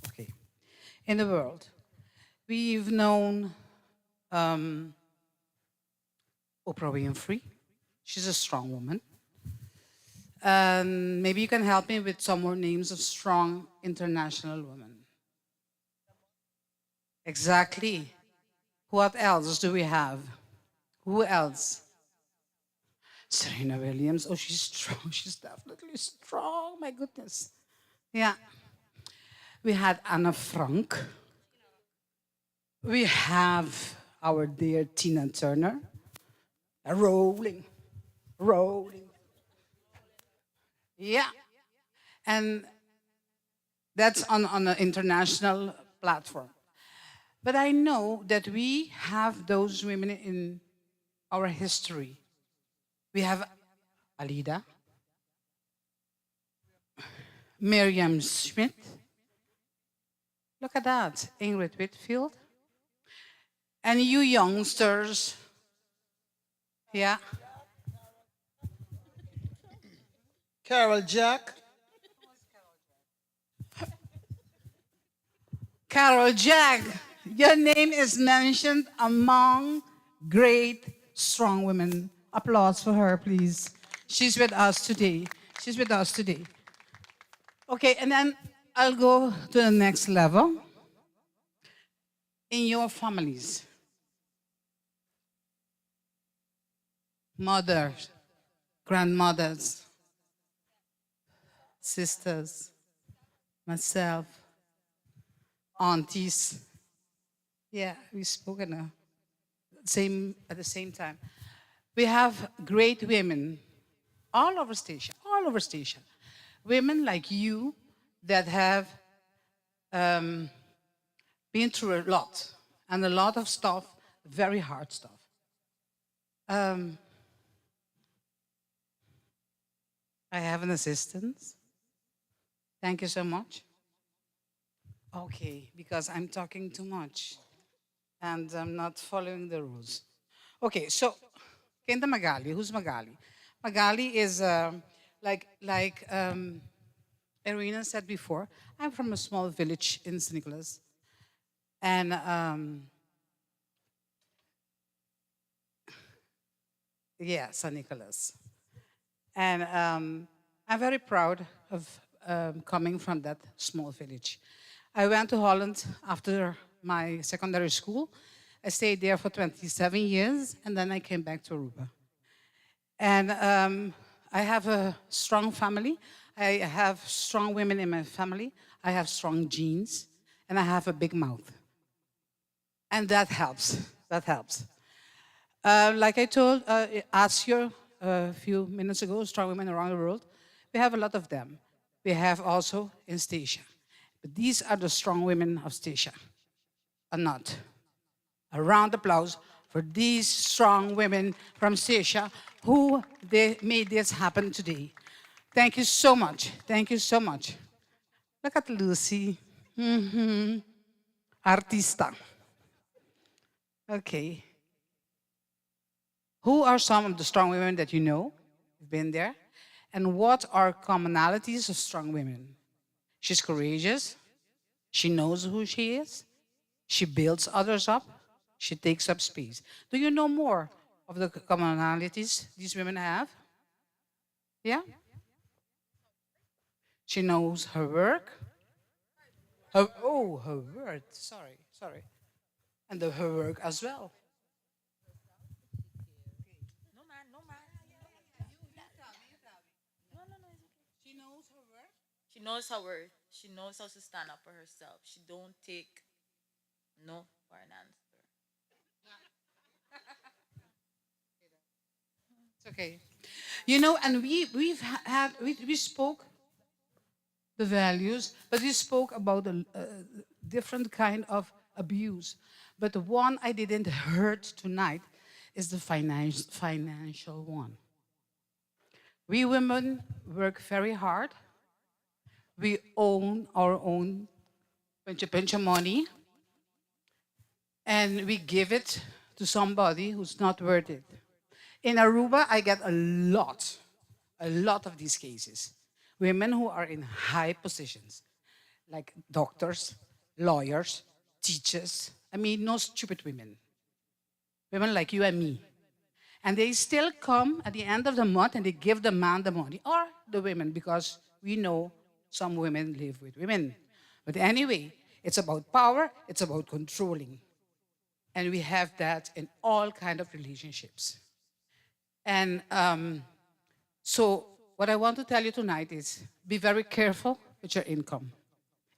Speaker 20: Okay, in the world. We've known Oprah Winfrey. She's a strong woman. Maybe you can help me with some more names of strong international women. Exactly. What else do we have? Who else? Serena Williams. Oh, she's strong. She's definitely strong. My goodness. Yeah. We had Anna Frank. We have our dear Tina Turner. Rolling. Yeah. And that's on an international platform. But I know that we have those women in our history. We have Alida, Miriam Schmidt. Look at that, Ingrid Whitfield. And you youngsters, yeah.
Speaker 2: Carol Jack.
Speaker 20: Carol Jack, your name is mentioned among great, strong women. Applause for her, please. She's with us today. She's with us today. Okay, and then I'll go to the next level. In your families, mothers, grandmothers, sisters, myself, aunties. Yeah, we've spoken at the same time. We have great women all over Statia, all over Statia. Women like you that have been through a lot, and a lot of stuff, very hard stuff. I have an assistant. Thank you so much. Okay, because I'm talking too much and I'm not following the rules. Okay, so Kenda Magali, who's Magali? Magali is like Irina said before, I'm from a small village in St. Nicholas. And yeah, St. Nicholas. And I'm very proud of coming from that small village. I went to Holland after my secondary school. I stayed there for 27 years, and then I came back to Aruba. And I have a strong family. I have strong women in my family. I have strong genes, and I have a big mouth. And that helps. That helps. Like I asked you a few minutes ago, strong women around the world, we have a lot of them. We have also in Statia. But these are the strong women of Statia, or not. A round of applause for these strong women from Statia who they made this happen today. Thank you so much. Thank you so much. Look at Lucy. Artista. Okay. Who are some of the strong women that you know, have been there? And what are commonalities of strong women? She's courageous. She knows who she is. She builds others up. She takes up space. Do you know more of the commonalities these women have? Yeah? She knows her work. Her word. Sorry. And her work as well.
Speaker 21: She knows her worth. She knows how to stand up for herself. She don't take no for an answer.
Speaker 20: It's okay. You know, and we spoke the values, but we spoke about a different kind of abuse. But the one I didn't heard tonight is the financial one. We women work very hard. We own our own pencha money, and we give it to somebody who's not worth it. In Aruba, I get a lot of these cases. Women who are in high positions, like doctors, lawyers, teachers. I mean, no stupid women. Women like you and me. And they still come at the end of the month and they give the man the money, or the women, because we know some women live with women. But anyway, it's about power, it's about controlling. And we have that in all kinds of relationships. And so what I want to tell you tonight is be very careful with your income.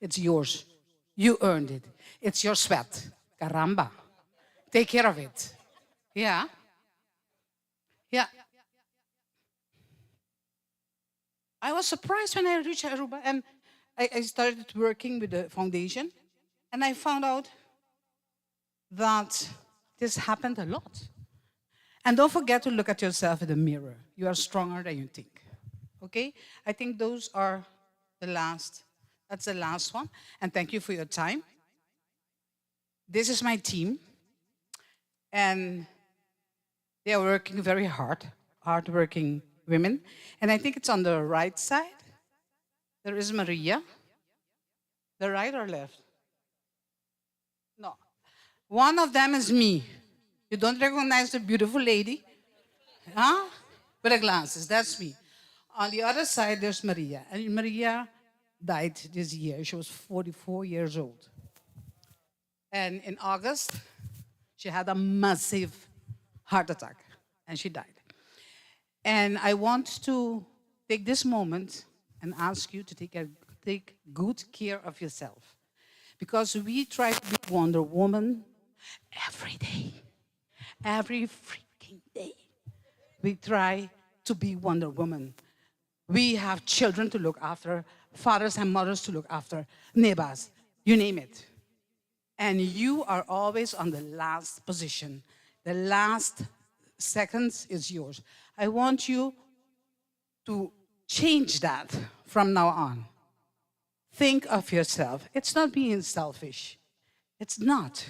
Speaker 20: It's yours. You earned it. It's your sweat. Caramba. Take care of it. Yeah. Yeah. I was surprised when I reached Aruba and I started working with the foundation, and I found out that this happened a lot. And don't forget to look at yourself in the mirror. You are stronger than you think. Okay? I think those are that's the last one. And thank you for your time. This is my team. And they are working very hard-working women. And I think it's on the right side. There is Maria. The right or left? No. One of them is me. You don't recognize the beautiful lady? Huh? With the glasses, that's me. On the other side, there's Maria. And Maria died this year. She was 44 years old. And in August, she had a massive heart attack, and she died. And I want to take this moment and ask you to take good care of yourself. Because we try to be Wonder Woman every day. Every freaking day. We try to be Wonder Woman. We have children to look after, fathers and mothers to look after, neighbors, you name it. And you are always on the last position. The last seconds is yours. I want you to change that from now on. Think of yourself. It's not being selfish. It's not.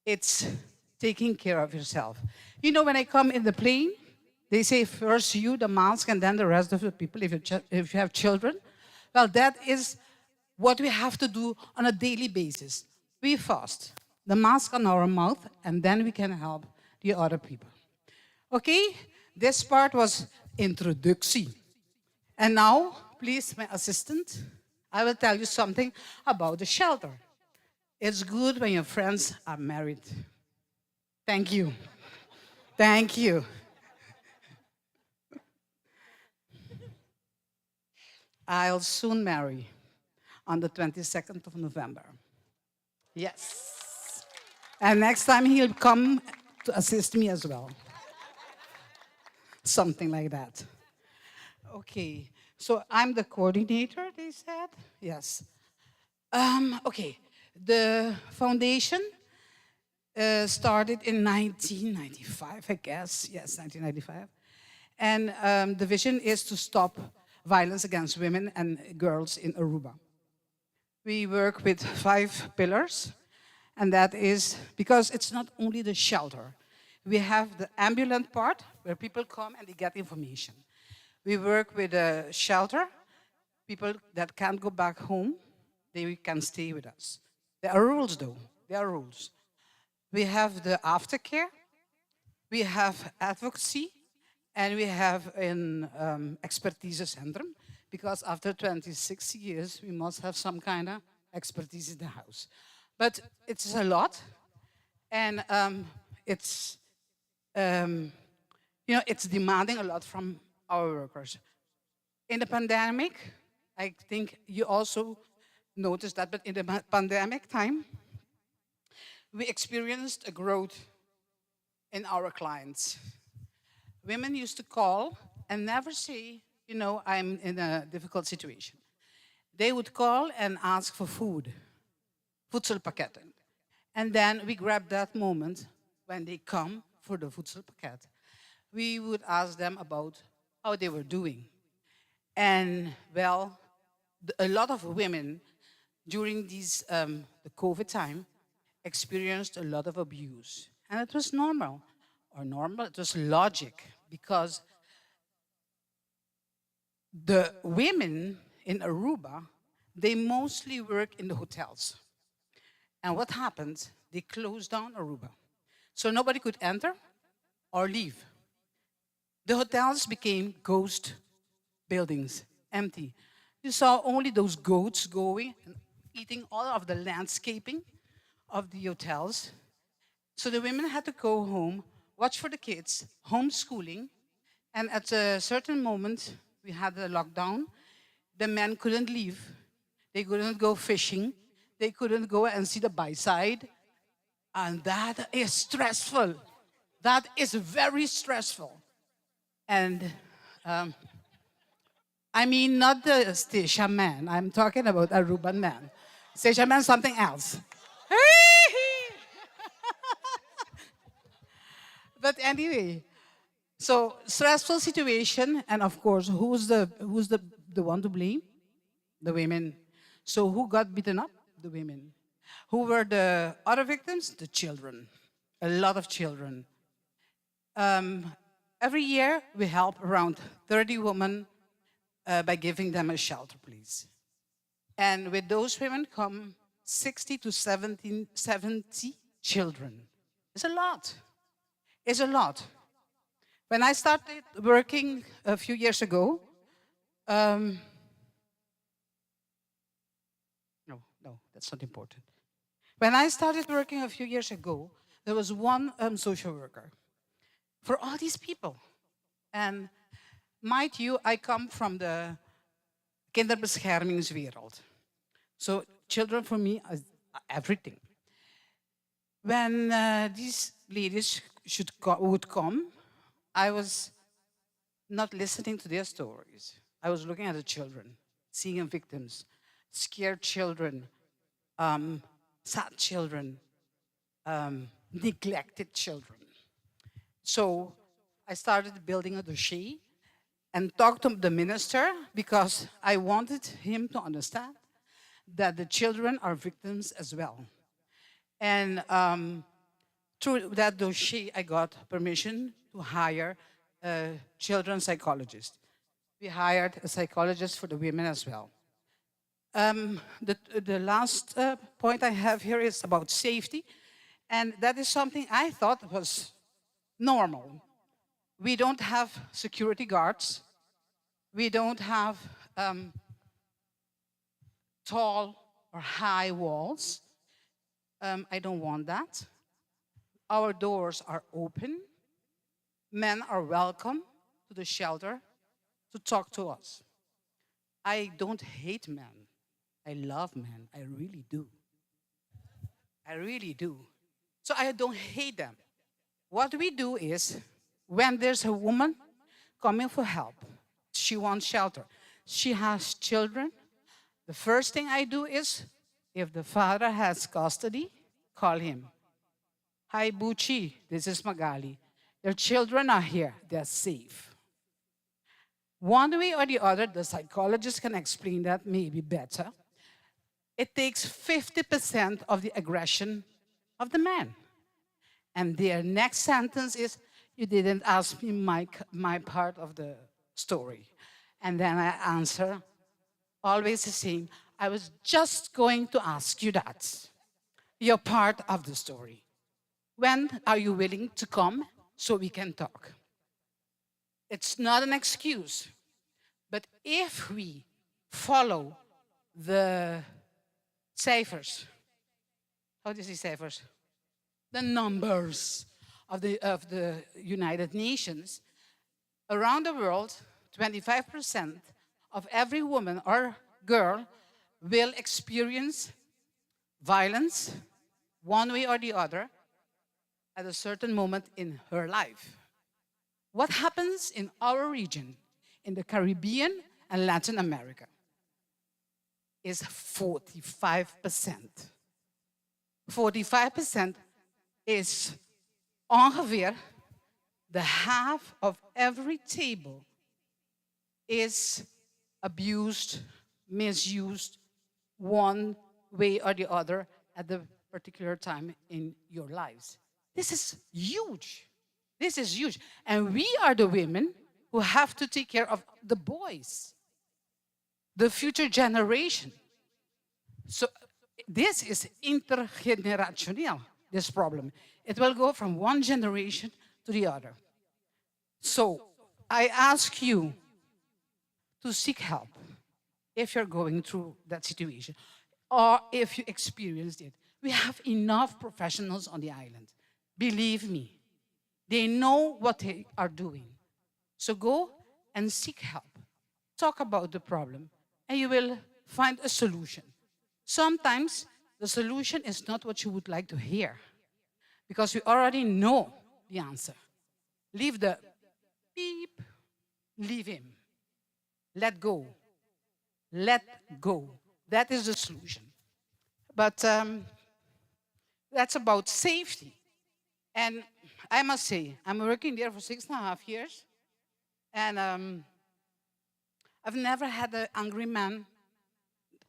Speaker 20: It's taking care of yourself. You know, when I come in the plane, they say first you, the mask, and then the rest of the people if you have children. Well, that is what we have to do on a daily basis. We fast, the mask on our mouth, and then we can help the other people. Okay, this part was introduction. And now, please, my assistant, I will tell you something about the shelter. It's good when your friends are married. Thank you. Thank you. I'll soon marry on the 22nd of November. Yes. And next time he'll come to assist me as well. Something like that. Okay, so I'm the coordinator, they said? Yes. Okay, the foundation started in 1995, I guess. Yes, 1995. And the vision is to stop violence against women and girls in Aruba. We work with 5 pillars, and that is because it's not only the shelter. We have the ambulant part, where people come and they get information. We work with a shelter. People that can't go back home, they can stay with us. There are rules, though. There are rules. We have the aftercare. We have advocacy. And we have an expertise center, because after 26 years, we must have some kind of expertise in the house. But it's a lot, and it's it's demanding a lot from our workers. In the pandemic, I think you also noticed that, but in the pandemic time, we experienced a growth in our clients. Women used to call and never say, I'm in a difficult situation. They would call and ask for food, voedselpakketten. And then we grab that moment when they come for the voedselpakket. We would ask them about how they were doing. And well, a lot of women during the COVID time experienced a lot of abuse. And it was normal. It was logic, because the women in Aruba, they mostly work in the hotels. And what happened? They closed down Aruba. So nobody could enter or leave. The hotels became ghost buildings, empty. You saw only those goats going and eating all of the landscaping of the hotels. So the women had to go home, watch for the kids, homeschooling, and at a certain moment, we had the lockdown. The men couldn't leave. They couldn't go fishing. They couldn't go and see the by-side. And that is stressful. That is very stressful. And I mean, not the station man. I'm talking about Aruban man. Station man, something else. But anyway, so stressful situation, and of course, who's the one to blame? The women. So who got beaten up? The women. Who were the other victims? The children. A lot of children. Every year, we help around 30 women by giving them a shelter, please. And with those women come 60 to 70 children. It's a lot. It's a lot. When I started working a few years ago, no, that's not important. When I started working a few years ago, there was one social worker for all these people. And mind you, I come from the kinderbeschermingswereld. So children for me are everything. When these ladies would come, I was not listening to their stories. I was looking at the children, seeing victims, scared children, sad children, neglected children. So I started building a dossier and talked to the minister because I wanted him to understand that the children are victims as well. And through that dossier, I got permission to hire a children's psychologist. We hired a psychologist for the women as well. The last point I have here is about safety. And that is something I thought was normal. We don't have security guards. We don't have tall or high walls. I don't want that. Our doors are open. Men are welcome to the shelter to talk to us. I don't hate men. I love men. I really do. I really do. So I don't hate them. What we do is, when there's a woman coming for help, she wants shelter, she has children, the first thing I do is, if the father has custody, call him. Hi, Bucci, this is Magali. Your children are here, they're safe. One way or the other, the psychologist can explain that maybe better. It takes 50% of the aggression of the man. And their next sentence is, you didn't ask me my part of the story. And then I answer, always the same, I was just going to ask you that. You're part of the story. When are you willing to come so we can talk? It's not an excuse. But if we follow the ciphers, how do you say ciphers? The numbers of the United Nations, around the world, 25% of every woman or girl will experience violence, one way or the other, at a certain moment in her life. What happens in our region, in the Caribbean and Latin America, is 45%. 45% is ongeveer the half of every table is abused, misused, one way or the other at the particular time in your lives. This is huge. This is huge. And we are the women who have to take care of the boys, the future generation. So this is intergenerational, this problem. It will go from one generation to the other. So I ask you to seek help if you're going through that situation or if you experienced it. We have enough professionals on the island. Believe me, they know what they are doing. So go and seek help. Talk about the problem, and you will find a solution. Sometimes the solution is not what you would like to hear, because we already know the answer. Leave the beep, leave him. Let go. Let go. That is the solution. But that's about safety. And I must say, I'm working there for 6.5 years, and I've never had an angry man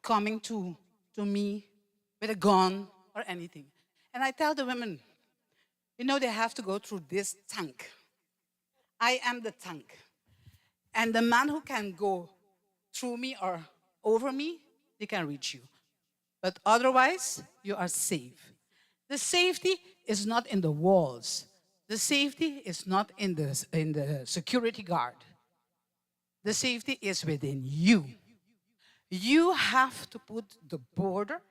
Speaker 20: coming to me with a gun or anything. And I tell the women, you know, they have to go through this tank. I am the tank. And the man who can go through me or over me, they can reach you. But otherwise, you are safe. The safety is not in the walls. The safety is not in the security guard. The safety is within you. You have to put the border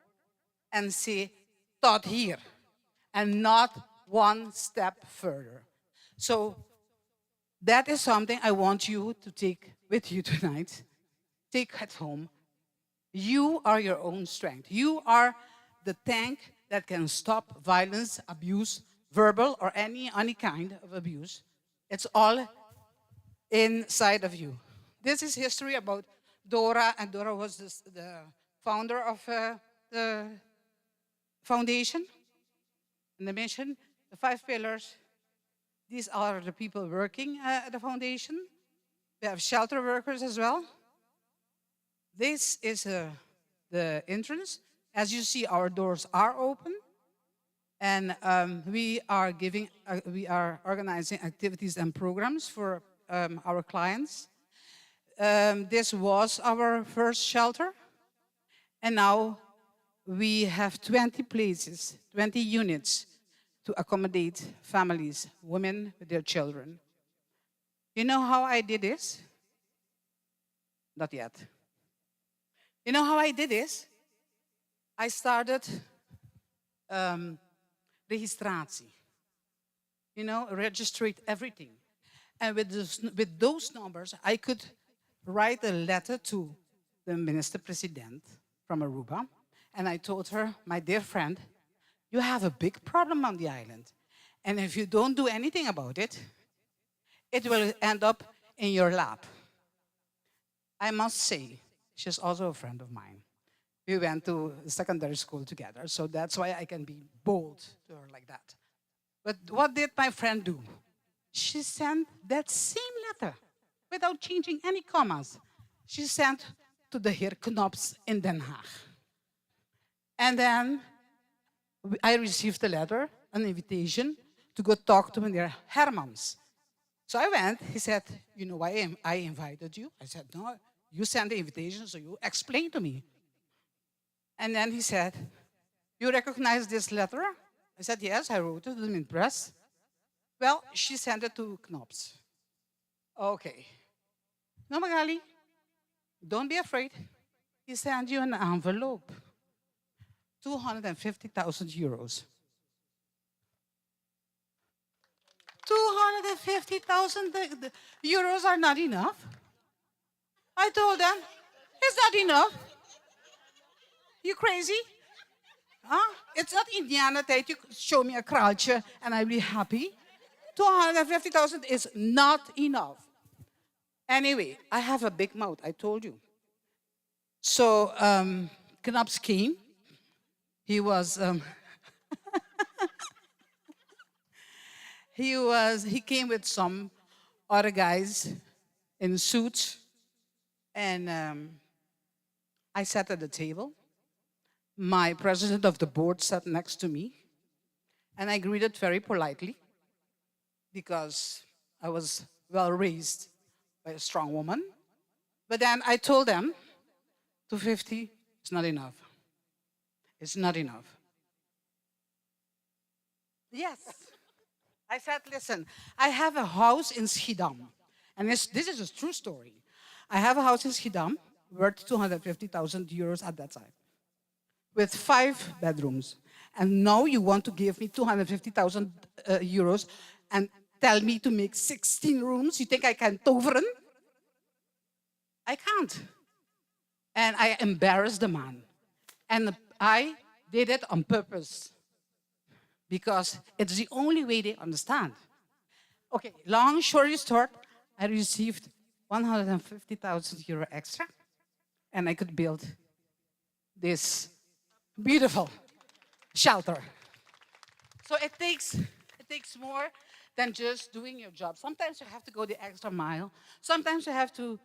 Speaker 20: and say, tot here, and not one step further. So that is something I want you to take with you tonight. Take it home. You are your own strength. You are the tank that can stop violence, abuse, verbal or any kind of abuse. It's all inside of you. This is history about Dora, and Dora was the founder of the foundation and the mission, the 5 pillars. These are the people working at the foundation. We have shelter workers as well. This is the entrance. As you see, our doors are open, and we are organizing activities and programs for our clients. This was our first shelter, and now we have 20 places, 20 units to accommodate families, women with their children. You know how I did this? Not yet. You know how I did this? I started registratie. You know, registered everything. And with those numbers, I could write a letter to the Minister-President from Aruba. And I told her, my dear friend, you have a big problem on the island. And if you don't do anything about it, it will end up in your lap. I must say, she's also a friend of mine. We went to secondary school together, so that's why I can be bold to her like that. But what did my friend do? She sent that same letter without changing any commas. She sent to the Heer Knops in Den Haag. And then I received a letter, an invitation, to go talk to Meneer Hermans. So I went. He said, you know why I invited you? I said, no, you sent the invitation, so you explain to me. And then he said, you recognize this letter? I said, yes, I wrote it in press. Well, she sent it to Knops. Okay. No, Magali, don't be afraid. He sent you an envelope. 250,000 euros. 250,000 euros are not enough. I told them, it's not enough. You crazy? Huh? It's not Indiana tijd. You show me a kraaltje and I'll be happy. 250,000 is not enough. Anyway, I have a big mouth, I told you. So Knaps came. He was, he came with some other guys in suits, and I sat at the table. My president of the board sat next to me, and I greeted very politely because I was well raised by a strong woman. But then I told them, 250 is not enough. It's not enough. Yes. I said, listen, I have a house in Schiedam. And this is a true story. I have a house in Schiedam worth 250,000 euros at that time, with 5 bedrooms. And now you want to give me 250,000 euros and tell me to make 16 rooms? You think I can toveren? I can't. And I embarrassed the man. And I did it on purpose because it's the only way they understand. Okay, long story short, I received 150,000 euro extra, and I could build this beautiful shelter. So it takes more than just doing your job. Sometimes you have to go the extra mile. Sometimes you have to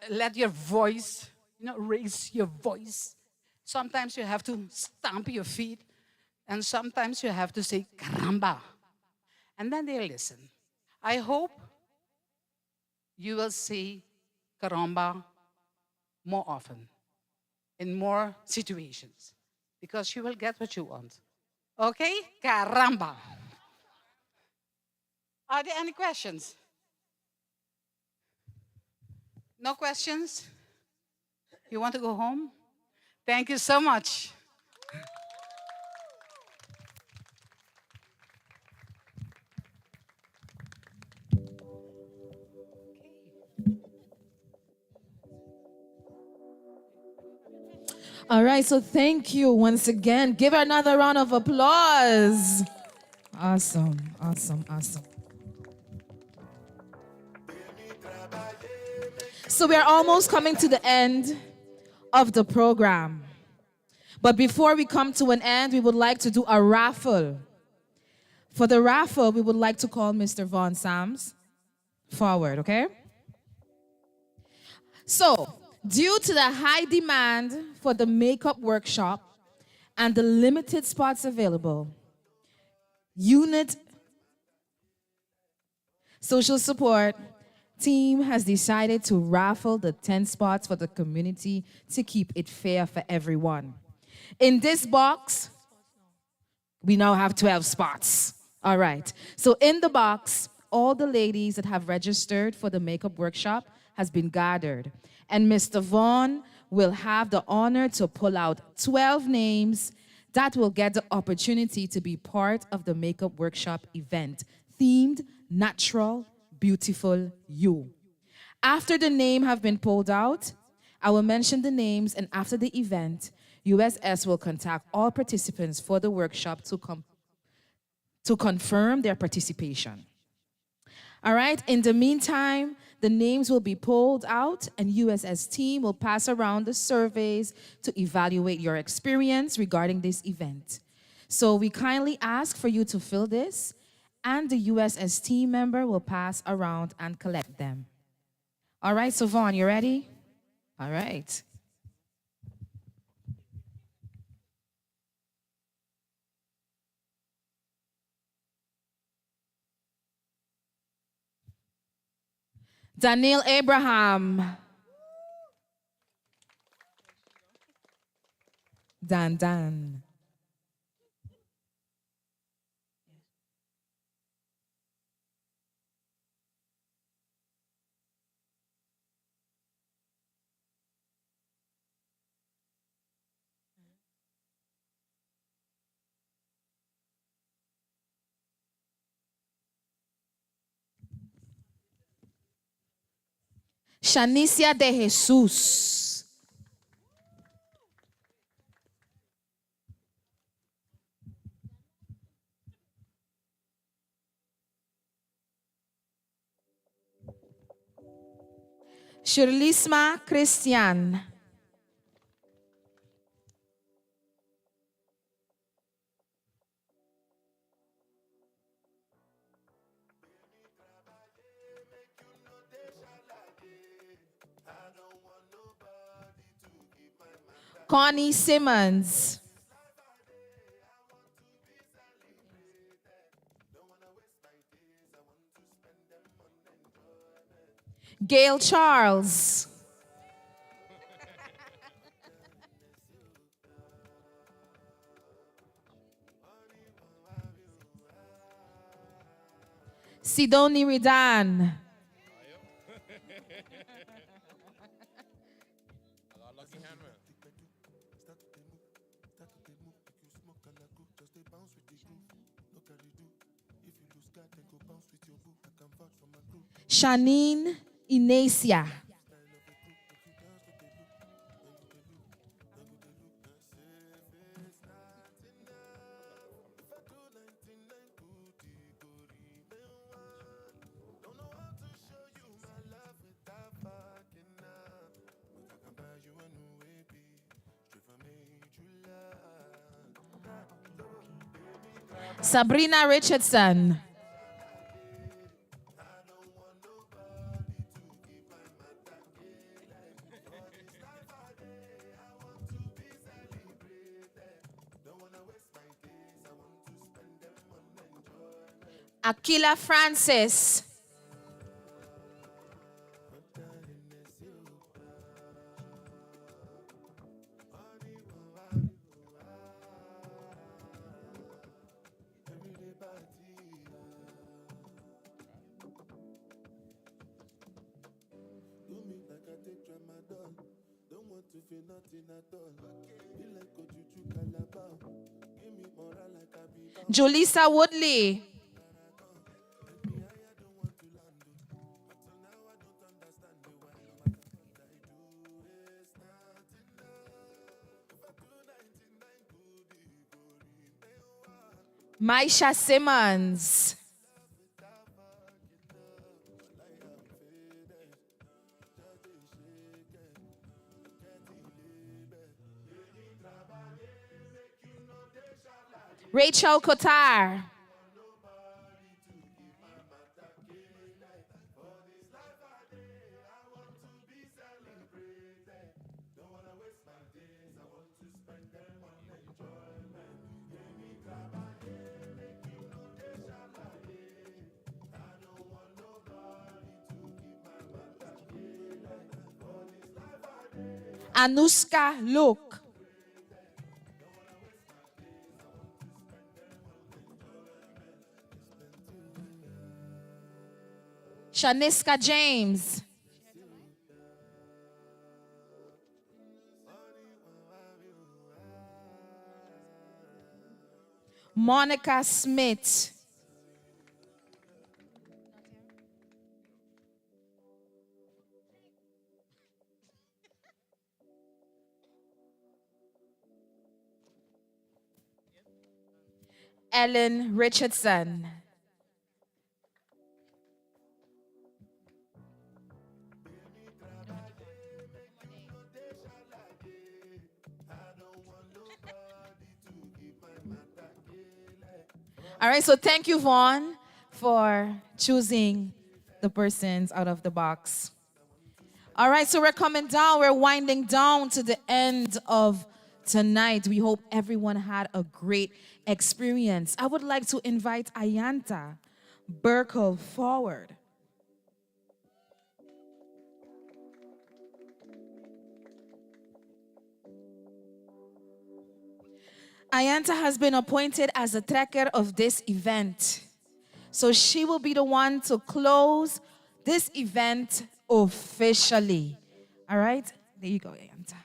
Speaker 20: let your voice, raise your voice. Sometimes you have to stamp your feet. And sometimes you have to say, caramba. And then they listen. I hope you will say caramba more often, in more situations, because you will get what you want. Okay? Caramba. Are there any questions? No questions? You want to go home? Thank you so much.
Speaker 1: All right, so thank you once again. Give her another round of applause. Awesome, awesome, awesome. So we are almost coming to the end of the program. But before we come to an end, we would like to do a raffle. For the raffle, we would like to call Mr. Vaughn Sams forward, okay? So, due to the high demand for the makeup workshop and the limited spots available, Unit Social Support team has decided to raffle the 10 spots for the community to keep it fair for everyone. In this box, we now have 12 spots. All right. So in the box, all the ladies that have registered for the makeup workshop has been gathered. And Mr. Vaughn will have the honor to pull out 12 names that will get the opportunity to be part of the makeup workshop event, themed Natural, Beautiful You. After the name have been pulled out, I will mention the names, and after the event, USS will contact all participants for the workshop to confirm their participation. All right, in the meantime, the names will be pulled out and USS team will pass around the surveys to evaluate your experience regarding this event. So we kindly ask for you to fill this, and the USS team member will pass around and collect them. All right, so Vaughn, you ready? All right. Daniel Abraham. Dan. Shanicia de Jesus. Shirlisma Christian. Connie Simmons. Gail Charles. Sidoni Ridan. Shanine Inacia. Sabrina Richardson. Aquila Francis. Julissa Woodley. Maisha Simmons. Rachel Kotar. Anuska Luke. Shaniska James. Monica Smith. Ellen Richardson. All right, so thank you, Vaughn, for choosing the persons out of the box. All right, so we're coming down. We're winding down to the end of tonight. We hope everyone had a great experience. I would like to invite Ayanta Burkle forward. Ayanta has been appointed as the tracker of this event. So she will be the one to close this event officially. All right? There you go, Ayanta.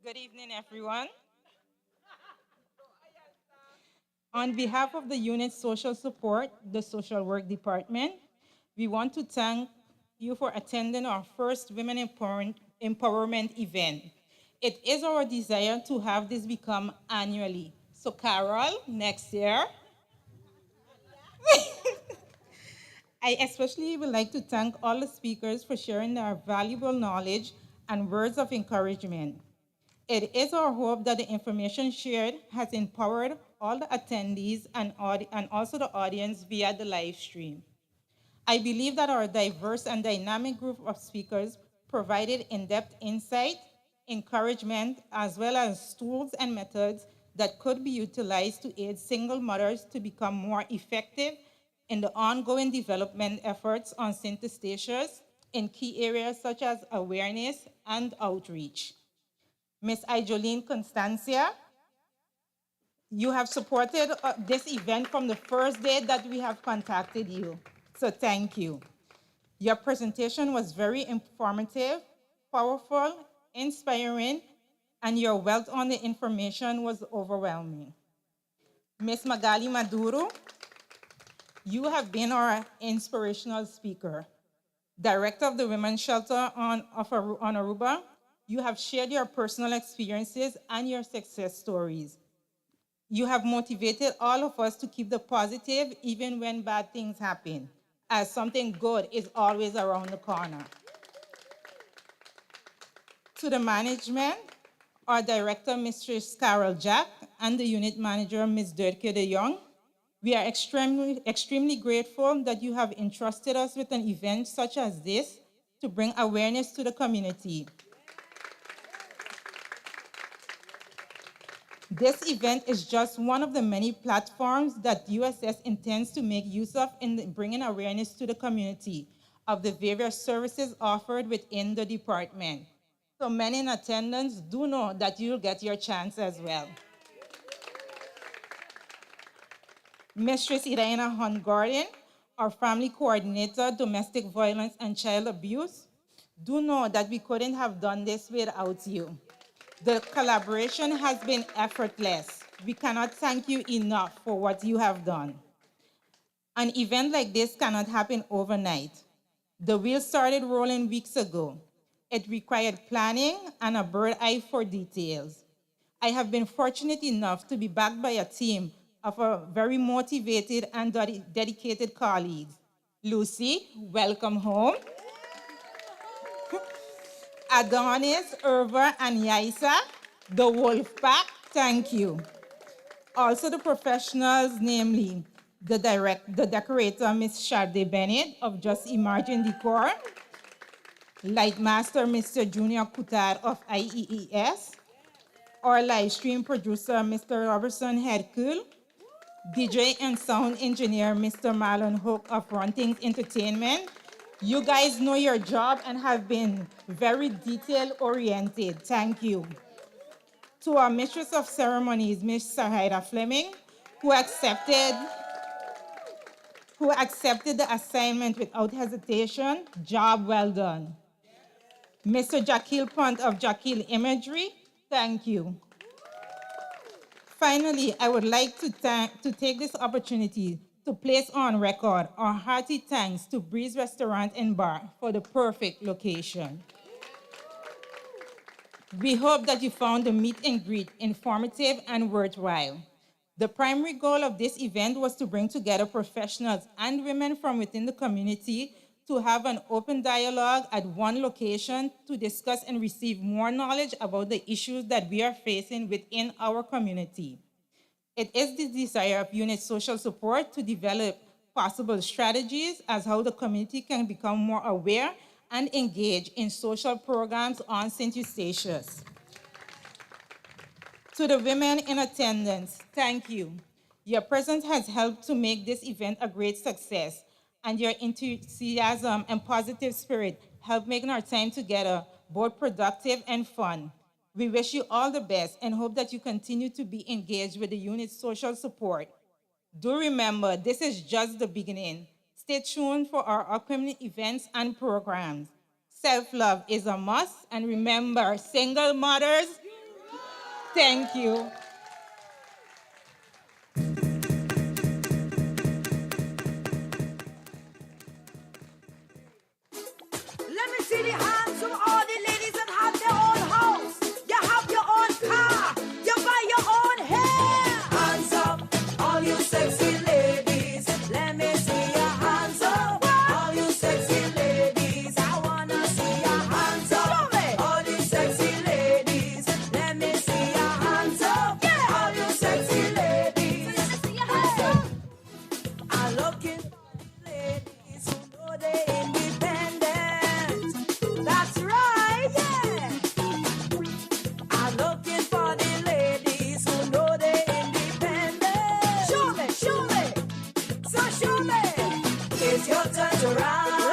Speaker 3: Good evening, everyone. On behalf of the Unit Social Support, the Social Work Department, we want to thank you for attending our first Women Empowerment event. It is our desire to have this become annually. So Carol, next year. I especially would like to thank all the speakers for sharing their valuable knowledge and words of encouragement. It is our hope that the information shared has empowered all the attendees and also the audience via the live stream. I believe that our diverse and dynamic group of speakers provided in-depth insight, encouragement, as well as tools and methods that could be utilized to aid single mothers to become more effective in the ongoing development efforts on syntestatias in key areas such as awareness and outreach. Ms. Ijoline Constancia, you have supported this event from the first day that we have contacted you. So thank you. Your presentation was very informative, powerful, inspiring, and your wealth on the information was overwhelming. Ms. Magali Maduro, you have been our inspirational speaker. Director of the Women's Shelter on Aruba, you have shared your personal experiences and your success stories. You have motivated all of us to keep the positive even when bad things happen, as something good is always around the corner. To the management, our director, Mistress Carol Jack, and the unit manager, Ms. Dirke de Jong, we are extremely grateful that you have entrusted us with an event such as this to bring awareness to the community. This event is just one of the many platforms that USS intends to make use of in bringing awareness to the community of the various services offered within the department. So many in attendance do know that you'll get your chance as well. Mistress Irena Hungarian, our family coordinator, domestic violence and child abuse, do know that we couldn't have done this without you. The collaboration has been effortless. We cannot thank you enough for what you have done. An event like this cannot happen overnight. The wheels started rolling weeks ago. It required planning and a bird's eye for details. I have been fortunate enough to be backed by a team of very motivated and dedicated colleagues. Lucy, welcome home. Adonis, Irva, and Yaisa, the Wolf Pack, thank you. Also the professionals, namely the decorator, Miss Sade Bennett of Just Imagine Decor, Light Master, Mr. Junior Kutar of IEES, our live stream producer, Mr. Robertson Hercule, DJ and sound engineer, Mr. Marlon Hook of Run Things Entertainment. You guys know your job and have been very detail-oriented. Thank you. To our mistress of ceremonies, Miss Sahida Fleming, who accepted the assignment without hesitation. Job well done. Mr. Jakil Punt of Jakil Imagery, thank you. Finally, I would like to take this opportunity to place on record our hearty thanks to Breeze Restaurant and Bar for the perfect location. We hope that you found the meet and greet informative and worthwhile. The primary goal of this event was to bring together professionals and women from within the community to have an open dialogue at one location to discuss and receive more knowledge about the issues that we are facing within our community. It is the desire of unit social support to develop possible strategies as how the community can become more aware and engage in social programs on St. Eustatius. To the women in attendance, thank you. Your presence has helped to make this event a great success, and your enthusiasm and positive spirit help make our time together both productive and fun. We wish you all the best and hope that you continue to be engaged with the unit's social support. Do remember, this is just the beginning. Stay tuned for our upcoming events and programs. Self-love is a must, and remember, single mothers, thank you.
Speaker 19: Let me see the hands of all the ladies that have their own house. You have your own car. You buy your own hair. Hands up, all you sexy ladies. Let me see your hands up. All you sexy ladies. I wanna see your hands up. All you sexy ladies. Let me see your hands up. All you sexy ladies. Let me see your hands up. I'm looking for ladies who know they're independent. That's right, yeah. I'm looking for the ladies who know they're independent. Show me, show me. So show me. It's your turn to rise.